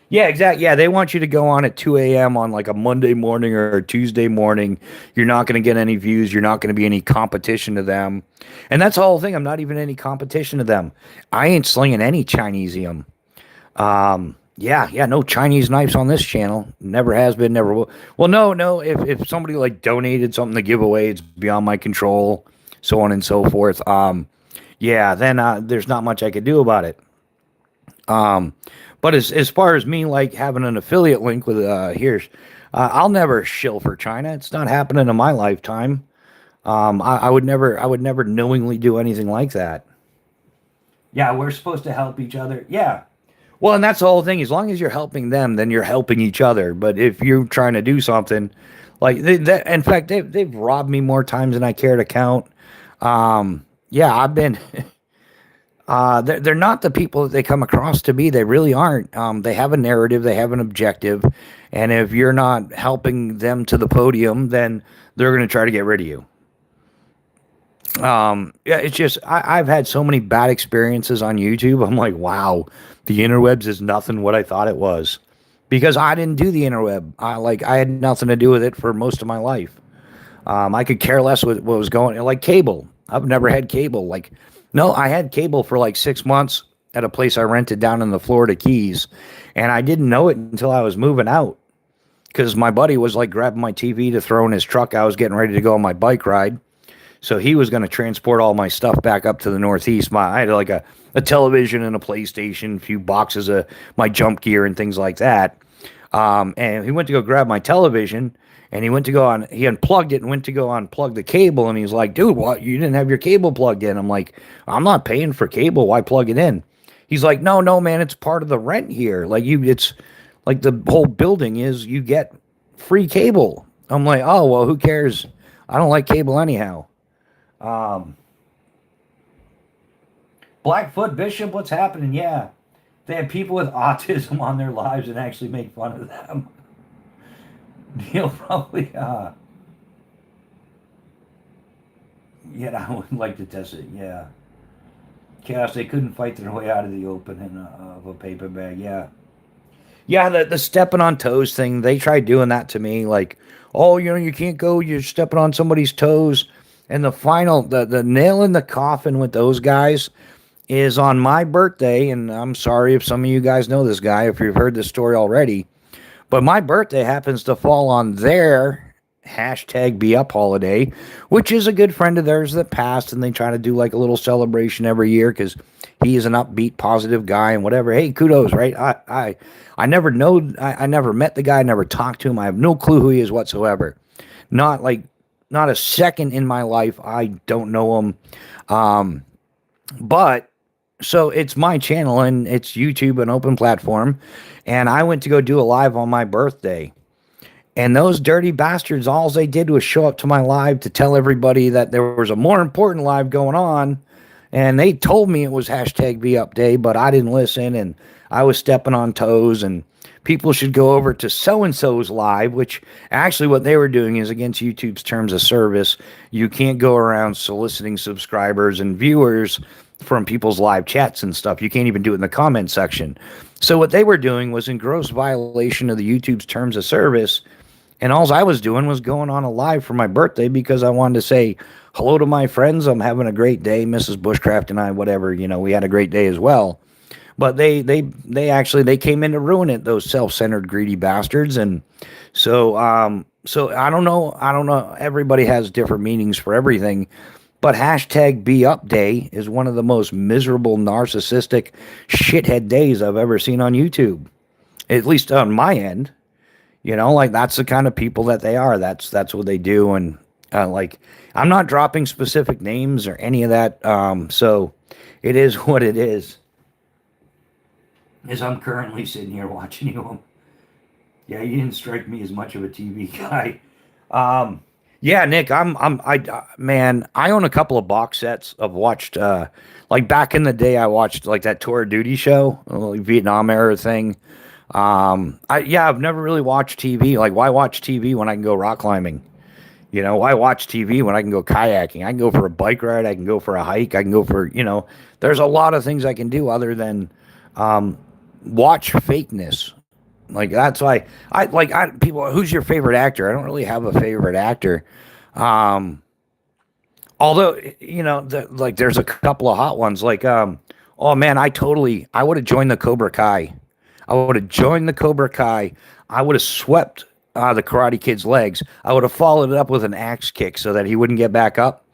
Yeah, exactly. Yeah, they want you to go on at 2 a.m. on like a Monday morning or a Tuesday morning. You're not going to get any views. You're not going to be any competition to them. And that's the whole thing. I'm not even any competition to them. I ain't slinging any Chinesium. Yeah, no Chinese knives on this channel. Never has been, never will. Well, no. If somebody like donated something to give away, it's beyond my control, so on and so forth. Yeah, then there's not much I could do about it. But as far as me like having an affiliate link with I'll never shill for China. It's not happening in my lifetime. I would never knowingly do anything like that. Yeah, we're supposed to help each other. Yeah. Well, and that's the whole thing. As long as you're helping them, then you're helping each other. But if you're trying to do something, like in fact, they've robbed me more times than I care to count. Yeah, I've been. They're not the people that they come across to be. They really aren't. They have a narrative, they have an objective, and if you're not helping them to the podium, then they're going to try to get rid of you. Yeah, it's just I've had so many bad experiences on YouTube. I'm like, wow, the interwebs is nothing what I thought it was, because I didn't do the interweb. I had nothing to do with it for most of my life. I could care less with what was going, like cable. I've never had cable. Like, no, I had cable for like 6 months at a place I rented down in the Florida Keys, and I didn't know it until I was moving out, because my buddy was like grabbing my TV to throw in his truck. I was getting ready to go on my bike ride. So he was going to transport all my stuff back up to the Northeast. I had like a television and a PlayStation, a few boxes of my jump gear and things like that. And he went to go grab my television, and he unplugged it and went to go unplug the cable. And he's like, dude, what? You didn't have your cable plugged in. I'm like, I'm not paying for cable. Why plug it in? He's like, no, man, it's part of the rent here. It's like the whole building is you get free cable. I'm like, oh, well, who cares? I don't like cable anyhow. Blackfoot Bishop, what's happening? Yeah, they have people with autism on their lives and actually make fun of them. He'll probably, yeah, I would like to test it. Yeah, Chaos. They couldn't fight their way out of the open of a paper bag. Yeah, yeah. The stepping on toes thing. They tried doing that to me. Like, oh, you can't go. You're stepping on somebody's toes. And the nail in the coffin with those guys is on my birthday. And I'm sorry if some of you guys know this guy, if you've heard this story already, but my birthday happens to fall on their #BeUp holiday, which is a good friend of theirs that passed. And they try to do like a little celebration every year because he is an upbeat, positive guy and whatever. Hey, kudos, right? I never met the guy, never talked to him. I have no clue who he is whatsoever. Not a second in my life. I don't know him. But so it's my channel and it's YouTube, an open platform. And I went to go do a live on my birthday. And those dirty bastards, all they did was show up to my live to tell everybody that there was a more important live going on. And they told me it was #BeUp Day, but I didn't listen. And I was stepping on toes, and people should go over to so-and-so's live, which actually what they were doing is against YouTube's terms of service. You can't go around soliciting subscribers and viewers from people's live chats and stuff. You can't even do it in the comment section. So what they were doing was in gross violation of the YouTube's terms of service. And all I was doing was going on a live for my birthday because I wanted to say hello to my friends. I'm having a great day. Mrs. Bushcraft and I, whatever, we had a great day as well. But they came in to ruin it, those self-centered, greedy bastards. And so I don't know. Everybody has different meanings for everything. But #BeUp Day is one of the most miserable, narcissistic, shithead days I've ever seen on YouTube. At least on my end. That's the kind of people that they are. That's what they do. And I'm not dropping specific names or any of that. So it is what it is. As I'm currently sitting here watching you. Yeah, you didn't strike me as much of a TV guy. Yeah, Nick, man, I own a couple of box sets. I've watched, back in the day, I watched like that Tour of Duty show, like Vietnam era thing. I've never really watched TV. Like, why watch TV when I can go rock climbing? Why watch TV when I can go kayaking? I can go for a bike ride. I can go for a hike. I can go for, there's a lot of things I can do other than, watch fakeness. Like, that's why people, who's your favorite actor? I don't really have a favorite actor. Although, there's a couple of hot ones. Oh man, I would have joined the Cobra Kai. I would have joined the Cobra Kai. I would have swept the Karate Kid's legs. I would have followed it up with an axe kick so that he wouldn't get back up.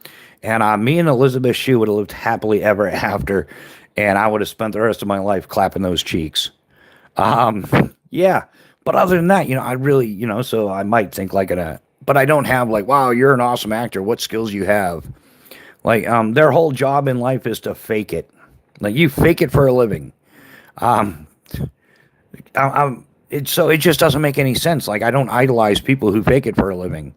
And me and Elizabeth Shue would have lived happily ever after. And I would have spent the rest of my life clapping those cheeks. Yeah. But other than that, I really, so I might think but I don't have wow, you're an awesome actor. What skills you have? Their whole job in life is to fake it. You fake it for a living. It just doesn't make any sense. I don't idolize people who fake it for a living.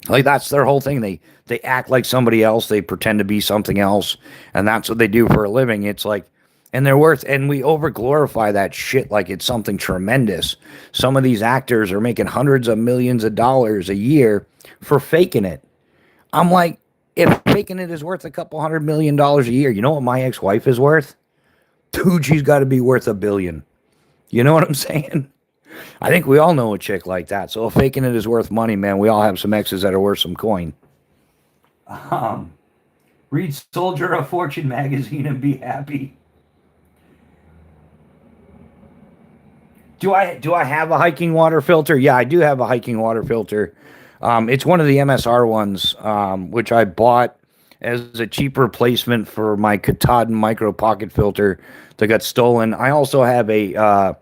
Like that's their whole thing. They act like somebody else. They pretend to be something else, and that's what they do for a living. It's like, and they're worth. And we over glorify that shit like it's something tremendous. Some of these actors are making hundreds of millions of dollars a year for faking it. I'm like, if faking it is worth a couple $100 million a year, you know what my ex-wife is worth? Dude, she's got to be worth $1 billion. You know what I'm saying? I think we all know a chick like that. So if faking it is worth money, man, we all have some exes that are worth some coin. Um, Read Soldier of Fortune magazine and be happy. Do I have a hiking water filter? Yeah, I do have a hiking water filter. It's one of the MSR ones, which I bought as a cheap replacement for my Katahdin micro pocket filter that got stolen. I also have a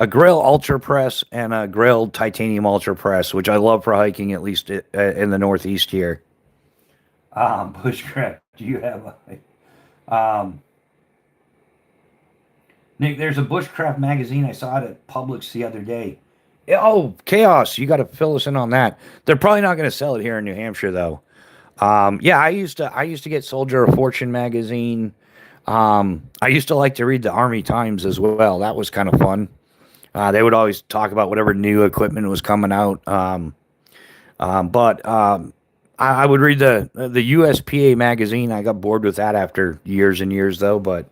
Grail Ultra Press and a Grail Titanium Ultra Press, which I love for hiking, at least in the Northeast here. Bushcraft, do you have a... Nick, there's a Bushcraft magazine. I saw it at Publix the other day. Oh, Chaos. You got to fill us in on that. They're probably not going to sell it here in New Hampshire, though. Yeah, I used to get Soldier of Fortune magazine. I used to like to read the Army Times as well. That was kind of fun. They would always talk about whatever new equipment was coming out. But I would read the USPA magazine. I got bored with that after years and years, though. But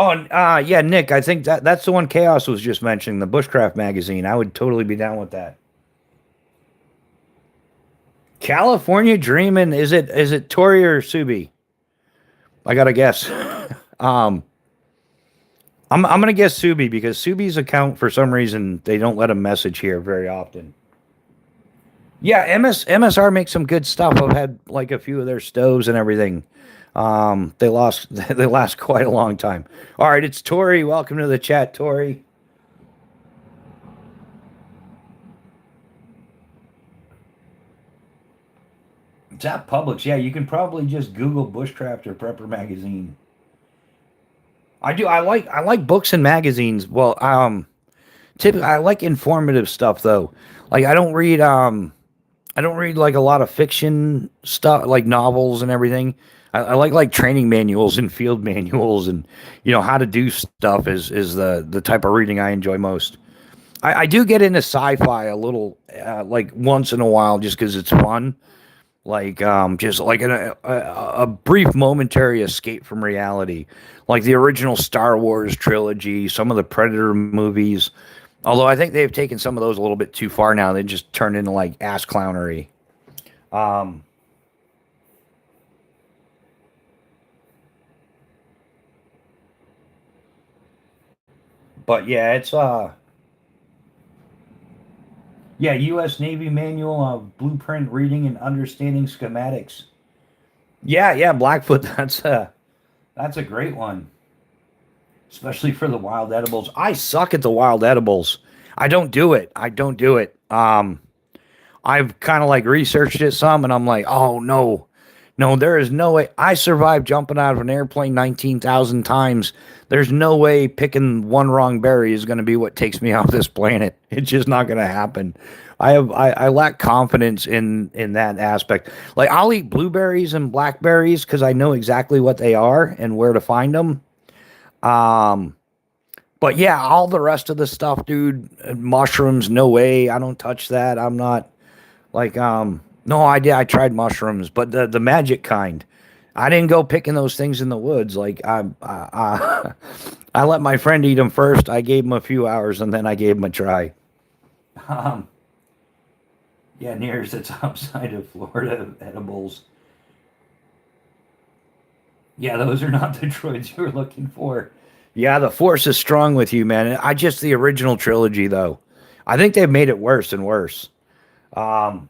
oh, yeah, Nick, I think that's the one Chaos was just mentioning, the Bushcraft magazine. I would totally be down with that. California Dreamin', is it Tori or Subi? I gotta guess. um, I'm gonna guess Subi because Subi's account for some reason they don't let him message here very often. Yeah, MSR makes some good stuff. I've had like a few of their stoves and everything. They lost they last quite a long time. All right, it's Tori. Welcome to the chat, Tori. It's at Publix. Yeah, you can probably just Google Bushcraft or Prepper magazine. I do. I like books and magazines. Well, typically I like informative stuff though. Like I don't read like a lot of fiction stuff, like novels and everything. I like training manuals and field manuals, and how to do stuff is the type of reading I enjoy most. I do get into sci-fi a little, like once in a while, just because it's fun. Like just like a brief momentary escape from reality, like the original Star Wars trilogy, some of the Predator movies. Although I think they've taken some of those a little bit too far now. They just turned into like ass clownery. Um, but yeah, it's yeah, U.S. Navy Manual of Blueprint Reading and Understanding Schematics. Yeah, yeah, Blackfoot. That's a great one, especially for the wild edibles. I suck at the wild edibles. I don't do it. I don't do it. I've kind of like researched it some, and I'm like, oh no, no, there is no way. I survived jumping out of an airplane 19,000 times. There's no way picking one wrong berry is going to be what takes me off this planet. It's just not going to happen. I lack confidence in that aspect. Like I'll eat blueberries and blackberries because I know exactly what they are and where to find them. Um, but yeah, all the rest of the stuff, dude, mushrooms, no way. I don't touch that. I'm not. Like, no idea. I tried mushrooms, but the magic kind. I didn't go picking those things in the woods. Like, I let my friend eat them first. I gave him a few hours, and then I gave him a try. Um, yeah, nearest the top side of Florida edibles. Yeah, those are not the droids you were looking for. Yeah, the Force is strong with you, man. I just the original trilogy, though. I think they've made it worse and worse. Um,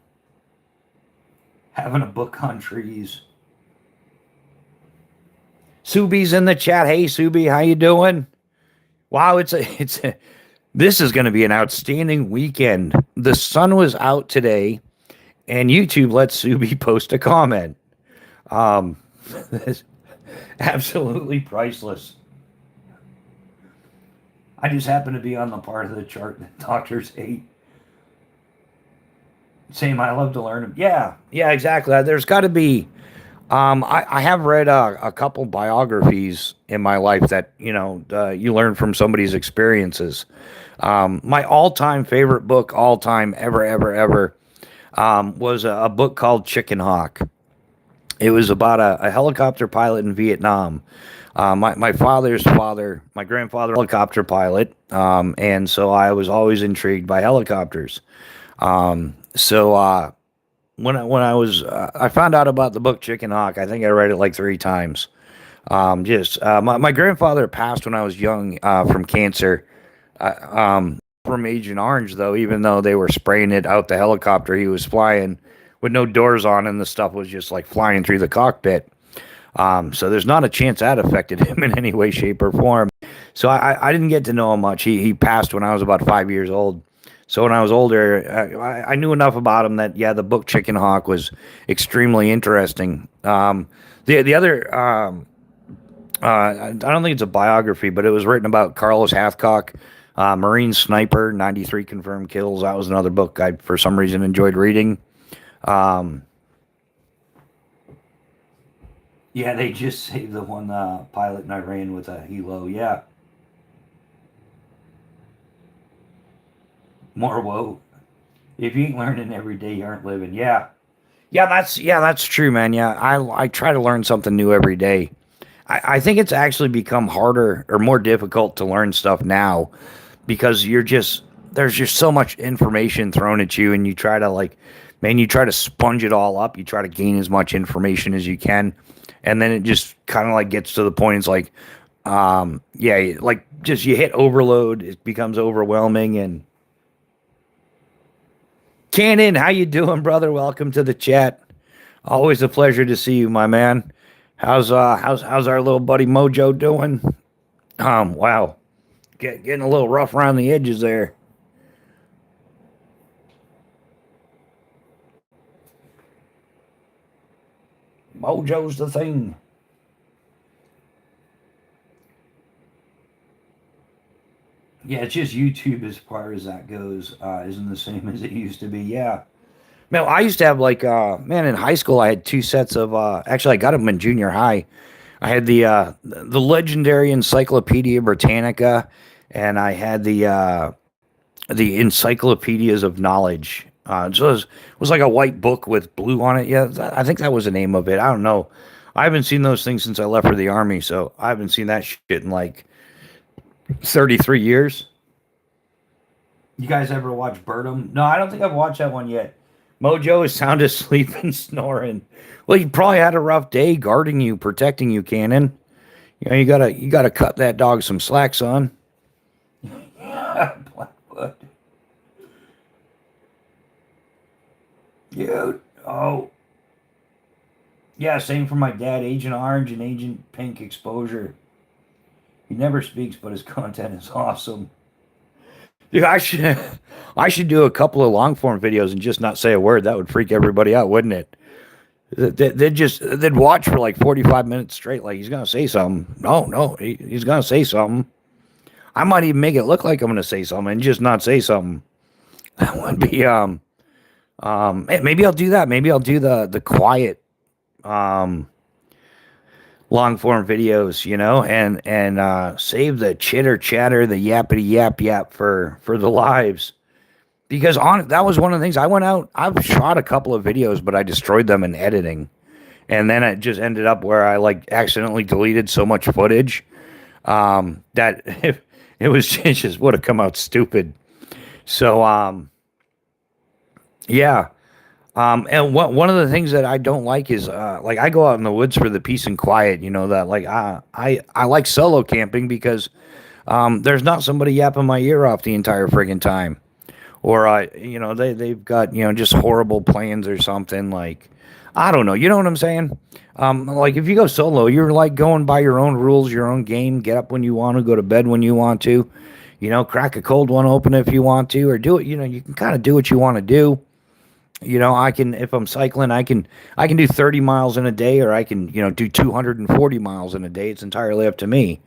Having a book on trees. Subi's in the chat. Hey, Subi, how you doing? Wow, this is going to be an outstanding weekend. The sun was out today, and YouTube let Subi post a comment. Um, absolutely priceless. I just happen to be on the part of the chart that doctors hate. Same, I love to learn. Yeah, yeah, exactly. There's got to be. I have read a couple biographies in my life that you learn from somebody's experiences. My all-time favorite book, all time, ever, ever, ever, was a book called Chicken Hawk. It was about a helicopter pilot in Vietnam. My father's father, my grandfather, helicopter pilot, and so I was always intrigued by helicopters. So when I found out about the book Chicken Hawk. I think I read it like three times. Just my grandfather passed when I was young from cancer. From Agent Orange though, even though they were spraying it out the helicopter he was flying with no doors on, and the stuff was just like flying through the cockpit. So there's not a chance that affected him in any way, shape, or form. So I didn't get to know him much. He passed when I was about 5 years old. So when I was older, I knew enough about him that yeah, the book Chicken Hawk was extremely interesting. The other I don't think it's a biography, but it was written about Carlos Hathcock, Marine sniper, 93 confirmed kills. That was another book I for some reason enjoyed reading. Um, yeah, they just saved the one pilot in Iran with a helo. Yeah, more woe. If you ain't learning every day, you aren't living. Yeah, yeah, that's true, man. Yeah, I try to learn something new every day. I think it's actually become harder or more difficult to learn stuff now because there's just so much information thrown at you, and you try to like, man, you try to sponge it all up. You try to gain as much information as you can, and then it just kind of like gets to the point. It's like, yeah, like just you hit overload. It becomes overwhelming. And Cannon, how you doing, brother? Welcome to the chat. Always a pleasure to see you, my man. How's our little buddy Mojo doing? Wow, getting a little rough around the edges there. Mojo's the thing. Yeah, it's just YouTube as far as that goes. Isn't the same as it used to be. Yeah. Man, I used to have like man in high school I had two sets of actually I got them in junior high. I had the legendary Encyclopedia Britannica, and I had the Encyclopedias of Knowledge. So it was like a white book with blue on it. Yeah, I think that was the name of it. I don't know. I haven't seen those things since I left for the army, so I haven't seen that shit in like 33 years. You guys ever watch Birdem? No, I don't think I've watched that one yet. Mojo is sound asleep and snoring. Well, he probably had a rough day guarding you, protecting you, Cannon. You gotta cut that dog some slack, son. Blackwood. Dude. Oh. Yeah, same for my dad, Agent Orange and Agent Pink Exposure. He never speaks, but his content is awesome. Dude, I should do a couple of long form videos and just not say a word. That would freak everybody out, wouldn't it? They'd watch for like 45 minutes straight. Like he's gonna say something. No, no, he's gonna say something. I might even make it look like I'm gonna say something and just not say something. That would be maybe I'll do that. Maybe I'll do the quiet um long form videos, and save the chitter chatter, the yappity yap yap for the lives. Because on that was one of the things I went out. I've shot a couple of videos, but I destroyed them in editing, and then it just ended up where I like accidentally deleted so much footage that it just would have come out stupid. So yeah. And one of the things that I don't like is like I go out in the woods for the peace and quiet. That like I like solo camping because there's not somebody yapping my ear off the entire friggin' time, or they've got just horrible plans or something. Like I don't know, you know what I'm saying? Like if you go solo, you're like going by your own rules, your own game. Get up when you want to, go to bed when you want to. Crack a cold one open if you want to, or do it. You can kind of do what you want to do. I can, if I'm cycling, I can do 30 miles in a day, or I can, do 240 miles in a day. It's entirely up to me.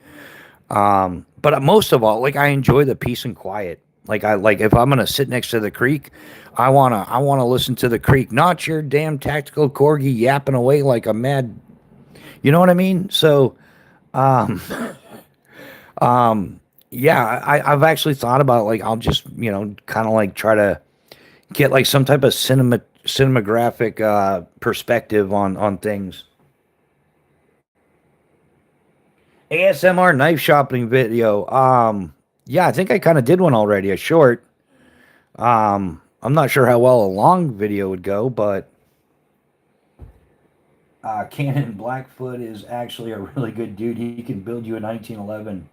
But most of all, like I enjoy the peace and quiet. Like I like if I'm gonna sit next to the creek, I wanna listen to the creek, not your damn tactical corgi yapping away like a mad. You know what I mean? So yeah, I've actually thought about like I'll just kind of like try to get like some type of cinematographic perspective on things. ASMR knife shopping video. Yeah, I think I kind of did one already, a short. I'm not sure how well a long video would go, but Canon Blackfoot is actually a really good dude. He can build you a 1911.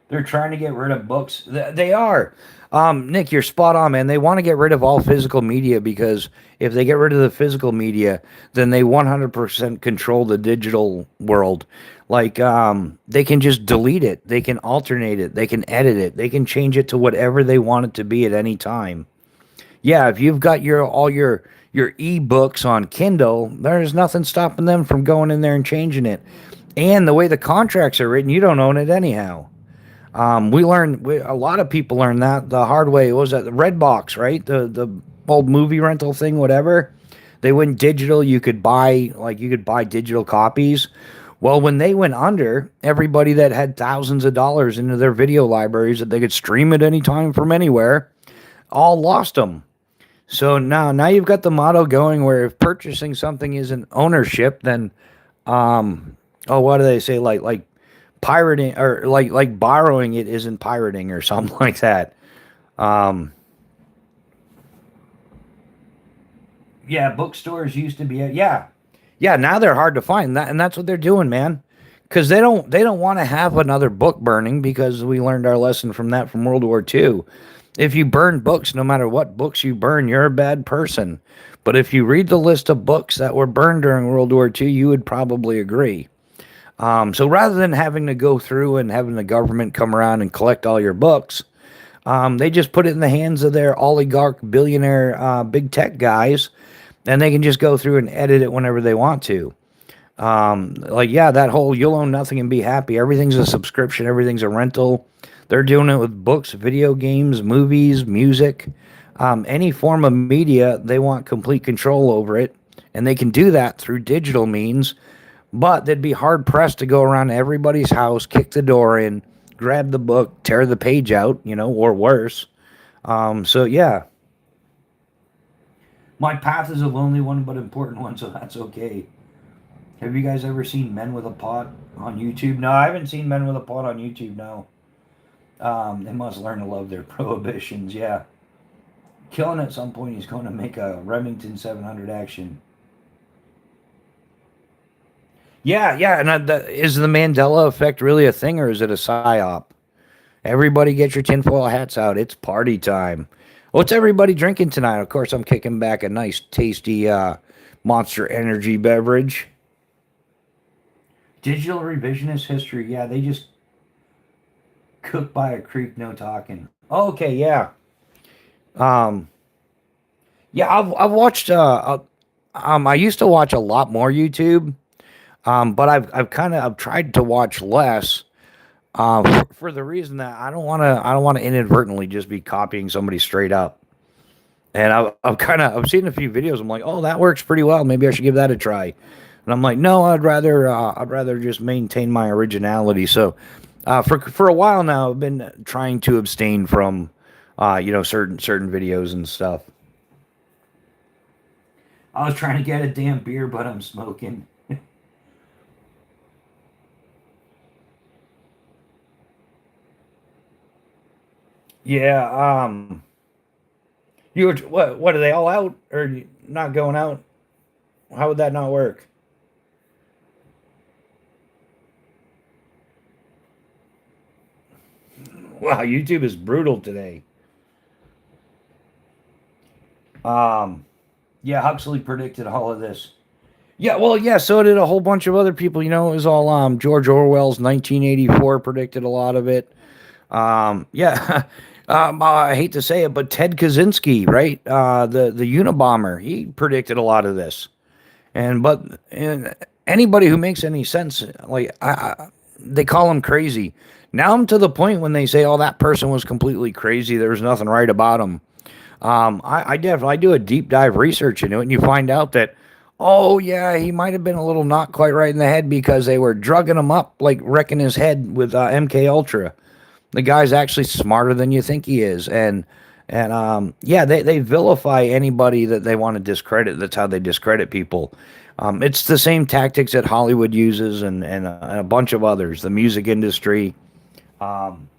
They're trying to get rid of books. They are. Nick, you're spot on, man. They want to get rid of all physical media because if they get rid of the physical media, then they 100% control the digital world. Like, they can just delete it. They can alternate it. They can edit it. They can change it to whatever they want it to be at any time. Yeah, if you've got your ebooks on Kindle, there's nothing stopping them from going in there and changing it. And the way the contracts are written, you don't own it anyhow. A lot of people learned that the hard way. What was that the Redbox, right? The old movie rental thing, whatever. They went digital. You could buy digital copies. Well, when they went under, everybody that had thousands of dollars into their video libraries that they could stream at any time from anywhere, all lost them. So now you've got the motto going where if purchasing something isn't ownership, then oh, what do they say? Like pirating or like borrowing it isn't pirating or something like that. Um, yeah, bookstores used to be yeah. Now they're hard to find that, and that's what they're doing, man. Because they don't want to have another book burning because we learned our lesson from that from World War II. If you burn books, no matter what books you burn, you're a bad person. But if you read the list of books that were burned during World War II, you would probably agree. So rather than having to go through and having the government come around and collect all your books, they just put it in the hands of their oligarch, billionaire, big tech guys, and they can just go through and edit it whenever they want to. Like, yeah, that whole you'll own nothing and be happy. Everything's a subscription, everything's a rental. They're doing it with books, video games, movies, music, any form of media. They want complete control over it, and they can do that through digital means. But they'd be hard pressed to go around to everybody's house, kick the door in, grab the book, tear the page out, or worse. So yeah, my path is a lonely one, but important one, so that's okay. Have you guys ever seen Men with a Pot on YouTube? No, I haven't seen Men with a Pot on YouTube. No. They must learn to love their prohibitions. Yeah, killing at some point. He's going to make a Remington 700 action. Yeah, yeah, and is the Mandela effect really a thing, or is it a psyop? Everybody get your tinfoil hats out. It's party time. What's everybody drinking tonight? Of course, I'm kicking back a nice, tasty Monster Energy beverage. Digital revisionist history. Yeah, they just cook by a creek, no talking. Okay, yeah. Um, yeah, I've watched. I used to watch a lot more YouTube. But I've tried to watch less. For the reason that I don't want to inadvertently just be copying somebody straight up. And I've seen a few videos. I'm like, oh, that works pretty well. Maybe I should give that a try. And I'm like, no, I'd rather just maintain my originality. So, for a while now, I've been trying to abstain from, certain videos and stuff. I was trying to get a damn beer, but I'm smoking. Yeah. You were what? Are they all out or not going out? How would that not work? Wow, YouTube is brutal today. Um, yeah, Huxley predicted all of this. Yeah, well, yeah, so did a whole bunch of other people. It was all George Orwell's 1984 predicted a lot of it. Yeah, I hate to say it, but Ted Kaczynski, right? The Unabomber, he predicted a lot of this. And anybody who makes any sense, like they call them crazy. Now I'm to the point when they say, "Oh, that person was completely crazy. There was nothing right about them." I definitely I do a deep dive research into it, and you find out that, oh yeah, he might have been a little not quite right in the head because they were drugging him up, like wrecking his head with MK Ultra. The guy's actually smarter than you think he is, and yeah, they vilify anybody that they want to discredit. That's how they discredit people. It's the same tactics that Hollywood uses, and a bunch of others. The music industry. Um,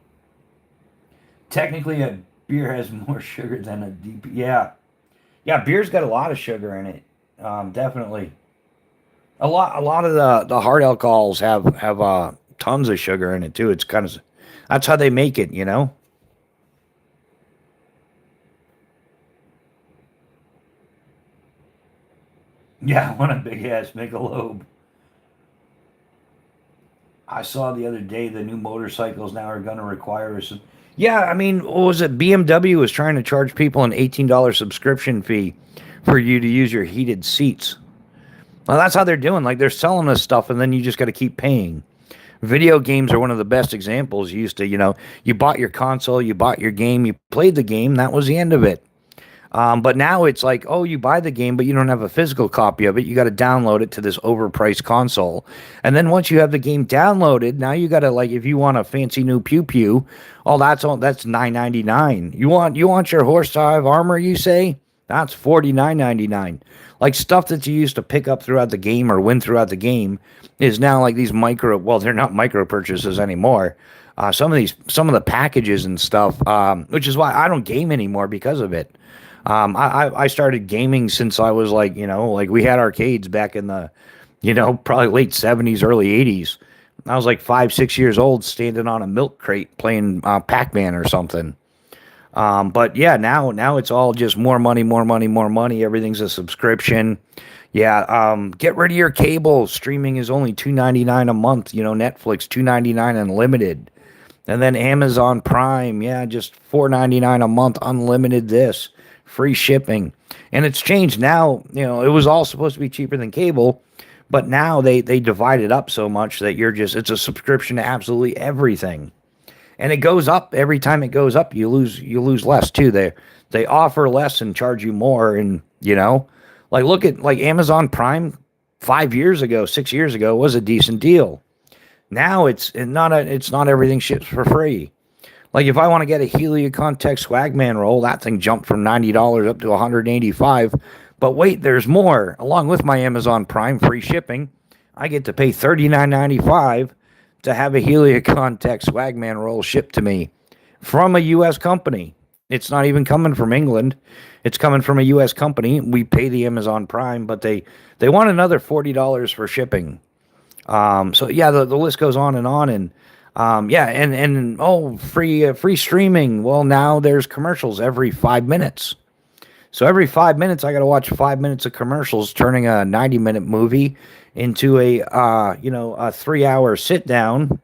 Technically, a beer has more sugar than a deep. Yeah, yeah, beer's got a lot of sugar in it. Definitely, a lot of the hard alcohols have tons of sugar in it too. It's kind of that's how they make it, you know. Yeah, one a big ass Michelob. I saw the other day the new motorcycles now are going to require us. Yeah, I mean, what was it? BMW was trying to charge people an $18 subscription fee for you to use your heated seats. Well, that's how they're doing. Like they're selling us stuff, and then you just got to keep paying. Video games are one of the best examples. You used to, you bought your console, you bought your game, you played the game, that was the end of it. But now it's like, oh, you buy the game, but you don't have a physical copy of it. You got to download it to this overpriced console. And then once you have the game downloaded, now you got to like, if you want a fancy new pew pew, oh, that's $9.99. You want your horse hive armor, you say? That's $49.99. Like stuff that you used to pick up throughout the game or win throughout the game is now like these well, they're not micro purchases anymore. Some of the packages and stuff, which is why I don't game anymore because of it. I started gaming since I was like, like we had arcades back in the, probably late 70s, early 80s. I was like 5, 6 years old standing on a milk crate playing Pac-Man or something. But yeah, now it's all just more money, more money, more money. Everything's a subscription. Yeah, get rid of your cable. Streaming is only $2.99 a month. Netflix $2.99 unlimited. And then Amazon Prime, yeah, just $4.99 a month, unlimited this, free shipping. And it's changed now. It was all supposed to be cheaper than cable, but now they divide it up so much that it's a subscription to absolutely everything. And it goes up every time it goes up. You lose less too. They offer less and charge you more. And like look at like Amazon Prime 5 years ago, 6 years ago was a decent deal. Now it's not everything ships for free. Like if I want to get a Heliocontext Swagman roll, that thing jumped from $90 up to 185. But wait, there's more. Along with my Amazon Prime free shipping, I get to pay $39.95 to have a Heliocontext Swagman roll shipped to me from a U.S. company. It's not even coming from England. It's coming from a U.S. company. We pay the Amazon Prime, but they want another $40 for shipping. So yeah, the list goes on, and yeah, and oh, free streaming. Well, now there's commercials every 5 minutes. So every 5 minutes, I got to watch 5 minutes of commercials, turning a 90-minute movie into a 3-hour sit down.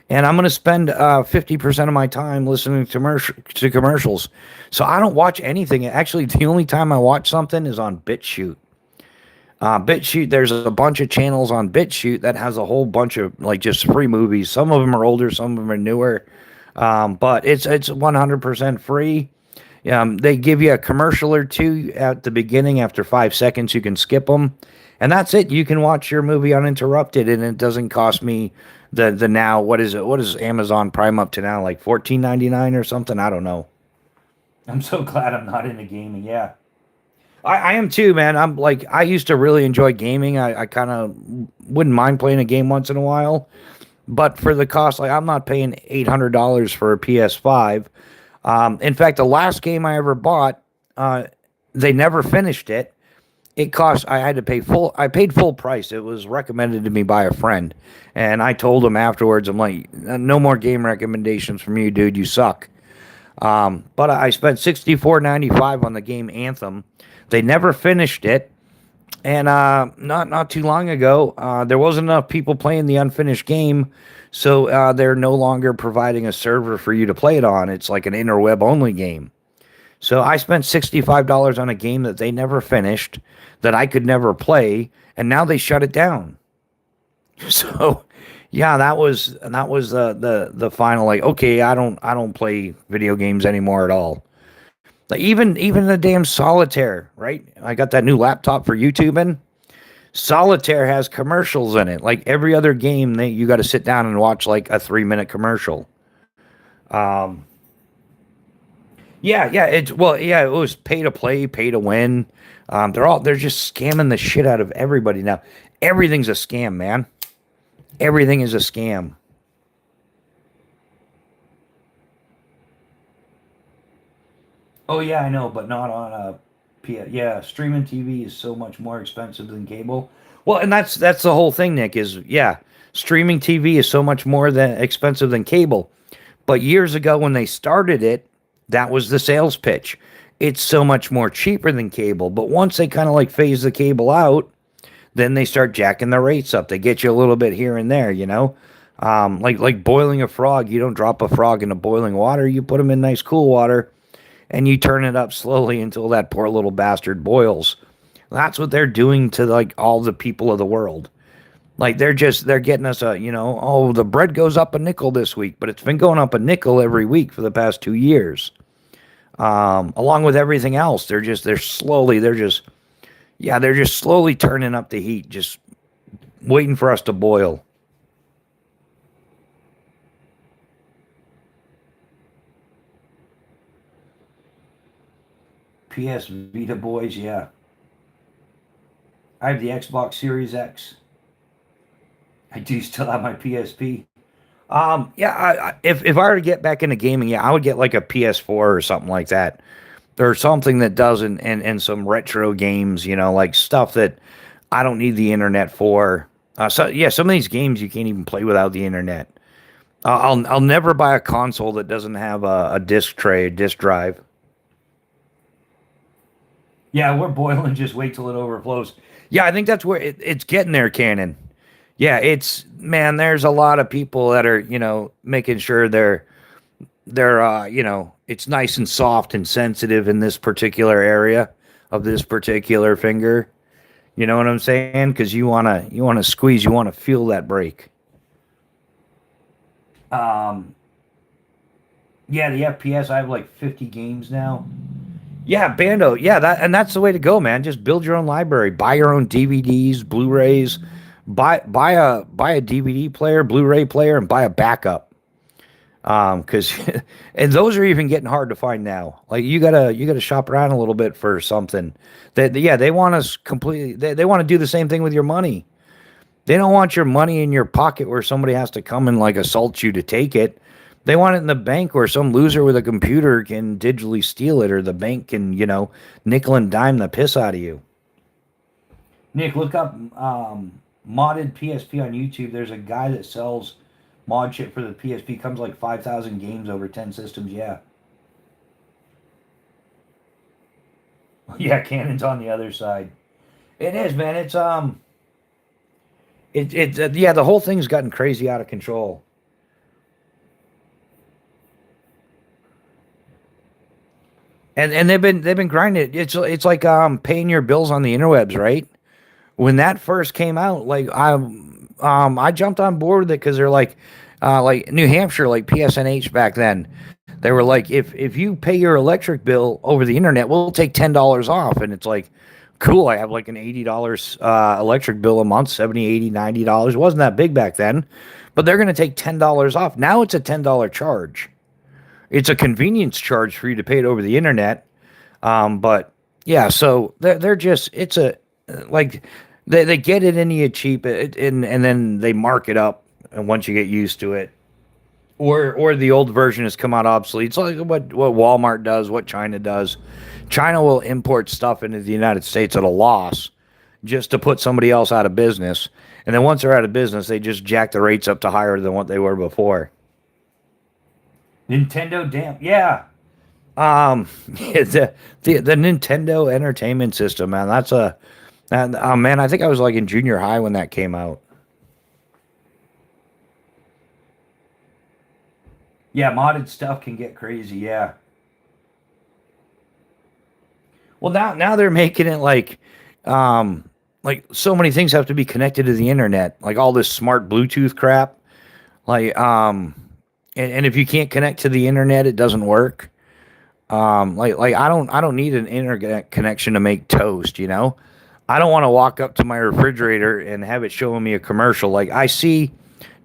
And I'm going to spend 50% of my time listening to commercials. So I don't watch anything. Actually, the only time I watch something is on BitChute. BitChute, there's a bunch of channels on BitChute that has a whole bunch of like just free movies. Some of them are older, some of them are newer. But it's 100% free. They give you a commercial or two at the beginning. After 5 seconds, you can skip them, and that's it. You can watch your movie uninterrupted, and it doesn't cost me the now. What is it? What is Amazon Prime up to now? Like $14.99 or something? I don't know. I'm so glad I'm not into gaming. Yeah. I am too, man. I'm like, I used to really enjoy gaming. I kind of wouldn't mind playing a game once in a while, but for the cost, like I'm not paying $800 for a PS5. In fact, the last game I ever bought, they never finished it. I had to pay I paid full price. It was recommended to me by a friend. And I told him afterwards, I'm like, no more game recommendations from you, dude. You suck. But I spent $64.95 on the game Anthem. They never finished it. And not too long ago, there wasn't enough people playing the unfinished game, so they're no longer providing a server for you to play it on. It's like an interweb only game. So I spent $65 on a game that they never finished, that I could never play, and now they shut it down. So Yeah, that was the final, like, okay, I don't play video games anymore at all. Like even the damn solitaire, right? I got that new laptop for YouTubing. Solitaire has commercials in it. Like every other game, they you got to sit down and watch like a 3 minute commercial. Um, yeah, yeah, it's well, yeah, it was pay to play, pay to win. They're just scamming the shit out of everybody now. Everything's a scam, man. Everything is a scam. Oh yeah, I know, but not on a P. Yeah, streaming TV is so much more expensive than cable. Well, and that's the whole thing, Nick. Is yeah, streaming TV is so much more than expensive than cable. But years ago when they started it, that was the sales pitch. It's so much more cheaper than cable. But once they kind of like phase the cable out, then they start jacking the rates up. They get you a little bit here and there, you know. Like boiling a frog. You don't drop a frog into boiling water. You put them in nice cool water and you turn it up slowly until that poor little bastard boils. That's what they're doing to like all the people of the world. Like they're getting us a, oh, the bread goes up a nickel this week, but it's been going up a nickel every week for the past 2 years. Along with everything else, they're just slowly turning up the heat, just waiting for us to boil. PS Vita boys, yeah. I have the Xbox Series X. I do still have my PSP. Yeah, if I were to get back into gaming, yeah, I would get like a PS4 or something like that, or something that doesn't, and some retro games, like stuff that I don't need the internet for. So yeah, some of these games you can't even play without the internet. I'll never buy a console that doesn't have a disc tray, a disc drive. Yeah, we're boiling. Just wait till it overflows. Yeah, I think that's where it's getting there, Cannon. Yeah, it's man. There's a lot of people that are making sure they're it's nice and soft and sensitive in this particular area of this particular finger. You know what I'm saying? Because you wanna squeeze, you wanna feel that break. Um, yeah, the FPS. I have like 50 games now. Yeah, Bando. Yeah, that's the way to go, man. Just build your own library, buy your own DVDs, Blu-rays, buy a DVD player, Blu-ray player, and buy a backup. Because and those are even getting hard to find now. Like you gotta shop around a little bit for something. Yeah, they want us completely. They want to do the same thing with your money. They don't want your money in your pocket where somebody has to come and like assault you to take it. They want it in the bank where some loser with a computer can digitally steal it, or the bank can, nickel and dime the piss out of you. Nick, look up modded PSP on YouTube. There's a guy that sells mod shit for the PSP. Comes like 5,000 games over 10 systems. Yeah, yeah. Canon's on the other side. It is, man. Yeah. The whole thing's gotten crazy out of control. And they've been grinding it. It's like paying your bills on the interwebs, right? When that first came out, like I jumped on board with it because they're like New Hampshire, like PSNH back then. They were like, if you pay your electric bill over the internet, we'll take $10 off, and it's like, cool. I have like an $80 electric bill a month, 70, 80, $90. It wasn't that big back then, but they're gonna take $10 off. Now it's a $10 charge. It's a convenience charge for you to pay it over the internet. But yeah, so they're just it's a like they get it into you cheap, and then they mark it up, and once you get used to it, or the old version has come out obsolete. It's like what Walmart does, what China does. China will import stuff into the United States at a loss just to put somebody else out of business, and then once they're out of business, they just jack the rates up to higher than what they were before. Nintendo, damn, yeah. The Nintendo Entertainment System, man. And man, I think I was like in junior high when that came out. Yeah, modded stuff can get crazy. Yeah. Well, now they're making it like so many things have to be connected to the internet, like all this smart Bluetooth crap. Like, and if you can't connect to the internet, it doesn't work. Like I don't need an internet connection to make toast, you know? I don't want to walk up to my refrigerator and have it showing me a commercial. Like I see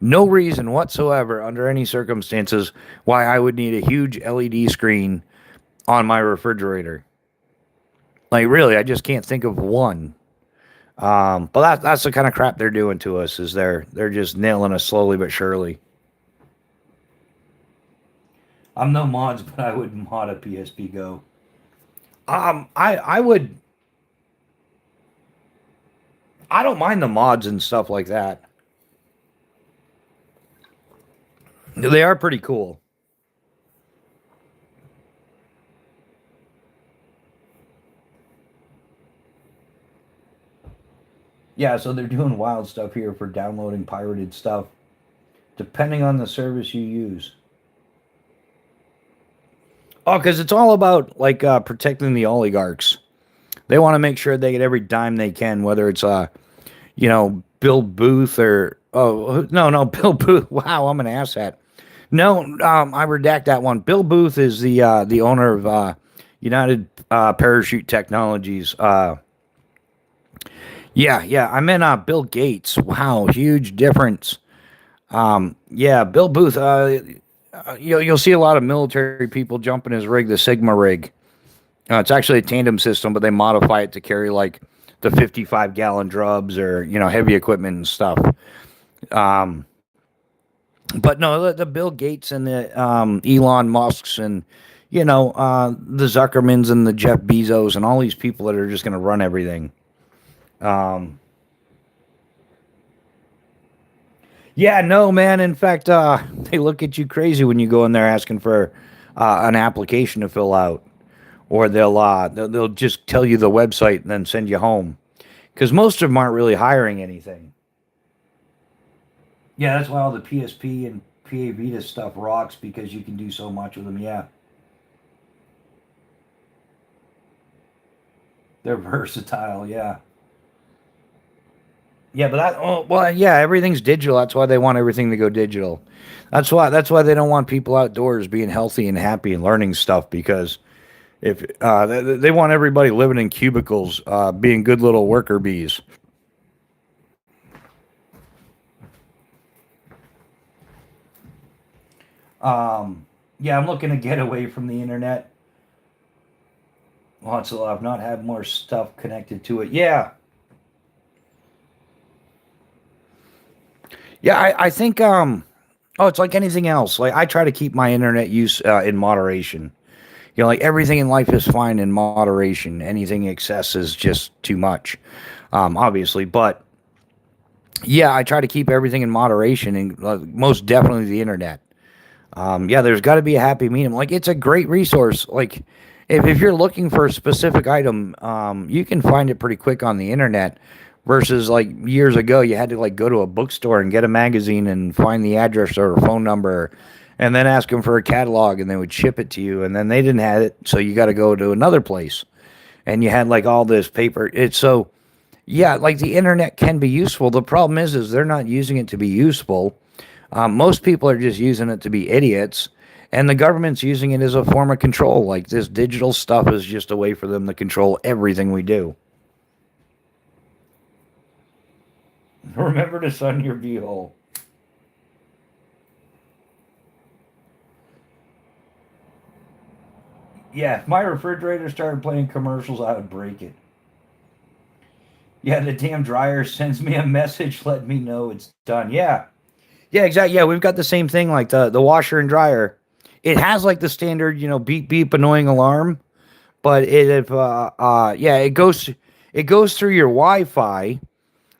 no reason whatsoever under any circumstances why I would need a huge LED screen on my refrigerator. Like really, I just can't think of one. But that's the kind of crap they're doing to us is they're just nailing us slowly but surely. I'm no mods, but I would mod a PSP Go. I would. I don't mind the mods and stuff like that. They are pretty cool. Yeah, so they're doing wild stuff here for downloading pirated stuff, depending on the service you use. Oh, because it's all about like protecting the oligarchs. They want to make sure they get every dime they can, whether it's Bill Booth or no Bill Booth. Wow, I'm an asshat. No, I redact that one. Bill Booth is the owner of United Parachute Technologies. Yeah. I meant Bill Gates. Wow, huge difference. Yeah, Bill Booth. You'll see a lot of military people jumping his rig, the Sigma rig. It's actually a tandem system, but they modify it to carry like the 55-gallon drubs or heavy equipment and stuff. Um, but no, the Bill Gates and the Elon Musk's and the Zuckermans and the Jeff Bezos and all these people that are just going to run everything. Um, yeah, no, man. In fact, they look at you crazy when you go in there asking for an application to fill out, or they'll just tell you the website and then send you home because most of them aren't really hiring anything. Yeah, that's why all the PSP and PA Vita stuff rocks because you can do so much with them. Yeah, they're versatile. Yeah. Yeah, but yeah, everything's digital. That's why they want everything to go digital. That's why they don't want people outdoors being healthy and happy and learning stuff because if they want everybody living in cubicles, being good little worker bees. Yeah, I'm looking to get away from the internet. Lots of I've not had more stuff connected to it. Yeah, yeah. I think oh, it's like anything else. Like I try to keep my internet use in moderation. Like everything in life is fine in moderation. Anything excess is just too much, obviously. But yeah, I try to keep everything in moderation, and most definitely the internet. Yeah, there's got to be a happy medium. Like it's a great resource. Like if you're looking for a specific item, you can find it pretty quick on the internet. Versus like years ago, you had to like go to a bookstore and get a magazine and find the address or a phone number, and then ask them for a catalog, and they would ship it to you. And then they didn't have it, so you got to go to another place, and you had like all this paper. It's so yeah, like the internet can be useful. The problem is they're not using it to be useful. Most people are just using it to be idiots, and the government's using it as a form of control. Like this digital stuff is just a way for them to control everything we do. Remember to sun your beehole. Yeah, if my refrigerator started playing commercials, I would break it. Yeah, the damn dryer sends me a message, let me know it's done. Yeah, yeah, exactly. Yeah, we've got the same thing, like the washer and dryer. It has like the standard, beep beep annoying alarm, but if yeah, it goes through your Wi-Fi,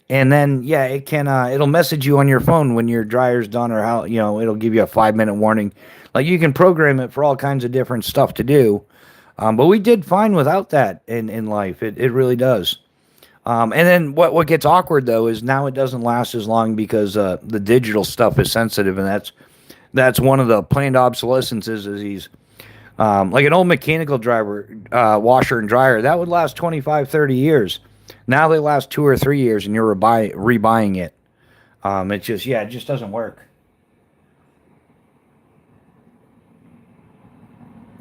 and then yeah, it'll message you on your phone when your dryer's done, or how it'll give you a 5 minute warning. Like you can program it for all kinds of different stuff to do. But we did fine without that in life. It really does. And then what gets awkward though is now it doesn't last as long because the digital stuff is sensitive, and that's one of the planned obsolescences. Is these like an old mechanical driver washer and dryer that would last 25, 30 years. Now they last 2 or 3 years, and you're rebuying it. It just doesn't work.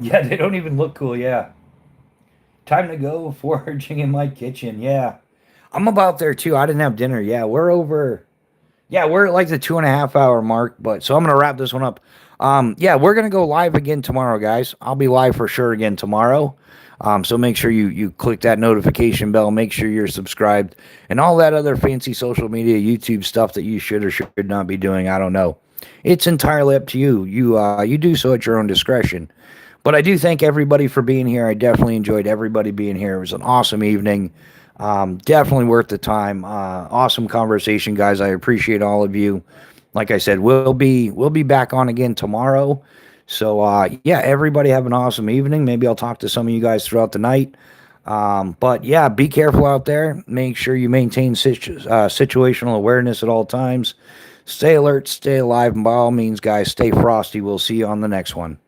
Yeah, they don't even look cool. Yeah. Time to go foraging in my kitchen. Yeah. I'm about there too. I didn't have dinner. Yeah, we're over. Yeah, we're at like the 2.5 hour mark, but so I'm gonna wrap this one up. Yeah, we're gonna go live again tomorrow, guys. I'll be live for sure again tomorrow. So make sure you click that notification bell. Make sure you're subscribed and all that other fancy social media, YouTube stuff that you should or should not be doing. I don't know. It's entirely up to you. You do so at your own discretion. But I do thank everybody for being here. I definitely enjoyed everybody being here. It was an awesome evening. Definitely worth the time. Awesome conversation, guys. I appreciate all of you. Like I said, we'll be back on again tomorrow. So yeah, everybody have an awesome evening. Maybe I'll talk to some of you guys throughout the night. But yeah, be careful out there. Make sure you maintain situational awareness at all times. Stay alert, stay alive, and by all means, guys, stay frosty. We'll see you on the next one.